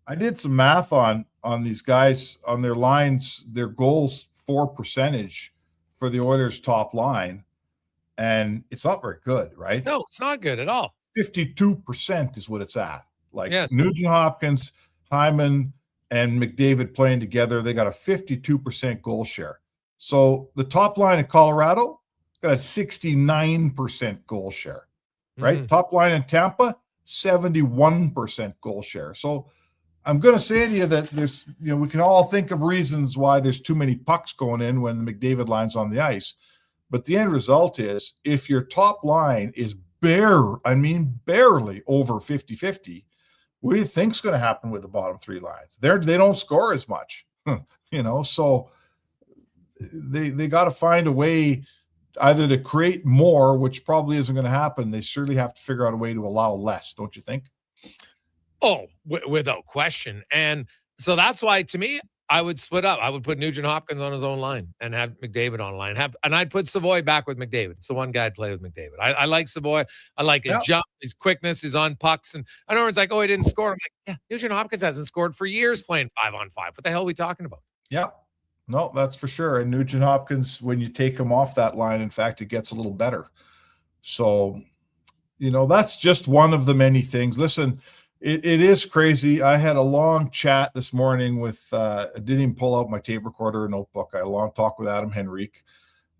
I did some math on these guys, on their lines, their goals for percentage for the Oilers' top line, and it's not very good, right? No, it's not good at all. 52% is what it's at. Like, Yes. Nugent Hopkins, Hyman, and McDavid playing together, they got a 52% goal share. So the top line in Colorado got a 69% goal share, right? Mhm. Top line in Tampa, 71% goal share. So I'm going to say to you that there's, we can all think of reasons why there's too many pucks going in when the McDavid line's on the ice. But the end result is, if your top line is barely over 50-50, what do you think's going to happen with the bottom three lines? They don't score as much, so they got to find a way either to create more, which probably isn't going to happen. They surely have to figure out a way to allow less, don't you think? Oh, without question. And so that's why, to me, I would split up. I would put Nugent Hopkins on his own line and have McDavid on line. And I'd put Savoy back with McDavid. It's the one guy I'd play with McDavid. I like Savoy. I like his jump, his quickness, his on pucks. And I know it's like, oh, he didn't score. I'm like, yeah, Nugent Hopkins hasn't scored for years playing 5-on-5. What the hell are we talking about? Yeah. No, that's for sure. And Nugent Hopkins, when you take him off that line, in fact, it gets a little better. So, that's just one of the many things. Listen, it is crazy. I had a long chat this morning with, I didn't even pull out my tape recorder or notebook. I had a long talk with Adam Henrique,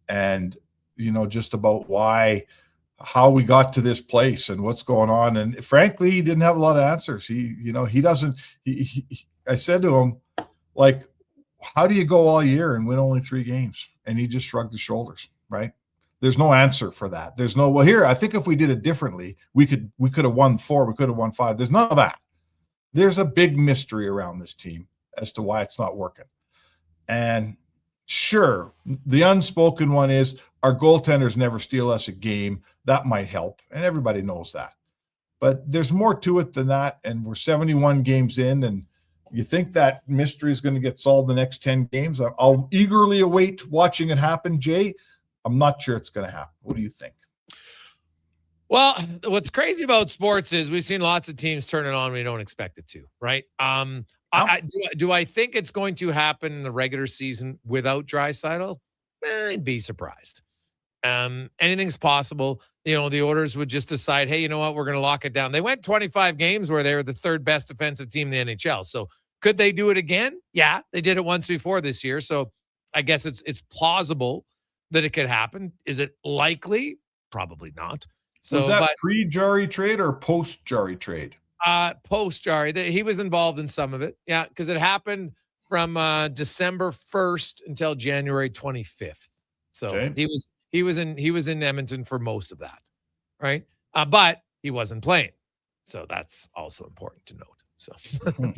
and, just about how we got to this place and what's going on. And frankly, he didn't have a lot of answers. I said to him, like, how do you go all year and win only 3 games? And he just shrugged his shoulders, right? There's no answer for that. There's no, well, here, I think if we did it differently, we could have won 4, we could have won 5. There's none of that. There's a big mystery around this team as to why it's not working. And sure, the unspoken one is our goaltenders never steal us a game. That might help, and everybody knows that. But there's more to it than that, and we're 71 games in, and you think that mystery is going to get solved the next 10 games? I'll eagerly await watching it happen, Jay. I'm not sure it's going to happen. What do you think? Well, what's crazy about sports is we've seen lots of teams turn it on when we don't expect it to, right? Do I think it's going to happen in the regular season without Draisaitl? I'd be surprised. Anything's possible. The Oilers would just decide, hey, you know what? We're going to lock it down. They went 25 games where they were the 3rd best defensive team in the NHL. So could they do it again? Yeah, they did it once before this year. So I guess it's plausible that it could happen. Is it likely? Probably not. So was that pre-Jarry trade or post-Jarry trade? Post-Jarry. He was involved in some of it. Yeah, because it happened from December 1st until January 25th. So okay. He was in Edmonton for most of that, right? But he wasn't playing. So that's also important to note. So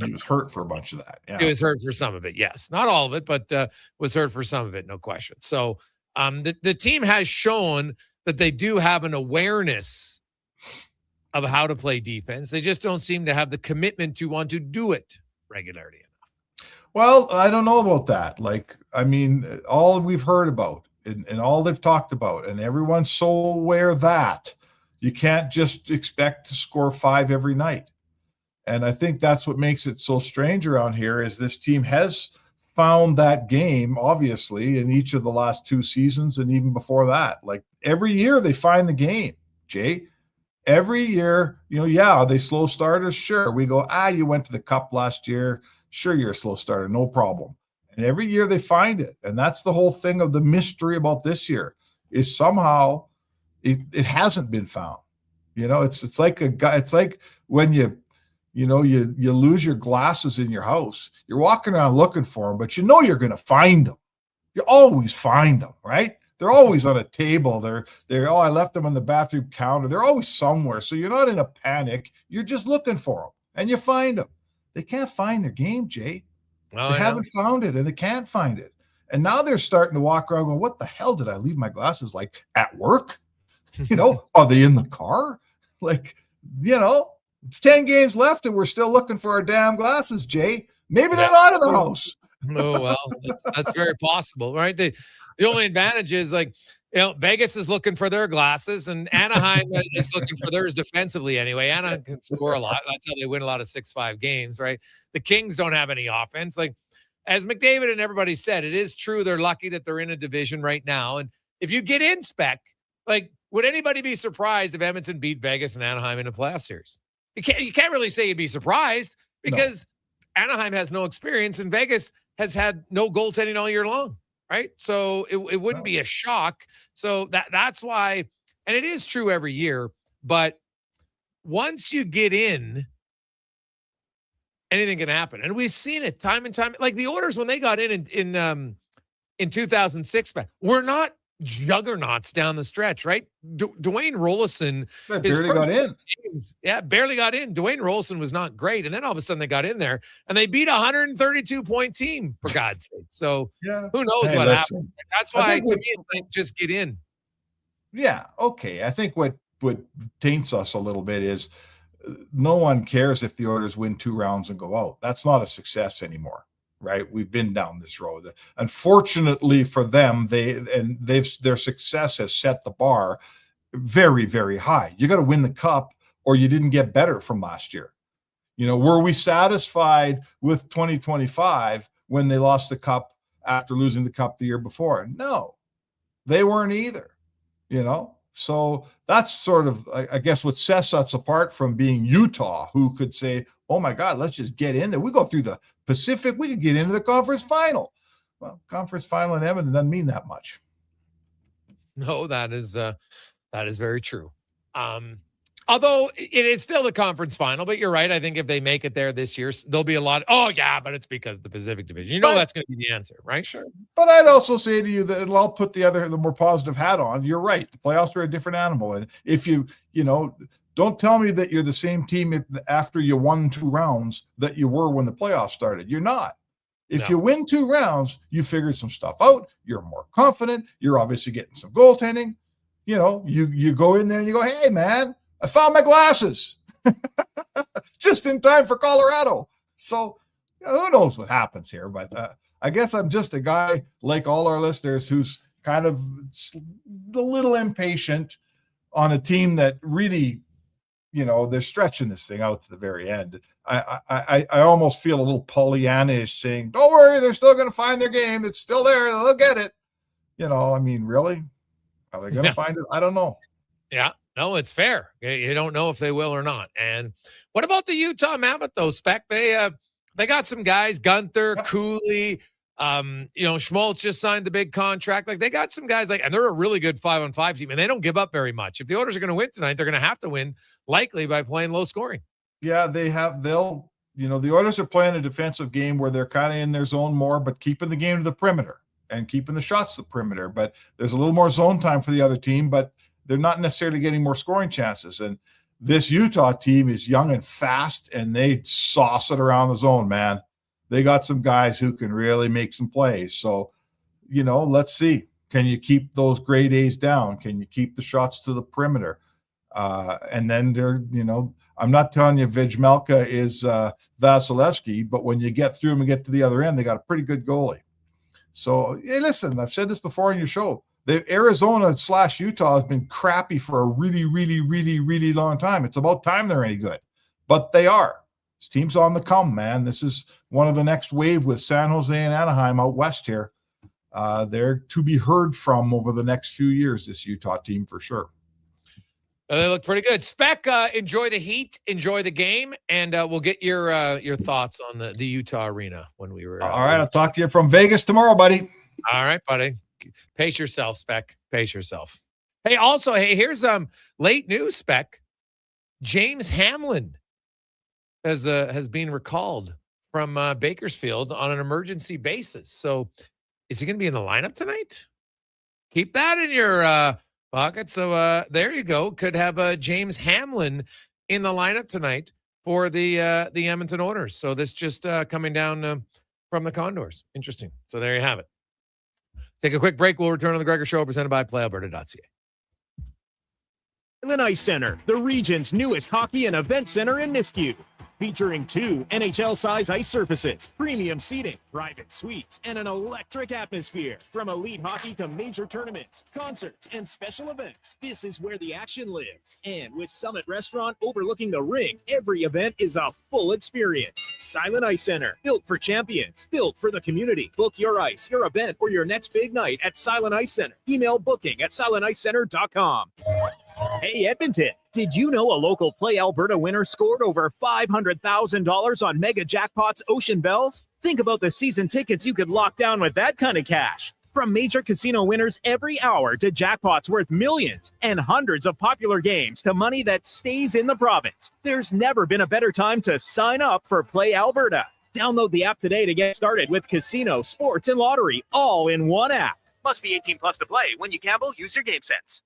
he was hurt for a bunch of that. Yeah. He was hurt for some of it, yes. Not all of it, but was hurt for some of it, no question. So the team has shown that they do have an awareness of how to play defense. They just don't seem to have the commitment to want to do it regularly enough. Well, I don't know about that. Like, I mean, all we've heard about and all they've talked about, and everyone's so aware that you can't just expect to score 5 every night. And I think that's what makes it so strange around here is this team has found that game, obviously, in each of the last 2 seasons and even before that. Like, every year they find the game, Jay. Every year, they slow starters. Sure, we go, you went to the Cup last year. Sure, you're a slow starter, no problem. And every year they find it. And that's the whole thing of the mystery about this year is somehow it hasn't been found. It's like when you lose your glasses in your house. You're walking around looking for them, but you're going to find them. You always find them, right? They're always on a table. I left them on the bathroom counter. They're always somewhere. So you're not in a panic. You're just looking for them, and you find them. They can't find their game, Jay. Well, they haven't found it, and they can't find it. And now they're starting to walk around going, what the hell did I leave my glasses like at work? Are they in the car? It's 10 games left, and we're still looking for our damn glasses, Jay. Maybe they're not in the house. Oh, well, that's very possible, right? The only advantage is, Vegas is looking for their glasses, and Anaheim is looking for theirs defensively anyway. Anaheim can score a lot. That's how they win a lot of 6-5 games, right? The Kings don't have any offense. Like, as McDavid and everybody said, it is true they're lucky that they're in a division right now. And if you get in spec, like, would anybody be surprised if Edmonton beat Vegas and Anaheim in a playoff series? You can't really say you'd be surprised because Anaheim has no experience and Vegas has had no goaltending all year long, right? So it wouldn't be a shock. So that's why, and it is true every year, but once you get in, anything can happen. And we've seen it time and time. Like the Oilers, when they got in 2006, we're not juggernauts down the stretch, right? Dwayne Rollison barely got in. Barely got in. Dwayne Rollison was not great, and then all of a sudden they got in there and they beat a 132-point team, for God's sake. So who knows what happened? That's why to me it's like just get in. Yeah, okay. I think what taints us a little bit is no one cares if the Oilers win 2 rounds and go out. That's not a success anymore. Right, we've been down this road. Unfortunately for them, their success has set the bar very, very high. You got to win the cup, or you didn't get better from last year. Were we satisfied with 2025 when they lost the cup after losing the cup the year before? No, they weren't either. So that's sort of, I guess, what sets us apart from being Utah, who could say, oh my God, let's just get in there. We go through the Pacific, we could get into the conference final. Well, conference final in Edmonton doesn't mean that much. No, that is very true. Although it is still the conference final, but you're right. I think if they make it there this year, there'll be a lot. But it's because of the Pacific Division. That's going to be the answer, right? Sure. But I'd also say to you that I'll put the more positive hat on. You're right. The playoffs are a different animal. And if don't tell me that you're the same team after you won 2 rounds that you were when the playoffs started. You're not. If you win 2 rounds, you figured some stuff out. You're more confident. You're obviously getting some goaltending. You go in there and you go, hey, man, I found my glasses just in time for Colorado. So who knows what happens here? But I guess I'm just a guy like all our listeners who's kind of a little impatient on a team that really, they're stretching this thing out to the very end. I almost feel a little Pollyanna-ish saying, don't worry, they're still going to find their game. It's still there. They'll get it. Really? Are they going to find it? I don't know. Yeah. No, it's fair. You don't know if they will or not. And what about the Utah Mammoth, though, Spec? They got some guys, Gunther, Cooley, Schmaltz just signed the big contract. Like, they got some guys, and they're a really good 5-on-5 team, and they don't give up very much. If the Oilers are going to win tonight, they're going to have to win, likely by playing low scoring. Yeah, the Oilers are playing a defensive game where they're kind of in their zone more, but keeping the game to the perimeter and keeping the shots to the perimeter. But there's a little more zone time for the other team, but they're not necessarily getting more scoring chances. And this Utah team is young and fast, and they sauce it around the zone, man. They got some guys who can really make some plays. So, let's see. Can you keep those grade A's down? Can you keep the shots to the perimeter? And then I'm not telling you Vejmelka is Vasilevsky, but when you get through them and get to the other end, they got a pretty good goalie. So, hey, listen, I've said this before on your show. The Arizona/Utah has been crappy for a really, really, really, really long time. It's about time they're any good, but they are. This team's on the come, man. This is one of the next wave with San Jose and Anaheim out west here. They're to be heard from over the next few years, this Utah team for sure. They look pretty good. Spec, enjoy the heat, enjoy the game, and we'll get your thoughts on the Utah arena when we were. All right, I'll talk to you from Vegas tomorrow, buddy. All right, buddy. Pace yourself, Spec. Pace yourself. Hey, also, here's late news, Spec. James Hamlin has been recalled from Bakersfield on an emergency basis. So is he going to be in the lineup tonight? Keep that in your pocket. So there you go. Could have James Hamlin in the lineup tonight for the Edmonton Oilers. So this just coming down from the Condors. Interesting. So there you have it. Take a quick break. We'll return on the Gregor Show, presented by PlayAlberta.ca. Inland Ice Center, the region's newest hockey and event center in Nisku. Featuring 2 NHL-size ice surfaces, premium seating, private suites, and an electric atmosphere. From elite hockey to major tournaments, concerts, and special events, this is where the action lives. And with Summit Restaurant overlooking the rink, every event is a full experience. Silent Ice Center, built for champions, built for the community. Book your ice, your event, or your next big night at Silent Ice Center. Email booking at silenticecenter.com. Hey, Edmonton, did you know a local Play Alberta winner scored over $500,000 on Mega Jackpots Ocean Bells? Think about the season tickets you could lock down with that kind of cash. From major casino winners every hour to jackpots worth millions and hundreds of popular games to money that stays in the province, there's never been a better time to sign up for Play Alberta. Download the app today to get started with casino, sports, and lottery all in one app. Must be 18 plus to play. When you gamble, use your game sense.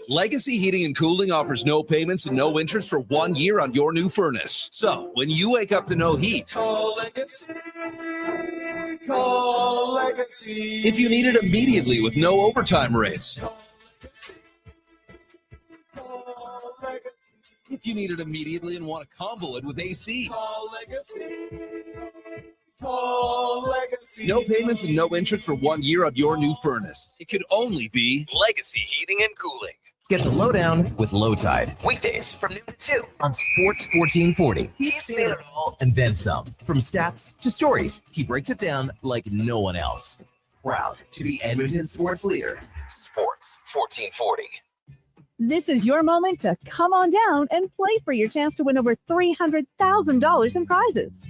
Legacy Heating and Cooling offers no payments and no interest for 1 year on your new furnace. So, when you wake up to no heat, Call Legacy. Call Legacy. if you need it immediately with no overtime rates, Call Legacy. if you need it immediately and want to combo it with AC, Call Legacy. Call Legacy. no payments and no interest for 1 year on your new furnace. It could only be Legacy Heating and Cooling. Get the lowdown with Low Tide. Weekdays from noon to 2 on Sports 1440. He's seen it all and then some. From stats to stories, he breaks it down like no one else. Proud to be Edmonton sports leader. Sports 1440. This is your moment to come on down and play for your chance to win over $300,000 in prizes.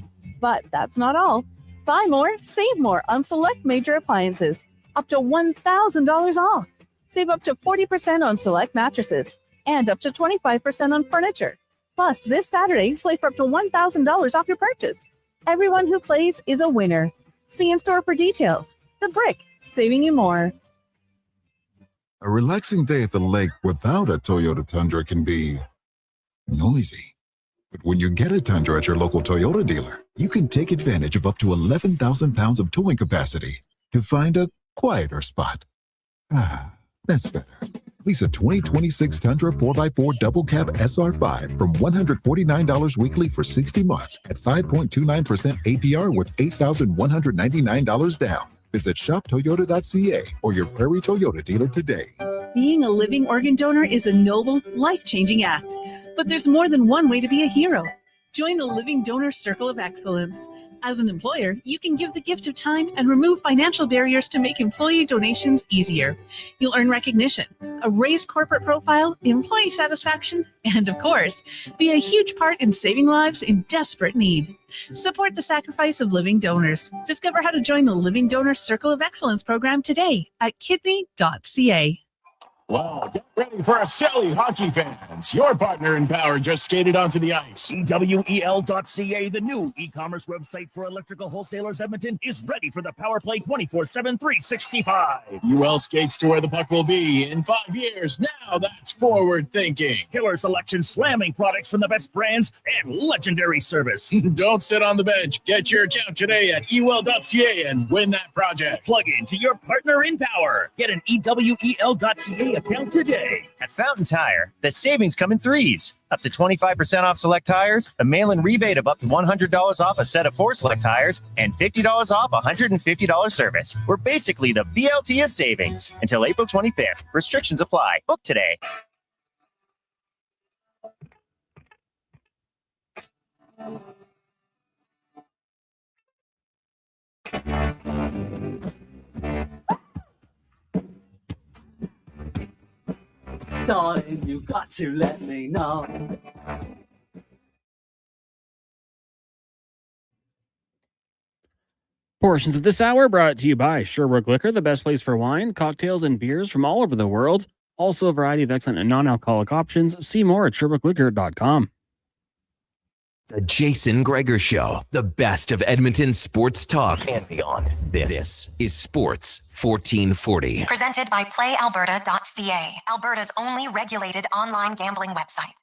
But that's not all. Buy more, save more on select major appliances. Up to $1,000 off. Save up to 40% on select mattresses and up to 25% on furniture. Plus, this Saturday, play for up to $1,000 off your purchase. Everyone who plays is a winner. See in store for details. The Brick, saving you more. A relaxing day at the lake without a Toyota Tundra can be noisy. But when you get a Tundra at your local Toyota dealer, you can take advantage of up to 11,000 pounds of towing capacity to find a quieter spot. Ah, that's better. Lease a 2026 Tundra 4x4 double cab SR5 from $149 weekly for 60 months at 5.29% APR with $8,199 down. Visit shoptoyota.ca or your Prairie Toyota dealer today. Being a living organ donor is a noble, life-changing act. But there's more than one way to be a hero. Join the Living Donor Circle of Excellence. As an employer, you can give the gift of time and remove financial barriers to make employee donations easier. You'll earn recognition, a raised corporate profile, employee satisfaction, and of course, be a huge part in saving lives in desperate need. Support the sacrifice of living donors. Discover how to join the Living Donor Circle of Excellence program today at kidney.ca. Wow, get ready for a silly hockey fans. Your partner in power just skated onto the ice. EWEL.ca, the new e-commerce website for electrical wholesalers Edmonton, is ready for the power play 24/7, 365. UL skates to where the puck will be in 5 years. Now that's forward thinking. Killer selection, slamming products from the best brands, and legendary service. Don't sit on the bench. Get your account today at ewell.ca and win that project. Plug into your partner in power. Get an EWEL.ca account today. At Fountain Tire, the savings come in threes. Up to 25% off select tires, a mail-in rebate of up to $100 off a set of 4 select tires, and $50 off $150 service. We're basically the BLT of savings. Until April 25th. Restrictions apply. Book today. Darling, you got to let me know. Portions of this hour brought to you by Sherbrooke Liquor, the best place for wine, cocktails, and beers from all over the world. Also a variety of excellent and non-alcoholic options. See more at SherbrookeLiquor.com. The Jason Gregor Show, the best of Edmonton sports talk and beyond. This is Sports 1440. Presented by PlayAlberta.ca, Alberta's only regulated online gambling website.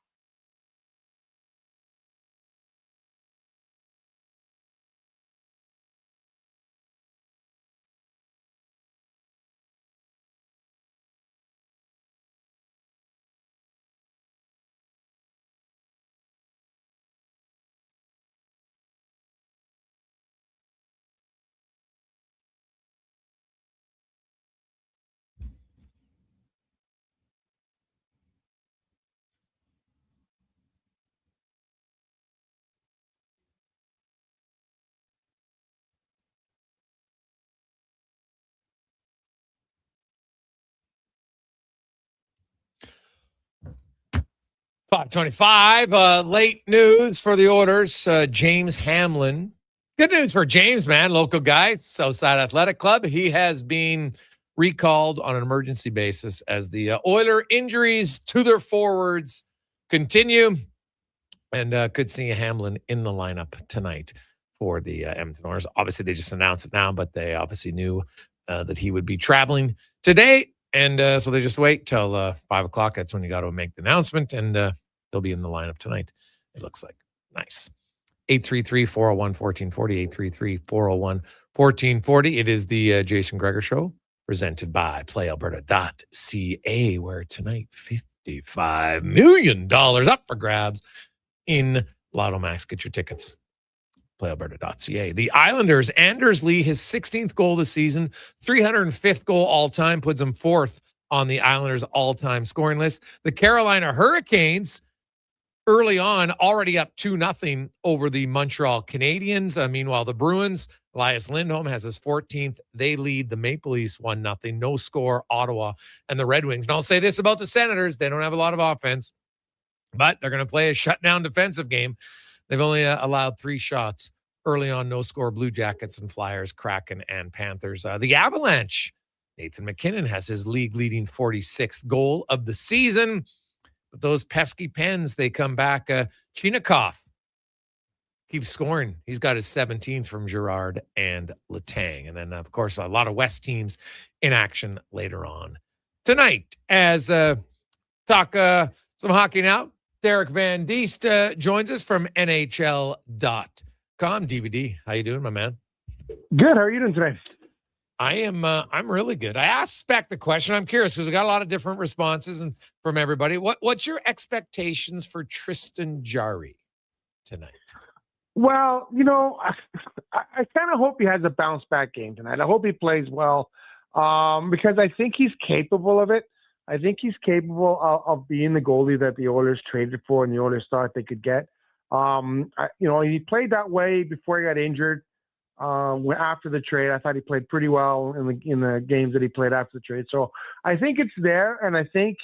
5:25. Late news for the Oilers. James Hamlin. Good news for James, man. Local guy, Southside Athletic Club. He has been recalled on an emergency basis as the Oiler injuries to their forwards continue. And could see Hamlin in the lineup tonight for the Edmonton Oilers. Obviously, they just announced it now, but they obviously knew that he would be traveling today. And so they just wait till 5 o'clock. That's when you got to make the announcement. And he'll be in the lineup tonight, it looks like. Nice. 833-401-1440, 833-401-1440. It is the Jason Gregor Show, presented by PlayAlberta.ca, where tonight $55 million up for grabs in Lotto Max. Get your tickets. PlayAlberta.ca. The Islanders, Anders Lee, his 16th goal this season, 305th goal all-time, puts him fourth on the Islanders' all-time scoring list. The Carolina Hurricanes, early on, already up 2-0 over the Montreal Canadiens. Meanwhile, the Bruins, Elias Lindholm has his 14th. They lead the Maple Leafs 1-0. No score, Ottawa and the Red Wings. And I'll say this about the Senators. They don't have a lot of offense, but they're going to play a shutdown defensive game. They've only allowed 3 shots early on. No score, Blue Jackets and Flyers, Kraken and Panthers. The Avalanche, Nathan McKinnon has his league-leading 46th goal of the season. But those pesky Pens, they come back. Chinakhov keeps scoring. He's got his 17th from Girard and Letang. And then, of course, a lot of West teams in action later on tonight. As talk some hockey now, Derek Van Diest joins us from NHL.com. DVD, how you doing, my man? Good. How are you doing today? I'm really good. I asked Spec the question. I'm curious because we got a lot of different responses and from everybody. What's your expectations for Tristan Jarry tonight? Well, I kind of hope he has a bounce back game tonight. I hope he plays well because I think he's capable of it. I think he's capable of being the goalie that the Oilers traded for and the Oilers thought they could get. He played that way before he got injured. After the trade, I thought he played pretty well in the games that he played after the trade. So I think it's there, and I think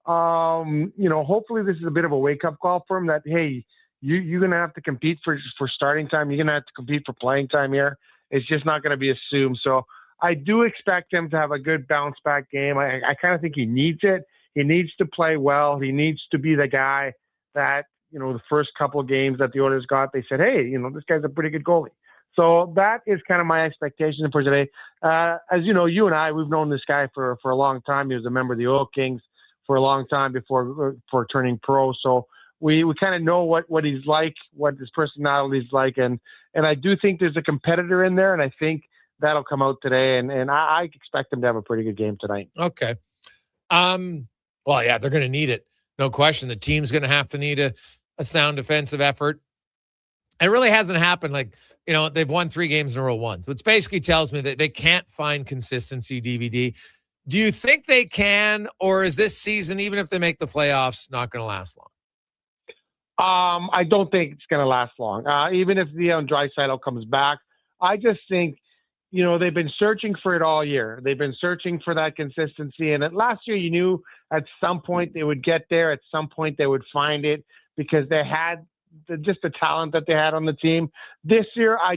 hopefully this is a bit of a wake up call for him that hey, you're gonna have to compete for starting time. You're gonna have to compete for playing time here. It's just not gonna be assumed. So I do expect him to have a good bounce back game. I kind of think he needs it. He needs to play well. He needs to be the guy that, the first couple of games that the Oilers got, they said, hey, this guy's a pretty good goalie. So that is kind of my expectation for today. As you know, you and I, we've known this guy for a long time. He was a member of the Oil Kings for a long time before turning pro. So we kind of know what he's like, what his personality is like. And I do think there's a competitor in there, and I think that'll come out today, and I expect them to have a pretty good game tonight. Okay. Well, yeah, they're going to need it. No question. The team's going to have to need a sound defensive effort. It really hasn't happened. They've won 3 games in a row once, which basically tells me that they can't find consistency, DVD. Do you think they can, or is this season, even if they make the playoffs, not going to last long? I don't think it's going to last long. Even if Leon Draisaitl comes back, I just think, they've been searching for it all year. They've been searching for that consistency. And last year, you knew at some point they would get there. At some point they would find it because they had just the talent that they had on the team. This year, I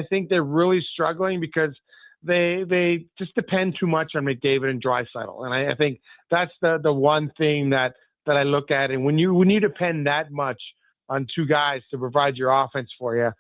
think they're really struggling because they just depend too much on McDavid and Draisaitl. And I think that's the one thing that I look at. And when you depend that much on 2 guys to provide your offense for you,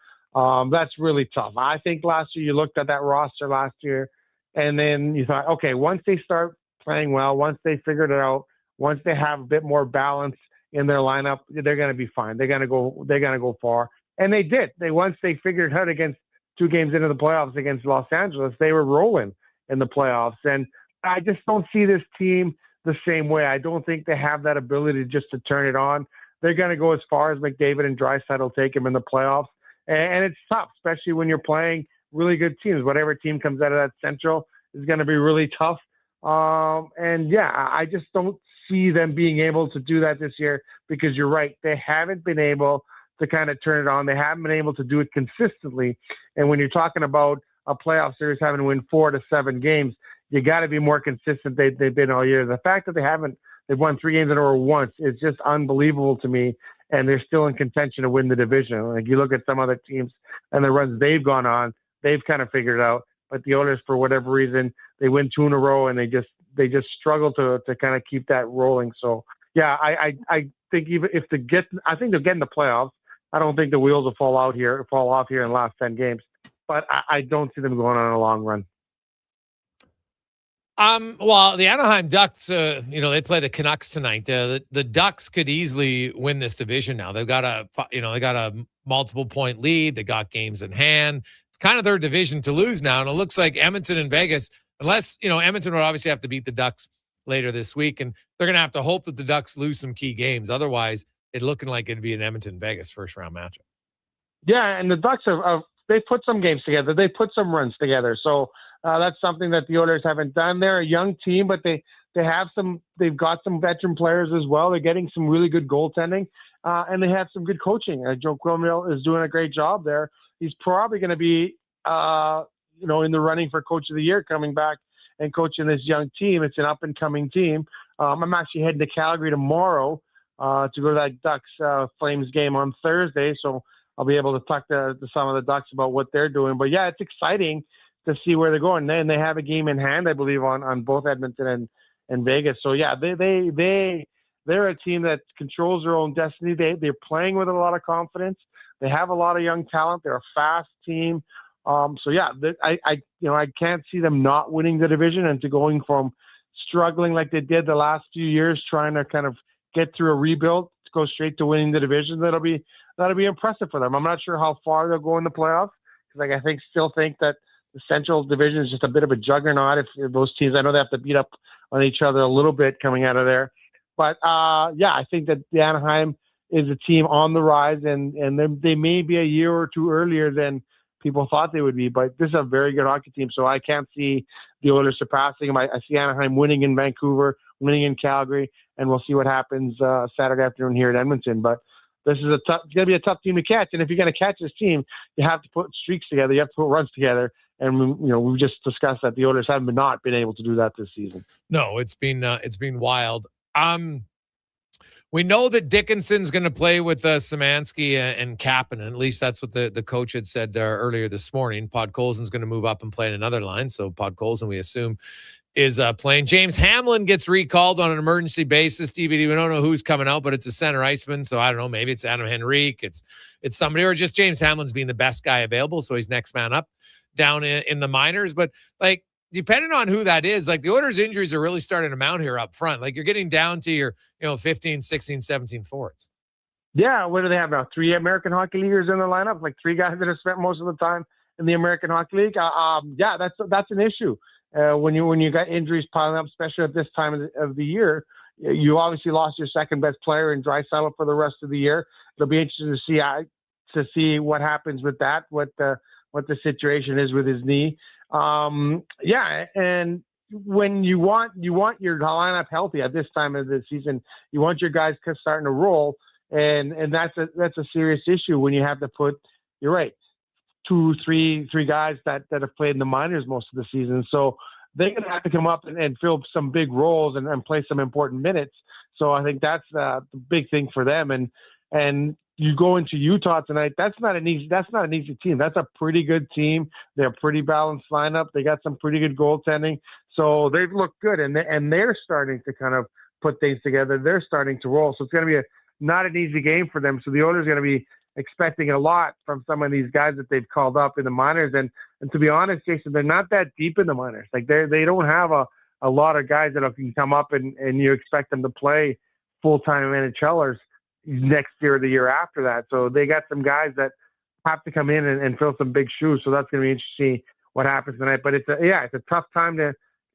that's really tough. I think last year you looked at that roster last year and then you thought, okay, once they start playing well, once they figured it out, once they have a bit more balance in their lineup, they're going to be fine. They're going to go far. And they did. Once they figured it out against 2 games into the playoffs against Los Angeles, they were rolling in the playoffs. And I just don't see this team the same way. I don't think they have that ability just to turn it on. They're going to go as far as McDavid and Draisaitl take them in the playoffs. And it's tough, especially when you're playing really good teams. Whatever team comes out of that Central is going to be really tough. I just don't see them being able to do that this year because you're right. They haven't been able to kind of turn it on. They haven't been able to do it consistently. And when you're talking about a playoff series having to win 4 to 7 games, you got to be more consistent. They've been all year. The fact that they haven't They've won 3 games in a row once. It's just unbelievable to me. And they're still in contention to win the division. Like you look at some other teams and the runs they've gone on, they've kind of figured it out. But the Oilers, for whatever reason, they win 2 in a row and they just struggle to kind of keep that rolling. So yeah, I think even if I think they'll get in the playoffs. I don't think the wheels will fall off here in the last 10 games. But I don't see them going on a long run. Well, the Anaheim Ducks, they play the Canucks tonight. The Ducks could easily win this division now. They've got a multiple point lead. They got games in hand. It's kind of their division to lose now. And it looks like Edmonton and Vegas, unless, Edmonton would obviously have to beat the Ducks later this week. And they're going to have to hope that the Ducks lose some key games. Otherwise, it's looking like it'd be an Edmonton-Vegas first-round matchup. Yeah, and the Ducks they put some games together. They put some runs together. So that's something that the Oilers haven't done. They're a young team, but they've got some veteran players as well. They're getting some really good goaltending, and they have some good coaching. Joe Quilmel is doing a great job there. He's probably going to be, in the running for Coach of the Year, coming back and coaching this young team. It's an up-and-coming team. I'm actually heading to Calgary tomorrow to go to that Ducks Flames game on Thursday, so I'll be able to talk to some of the Ducks about what they're doing. But yeah, it's exciting to see where they're going. And they have a game in hand, I believe, on both Edmonton and Vegas. So yeah, they're a team that controls their own destiny. They're playing with a lot of confidence. They have a lot of young talent. They're a fast team. So yeah, I can't see them not winning the division and to going from struggling like they did the last few years, trying to kind of get through a rebuild to go straight to winning the division. That'll be impressive for them. I'm not sure how far they'll go in the playoffs because I still think that the Central Division is just a bit of a juggernaut. If those teams, I know they have to beat up on each other a little bit coming out of there, but I think that the Anaheim is a team on the rise, and they may be a year or two earlier than people thought they would be. But this is a very good hockey team, so I can't see the Oilers surpassing them. I see Anaheim winning in Vancouver, winning in Calgary, and we'll see what happens Saturday afternoon here in Edmonton. But this is it's going to be a tough team to catch, and if you're going to catch this team, you have to put streaks together, you have to put runs together. And we've just discussed that the Oilers haven't not been able to do that this season. No, it's been wild. We know that Dickinson's going to play with Szymanski and Kapanen. At least that's what the coach had said earlier this morning. Podkolzin's going to move up and play in another line. So Podkolzin, we assume, is playing. James Hamlin gets recalled on an emergency basis. DVD, we don't know who's coming out, but it's a center iceman. So I don't know. Maybe it's Adam Henrique. It's somebody, or just James Hamlin's being the best guy available. So he's next man up down in the minors. But like, depending on who that is, like the Oilers injuries are really starting to mount here up front. Like you're getting down to your, 15, 16, 17 forwards. Yeah. What do they have now? 3 American Hockey Leaguers in the lineup, like 3 guys that have spent most of the time in the American Hockey League. Yeah, that's an issue. When you got injuries piling up, especially at this time of the year, you obviously lost your second best player in Draisaitl for the rest of the year. It'll be interesting to see what happens with that, what the situation is with his knee. And when you want your lineup healthy at this time of the season, you want your guys starting to roll, and that's a serious issue when you have to put. You're right. 2, 3 guys that have played in the minors most of the season. So they're going to have to come up and fill some big roles and play some important minutes. So I think that's the big thing for them. And you go into Utah tonight, that's not an easy team. That's a pretty good team. They're a pretty balanced lineup. They got some pretty good goaltending. So they look good, and they're starting to kind of put things together. They're starting to roll. So it's going to be not an easy game for them. So the Oilers are going to be expecting a lot from some of these guys that they've called up in the minors. And to be honest, Jason, they're not that deep in the minors. Like they don't have a lot of guys that can come up and you expect them to play full-time NHLers next year or the year after that. So they got some guys that have to come in and fill some big shoes. So that's going to be interesting what happens tonight. But it's a tough time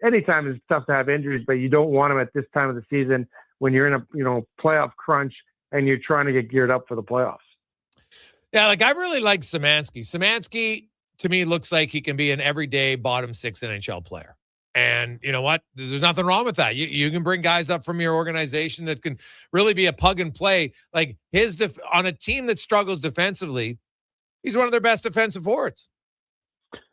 anytime it's tough to have injuries, but you don't want them at this time of the season when you're in a playoff crunch and you're trying to get geared up for the playoffs. Yeah, like I really like Szymanski. Szymanski, to me, looks like he can be an everyday bottom 6 NHL player. And you know what? There's nothing wrong with that. You can bring guys up from your organization that can really be a plug and play. Like on a team that struggles defensively, he's one of their best defensive forwards.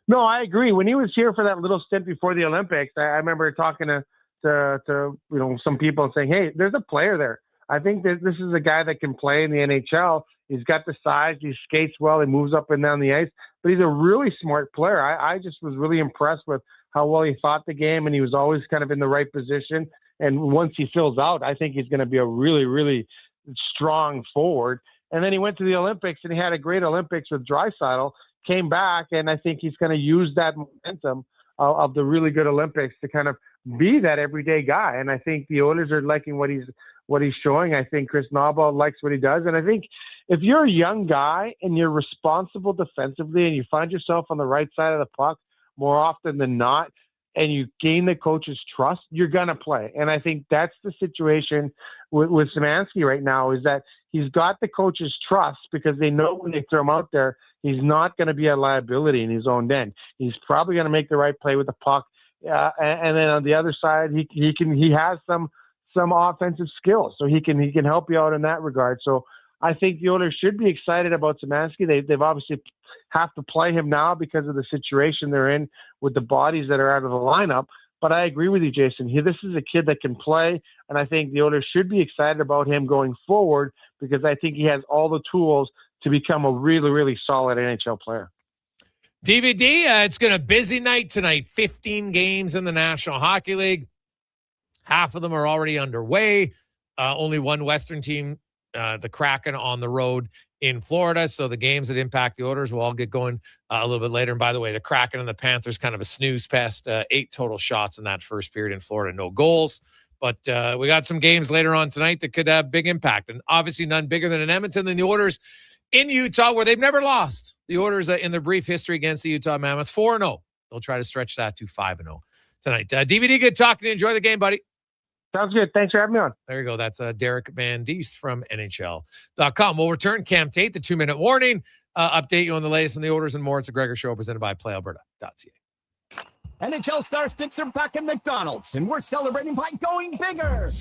No, I agree. When he was here for that little stint before the Olympics, I remember talking to to some people saying, hey, there's a player there. I think that this is a guy that can play in the NHL. He's got the size. He skates well. He moves up and down the ice. But he's a really smart player. I just was really impressed with how well he thought the game, and he was always kind of in the right position. And once he fills out, I think he's going to be a really, really strong forward. And then he went to the Olympics, and he had a great Olympics with Draisaitl, came back, and I think he's going to use that momentum of the really good Olympics to kind of be that everyday guy. And I think the Oilers are liking what he's showing. I think Chris Knoblock likes what he does. And I think if you're a young guy and you're responsible defensively and you find yourself on the right side of the puck more often than not, and you gain the coach's trust, you're going to play. And I think that's the situation with Szymanski right now, is that he's got the coach's trust because they know when they throw him out there, he's not going to be a liability in his own end. He's probably going to make the right play with the puck. And then on the other side, he has some offensive skills, so he can help you out in that regard. So I think the Oilers should be excited about Szymanski. They've obviously have to play him now because of the situation they're in with the bodies that are out of the lineup. But I agree with you, Jason. This is a kid that can play, and I think the Oilers should be excited about him going forward because I think he has all the tools to become a really, really solid NHL player. DVD, it's going to busy night tonight. 15 games in the National Hockey League. Half of them are already underway. Only one Western team, the Kraken, on the road in Florida. So the games that impact the Oilers will all get going a little bit later. And by the way, the Kraken and the Panthers, kind of a snooze fest. 8 total shots in that first period in Florida, no goals. But we got some games later on tonight that could have big impact. And obviously none bigger than in Edmonton than the Oilers in Utah, where they've never lost. The Oilers in their brief history against the Utah Mammoth, 4-0. They'll try to stretch that to 5-0 tonight. DVD, good talking to you. Enjoy the game, buddy. Sounds good. Thanks for having me on. There you go. That's Derek Van Diest from NHL.com. We'll return Cam Tate, the 2-minute warning, update you on the latest on the Oilers and more. It's a Gregor Show presented by PlayAlberta.ca. NHL Star Sticks are back at McDonald's, and we're celebrating by going bigger.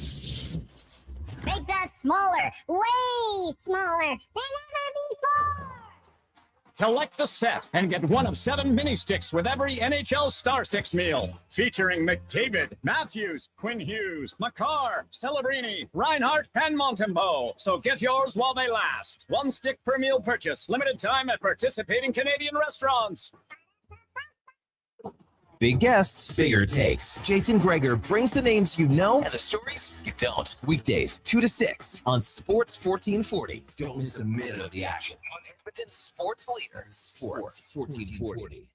Make that smaller, way smaller than ever before. Select the set and get one of 7 mini sticks with every NHL Star Sticks meal. Featuring McDavid, Matthews, Quinn Hughes, Makar, Celebrini, Reinhardt, and Montembeau. So get yours while they last. 1 stick per meal purchase. Limited time at participating Canadian restaurants. Big guests, bigger takes. Jason Gregor brings the names you know and the stories you don't. Weekdays, 2 to 6 on Sports 1440. Don't miss a minute of the action on Edmonton's sports leader, Sports 1440.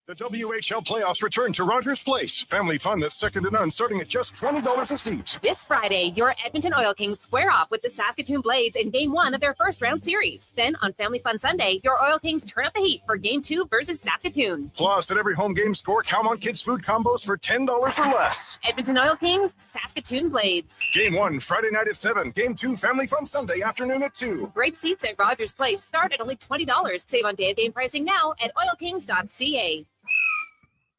The WHL playoffs return to Rogers Place. Family fun that's second to none, starting at just $20 a seat. This Friday, your Edmonton Oil Kings square off with the Saskatoon Blades in Game 1 of their first-round series. Then, on Family Fun Sunday, your Oil Kings turn up the heat for Game 2 versus Saskatoon. Plus, at every home game score, count on kids' food combos for $10 or less. Edmonton Oil Kings, Saskatoon Blades. Game 1, Friday night at 7. Game 2, Family Fun Sunday afternoon at 2. Great seats at Rogers Place start at only $20. Save on day-of-game pricing now at oilkings.ca.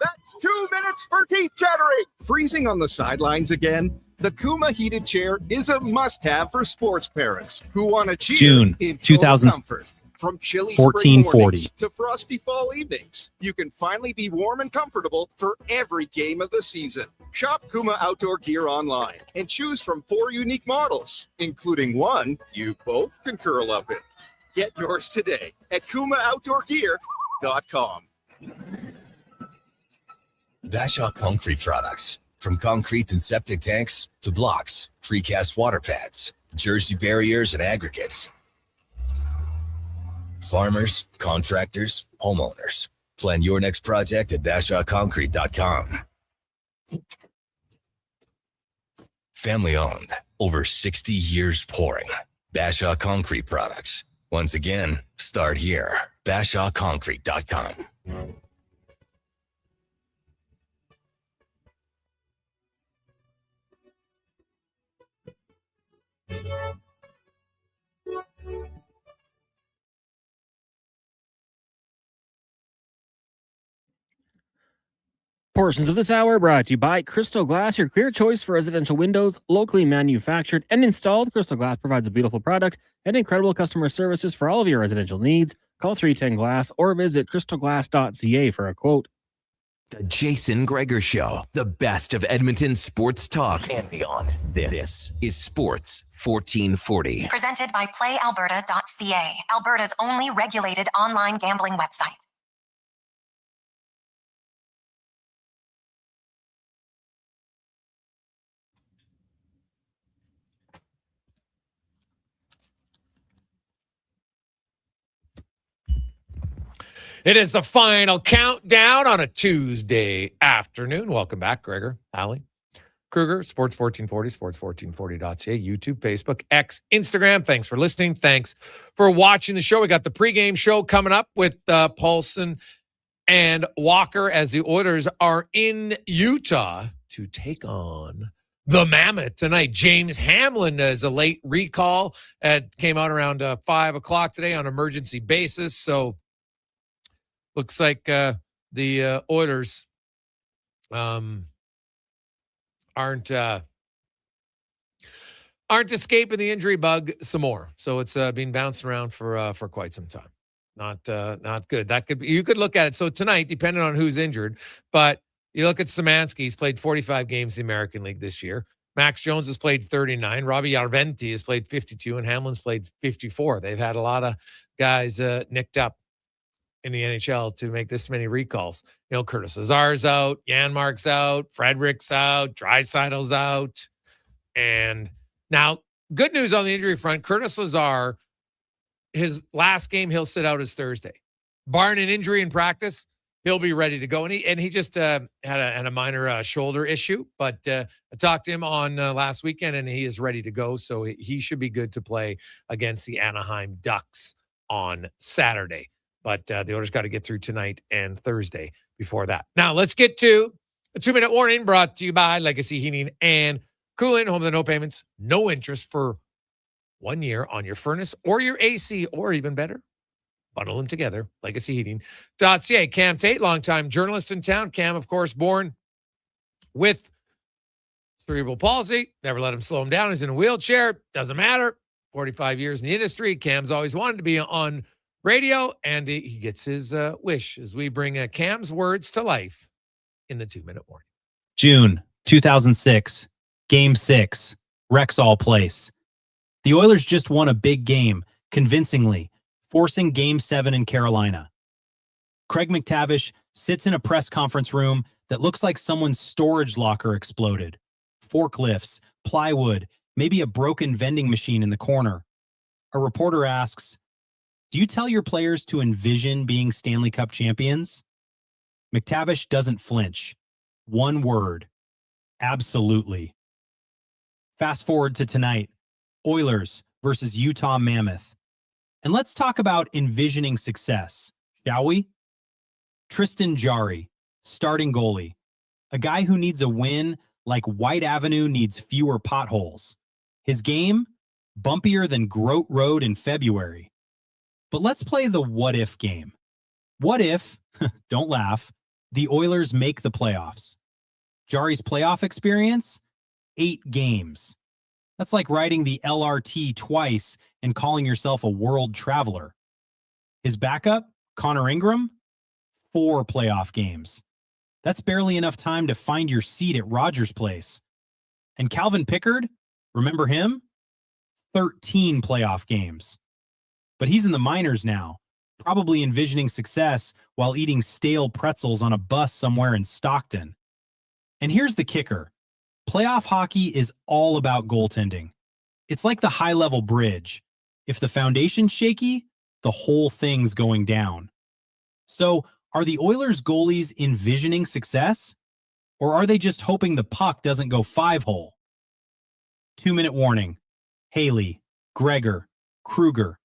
That's 2 minutes for teeth chattering. Freezing on the sidelines again? The Kuma heated chair is a must-have for sports parents who want to cheer June in 2000 comfort. From chilly 1440 spring mornings to frosty fall evenings, you can finally be warm and comfortable for every game of the season. Shop Kuma Outdoor Gear online and choose from 4 unique models, including one you both can curl up in. Get yours today at KumaOutdoorGear.com. Bashaw Concrete Products. From concrete and septic tanks to blocks, precast water pads, Jersey barriers and aggregates. Farmers, contractors, homeowners. Plan your next project at BashawConcrete.com. Family owned. Over 60 years pouring. Bashaw Concrete Products. Once again, start here. BashawConcrete.com. Portions of this hour brought to you by Crystal Glass, your clear choice for residential windows, locally manufactured and installed. Crystal Glass provides a beautiful product and incredible customer services for all of your residential needs. Call 310 Glass or visit crystalglass.ca for a quote. The Jason Gregor Show, the best of Edmonton sports talk and beyond. This is Sports 1440. Presented by PlayAlberta.ca, Alberta's only regulated online gambling website. It is the final countdown on a Tuesday afternoon. Welcome back, Gregor, Allie, Kruger, Sports 1440, sports1440.ca, YouTube, Facebook, X, Instagram. Thanks for listening. Thanks for watching the show. We got the pregame show coming up with Paulson and Walker as the Oilers are in Utah to take on the Mammoth tonight. James Hamlin is a late recall. It came out around 5 o'clock today on emergency basis. So looks like the Oilers aren't escaping the injury bug some more. So it's been bouncing around for quite some time. Not good. That could be, you could look at it. So tonight, depending on who's injured, but you look at Szymanski, he's played 45 games in the American League this year. Max Jones has played 39. Robbie Yarventi has played 52, and Hamlin's played 54. They've had a lot of guys nicked up in the NHL to make this many recalls. You know, Curtis Lazar's out, Janmark's out, Frederick's out, Draisaitl's out. And now, good news on the injury front, Curtis Lazar, his last game he'll sit out is Thursday. Barring an injury in practice, he'll be ready to go. And he just had a minor shoulder issue, but I talked to him on last weekend, and he is ready to go. So he should be good to play against the Anaheim Ducks on Saturday. But the Oilers got to get through tonight and Thursday before that. Now, let's get to a 2-minute warning brought to you by Legacy Heating and Cooling. Home of the no payments, no interest for 1 year on your furnace or your AC, or even better, bundle them together. LegacyHeating.ca. Cam Tate, longtime journalist in town. Cam, of course, born with cerebral palsy. Never let him slow him down. He's in a wheelchair. Doesn't matter. 45 years in the industry. Cam's always wanted to be on radio, and he gets his wish as we bring Cam's words to life in the 2-minute warning. June 2006, Game 6, Rexall Place. The Oilers just won a big game, convincingly, forcing Game 7 in Carolina. Craig McTavish sits in a press conference room that looks like someone's storage locker exploded. Forklifts, plywood, maybe a broken vending machine in the corner. A reporter asks, "Do you tell your players to envision being Stanley Cup champions?" McTavish doesn't flinch. One word. Absolutely. Fast forward to tonight. Oilers versus Utah Mammoth. And let's talk about envisioning success, shall we? Tristan Jarry, starting goalie. A guy who needs a win like White Avenue needs fewer potholes. His game? Bumpier than Grote Road in February. But let's play the what-if game. What if, don't laugh, the Oilers make the playoffs? Jarry's playoff experience? 8 games. That's like riding the LRT twice and calling yourself a world traveler. His backup, Connor Ingram? 4 playoff games. That's barely enough time to find your seat at Rogers Place. And Calvin Pickard? Remember him? 13 playoff games. But he's in the minors now, probably envisioning success while eating stale pretzels on a bus somewhere in Stockton. And here's the kicker. Playoff hockey is all about goaltending. It's like the high-level bridge. If the foundation's shaky, the whole thing's going down. So, are the Oilers goalies envisioning success? Or are they just hoping the puck doesn't go 5-hole? 2-minute warning. Haley, Gregor, Kruger.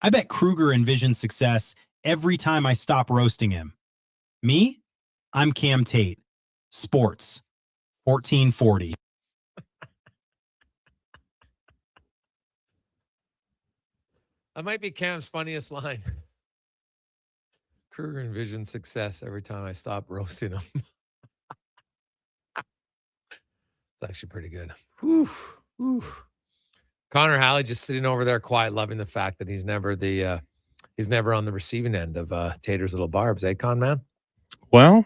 I bet Kruger envisions success every time I stop roasting him. Me? I'm Cam Tate. Sports 1440. That might be Cam's funniest line. Kruger envisions success every time I stop roasting him. It's actually pretty good. Whew, whew. Connor Halley just sitting over there quiet, loving the fact that he's never on the receiving end of Tater's little barbs. Eh, Con man? Well,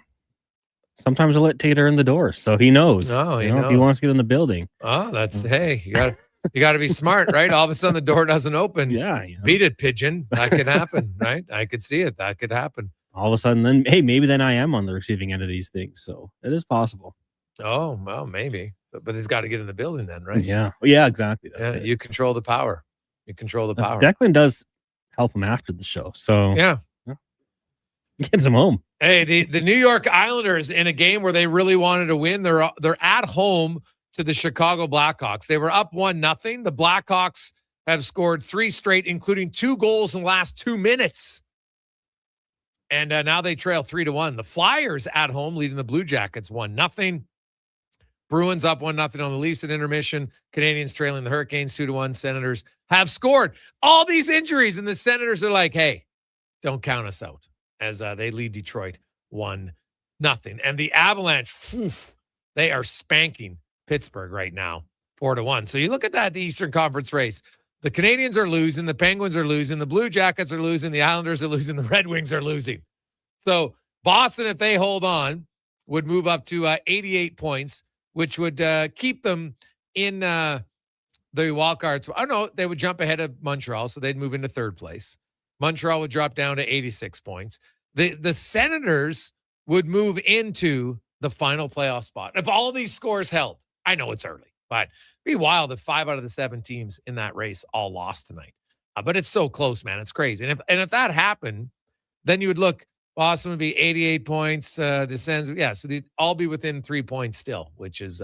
Sometimes I let Tater in the door, so he knows. Oh, you know, if he wants to get in the building. Oh, that's hey, you got to be smart, right? All of a sudden the door doesn't open. Yeah, beat it, pigeon. That could happen, right? I could see it. That could happen. All of a sudden, then maybe then I am on the receiving end of these things, so it is possible. Oh, well, maybe, but he's got to get in the building then, right? Yeah, exactly. Yeah, you control the power. You control the power. Declan does help him after the show, so yeah. Gets him home. Hey, the New York Islanders in a game where they really wanted to win. They're at home to the Chicago Blackhawks. They were up 1-0. The Blackhawks have scored 3 straight, including 2 goals in the last 2 minutes. And now they trail 3-1. The Flyers at home leading the Blue Jackets 1-0. Bruins up 1-0 on the Leafs at intermission. Canadians trailing the Hurricanes 2-1. Senators have scored. All these injuries, and the Senators are like, hey, don't count us out, as they lead Detroit 1-0. And the Avalanche, they are spanking Pittsburgh right now 4-1. So you look at that, the Eastern Conference race. The Canadians are losing. The Penguins are losing. The Blue Jackets are losing. The Islanders are losing. The Red Wings are losing. So Boston, if they hold on, would move up to 88 points, which would keep them in the wild cards. Oh, no, they would jump ahead of Montreal, so they'd move into 3rd place. Montreal would drop down to 86 points. The Senators would move into the final playoff spot. If all these scores held, I know it's early, but it'd be wild if 5 out of the 7 teams in that race all lost tonight. But it's so close, man. It's crazy. And if that happened, then you would look, Boston would be 88 points. The Sens, so they'd all be within 3 points still, which is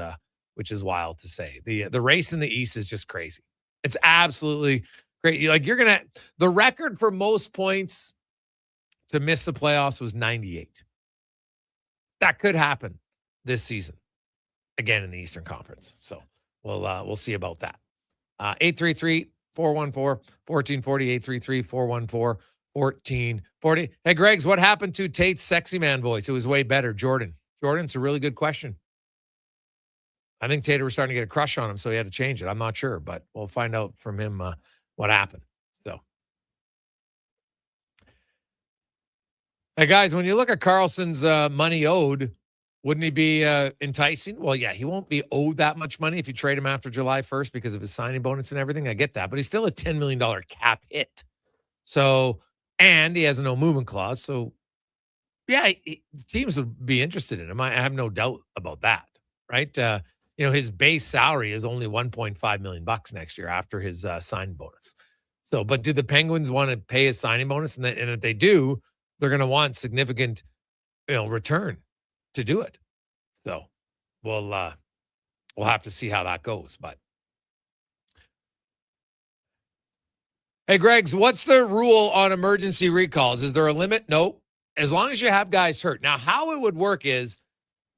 wild to say. The race in the East is just crazy. It's absolutely great. Like the record for most points to miss the playoffs was 98. That could happen this season again in the Eastern Conference. So we'll see about that. 833-414-1440, 833-414-1440. Hey, Greg's, what happened to Tate's sexy man voice? It was way better. Jordan, it's a really good question. I think Tater was starting to get a crush on him, so he had to change it. I'm not sure, but we'll find out from him what happened. So, hey, guys, when you look at Carlson's money owed, wouldn't he be enticing? Well, yeah, he won't be owed that much money if you trade him after July 1st because of his signing bonus and everything. I get that, but he's still a $10 million cap hit. So, and he has a no movement clause. So, yeah, teams would be interested in him. I have no doubt about that, right? His base salary is only $1.5 million next year after his signing bonus. So, but do the Penguins want to pay his signing bonus? And if they do, they're going to want significant, return to do it. So, we'll have to see how that goes. But hey, Greg's, what's the rule on emergency recalls? Is there a limit? No. As long as you have guys hurt. Now, how it would work is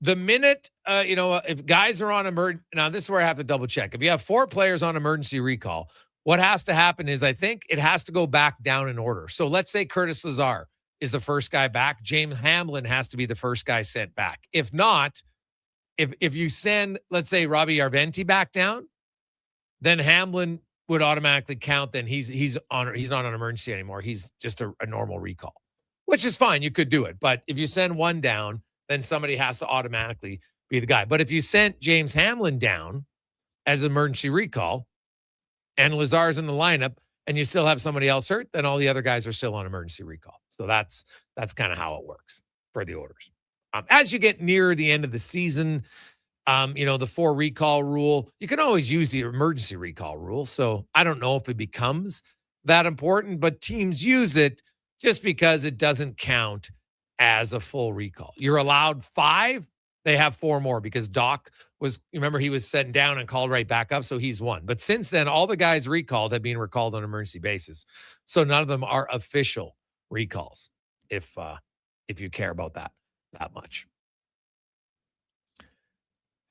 the minute, if guys are on now this is where I have to double check. If you have 4 players on emergency recall, what has to happen is I think it has to go back down in order. So let's say Curtis Lazar is the first guy back. James Hamblin has to be the first guy sent back. If not, if you send, let's say, Robbie Arventi back down, then Hamblin would automatically count. Then he's not on emergency anymore. He's just a normal recall, which is fine. You could do it. But if you send one down, then somebody has to automatically be the guy. But if you sent James Hamblin down as emergency recall and Lazar's in the lineup and you still have somebody else hurt, then all the other guys are still on emergency recall. So that's kind of how it works for the Oilers. As you get near the end of the season, the 4 recall rule, you can always use the emergency recall rule. So I don't know if it becomes that important, but teams use it just because it doesn't count as a full recall. You're allowed 5. They have 4 more because Doc he was sent down and called right back up. So he's 1. But since then, all the guys recalled have been recalled on an emergency basis. So none of them are official recalls if you care about that much.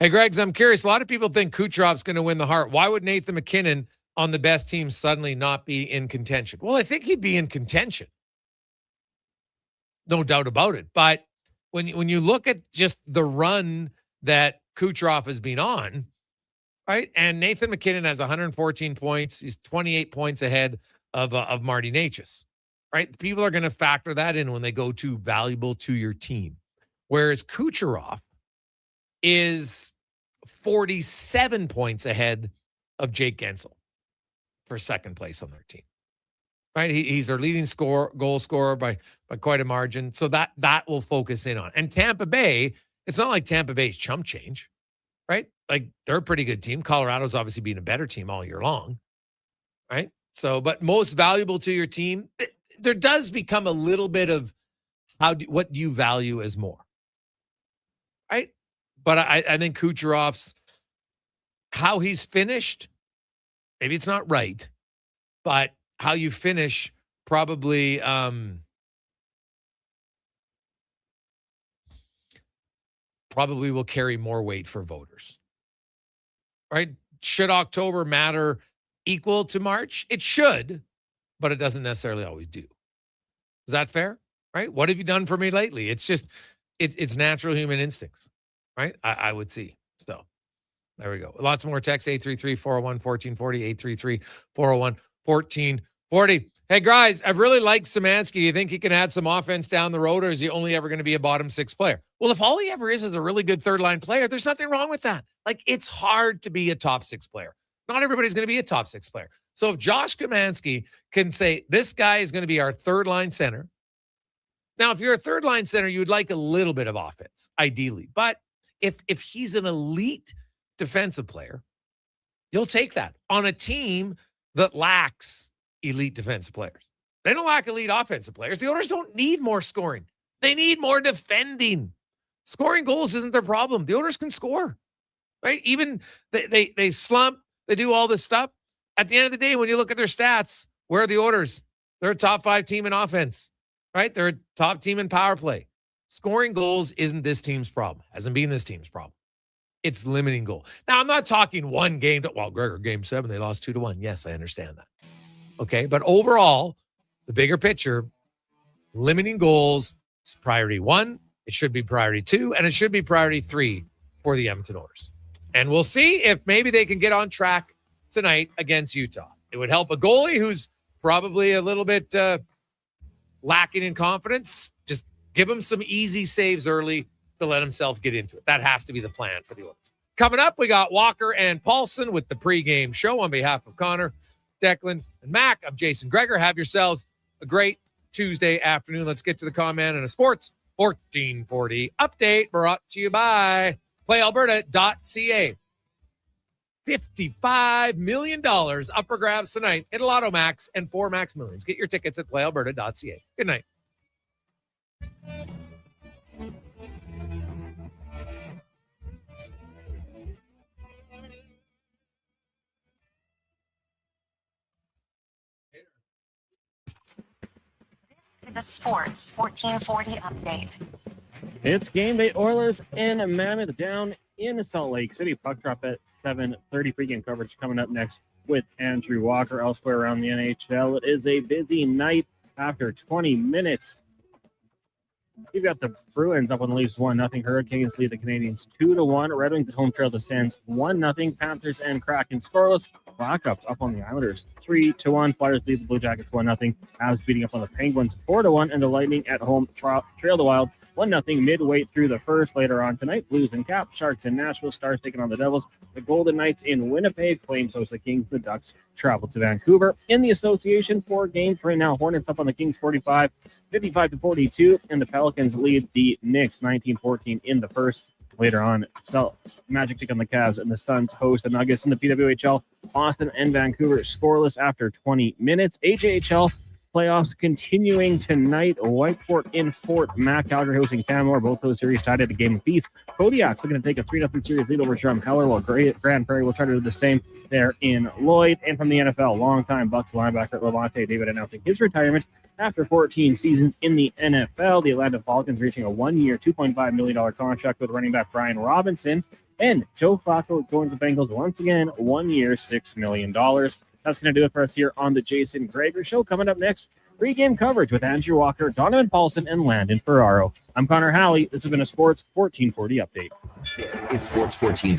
Hey, Greg's, I'm curious. A lot of people think Kucherov's going to win the Hart. Why would Nathan McKinnon on the best team suddenly not be in contention? Well, I think he'd be in contention. No doubt about it. But when you look at just the run that Kucherov has been on, right? And Nathan McKinnon has 114 points. He's 28 points ahead of Marty Necas, right? People are going to factor that in when they go to valuable to your team. whereas Kucherov is 47 points ahead of Jake Gensel for second place on their team. Right? He's their leading goal scorer by quite a margin. So that will focus in on. And Tampa Bay, it's not like Tampa Bay's chump change, right? Like, they're a pretty good team. Colorado's obviously been a better team all year long, right? So, but most valuable to your team, there does become a little bit of what do you value as more, right? But I think Kucherov's, how he's finished, maybe it's not right, but how you finish probably will carry more weight for voters, right? Should October matter equal to March? It should, but it doesn't necessarily always do. Is that fair? Right? What have you done for me lately? It's just, it's natural human instincts, right? I would see. So there we go. Lots more text, 833-401-1440, 833-401-1440. Hey, guys, I've really liked Szymanski. You think he can add some offense down the road, or is he only ever going to be a bottom six player? Well, if all he ever is a really good third-line player, there's nothing wrong with that. Like, it's hard to be a top six player. Not everybody's going to be a top six player. So if Josh Szymanski can say, this guy is going to be our third-line center. Now, if you're a third-line center, you would like a little bit of offense, ideally. But if he's an elite defensive player, you'll take that on a team that lacks elite defensive players. They don't lack elite offensive players. The Oilers don't need more scoring. They need more defending. Scoring goals isn't their problem. The Oilers can score, right? Even they slump, they do all this stuff. At the end of the day, when you look at their stats, where are the Oilers? They're a top 5 team in offense, right? They're a top team in power play. Scoring goals isn't this team's problem. Hasn't been this team's problem. It's limiting goal. Now, I'm not talking one game. Gregor, game 7, they lost 2-1. Yes, I understand that. Okay, but overall, the bigger picture, limiting goals is priority 1. It should be priority 2, and it should be priority 3 for the Edmonton Oilers. And we'll see if maybe they can get on track tonight against Utah. It would help a goalie who's probably a little bit lacking in confidence. Just give him some easy saves early to let himself get into it. That has to be the plan for the Oilers. Coming up, we got Walker and Paulson with the pregame show on behalf of Connor, Declan, and Mac. I'm Jason Gregor. Have yourselves a great Tuesday afternoon. Let's get to the comment and a Sports 1440 update brought to you by PlayAlberta.ca. $55 million up for grabs tonight at Lotto Max and 4 Max Millions. Get your tickets at PlayAlberta.ca. Good night. The Sports 1440 update. It's game day. Oilers and Mammoth down in Salt Lake City. Puck drop at 7:30. Pregame coverage coming up next with Andrew Walker. Elsewhere around the NHL, it is a busy night after 20 minutes. You've got the Bruins up on the Leafs 1-0. Hurricanes lead the Canadians 2-1. Red Wings at home trail the Sens 1-0. Panthers and Kraken scoreless. Blackhawks up on the Islanders 3-1. Flyers lead the Blue Jackets 1-0. Avs beating up on the Penguins 4-1. And the Lightning at home trail the Wild 1-0 midway through the first. Later on tonight, Blues and Caps, Sharks in Nashville, Stars taking on the Devils, the Golden Knights in Winnipeg, Flames host the Kings, the Ducks travel to Vancouver. In the association, 4 games right now. Hornets up on the Kings 55-42, and the Pelicans lead the Knicks 19-14 in the first. Later on, Magic take on the Cavs, and the Suns host the Nuggets in the PWHL. Boston and Vancouver scoreless after 20 minutes. AJHL playoffs continuing tonight. Whiteport in Fort Mac. Calgary hosting Canmore. Both those series tied at a game apiece. Kodiak's looking to take a 3-0 series lead over Drumheller, while Grand Prairie will try to do the same there in Lloyd. And from the NFL, longtime Bucs linebacker Levante David announcing his retirement after 14 seasons in the NFL. The Atlanta Falcons reaching a 1-year, $2.5 million contract with running back Brian Robinson. And Joe Flacco joins the Bengals once again, 1 year, $6 million. That's going to do it for us here on the Jason Gregor Show. Coming up next, pregame coverage with Andrew Walker, Donovan Paulson, and Landon Ferraro. I'm Connor Halley. This has been a Sports 1440 update. It's Sports 1440.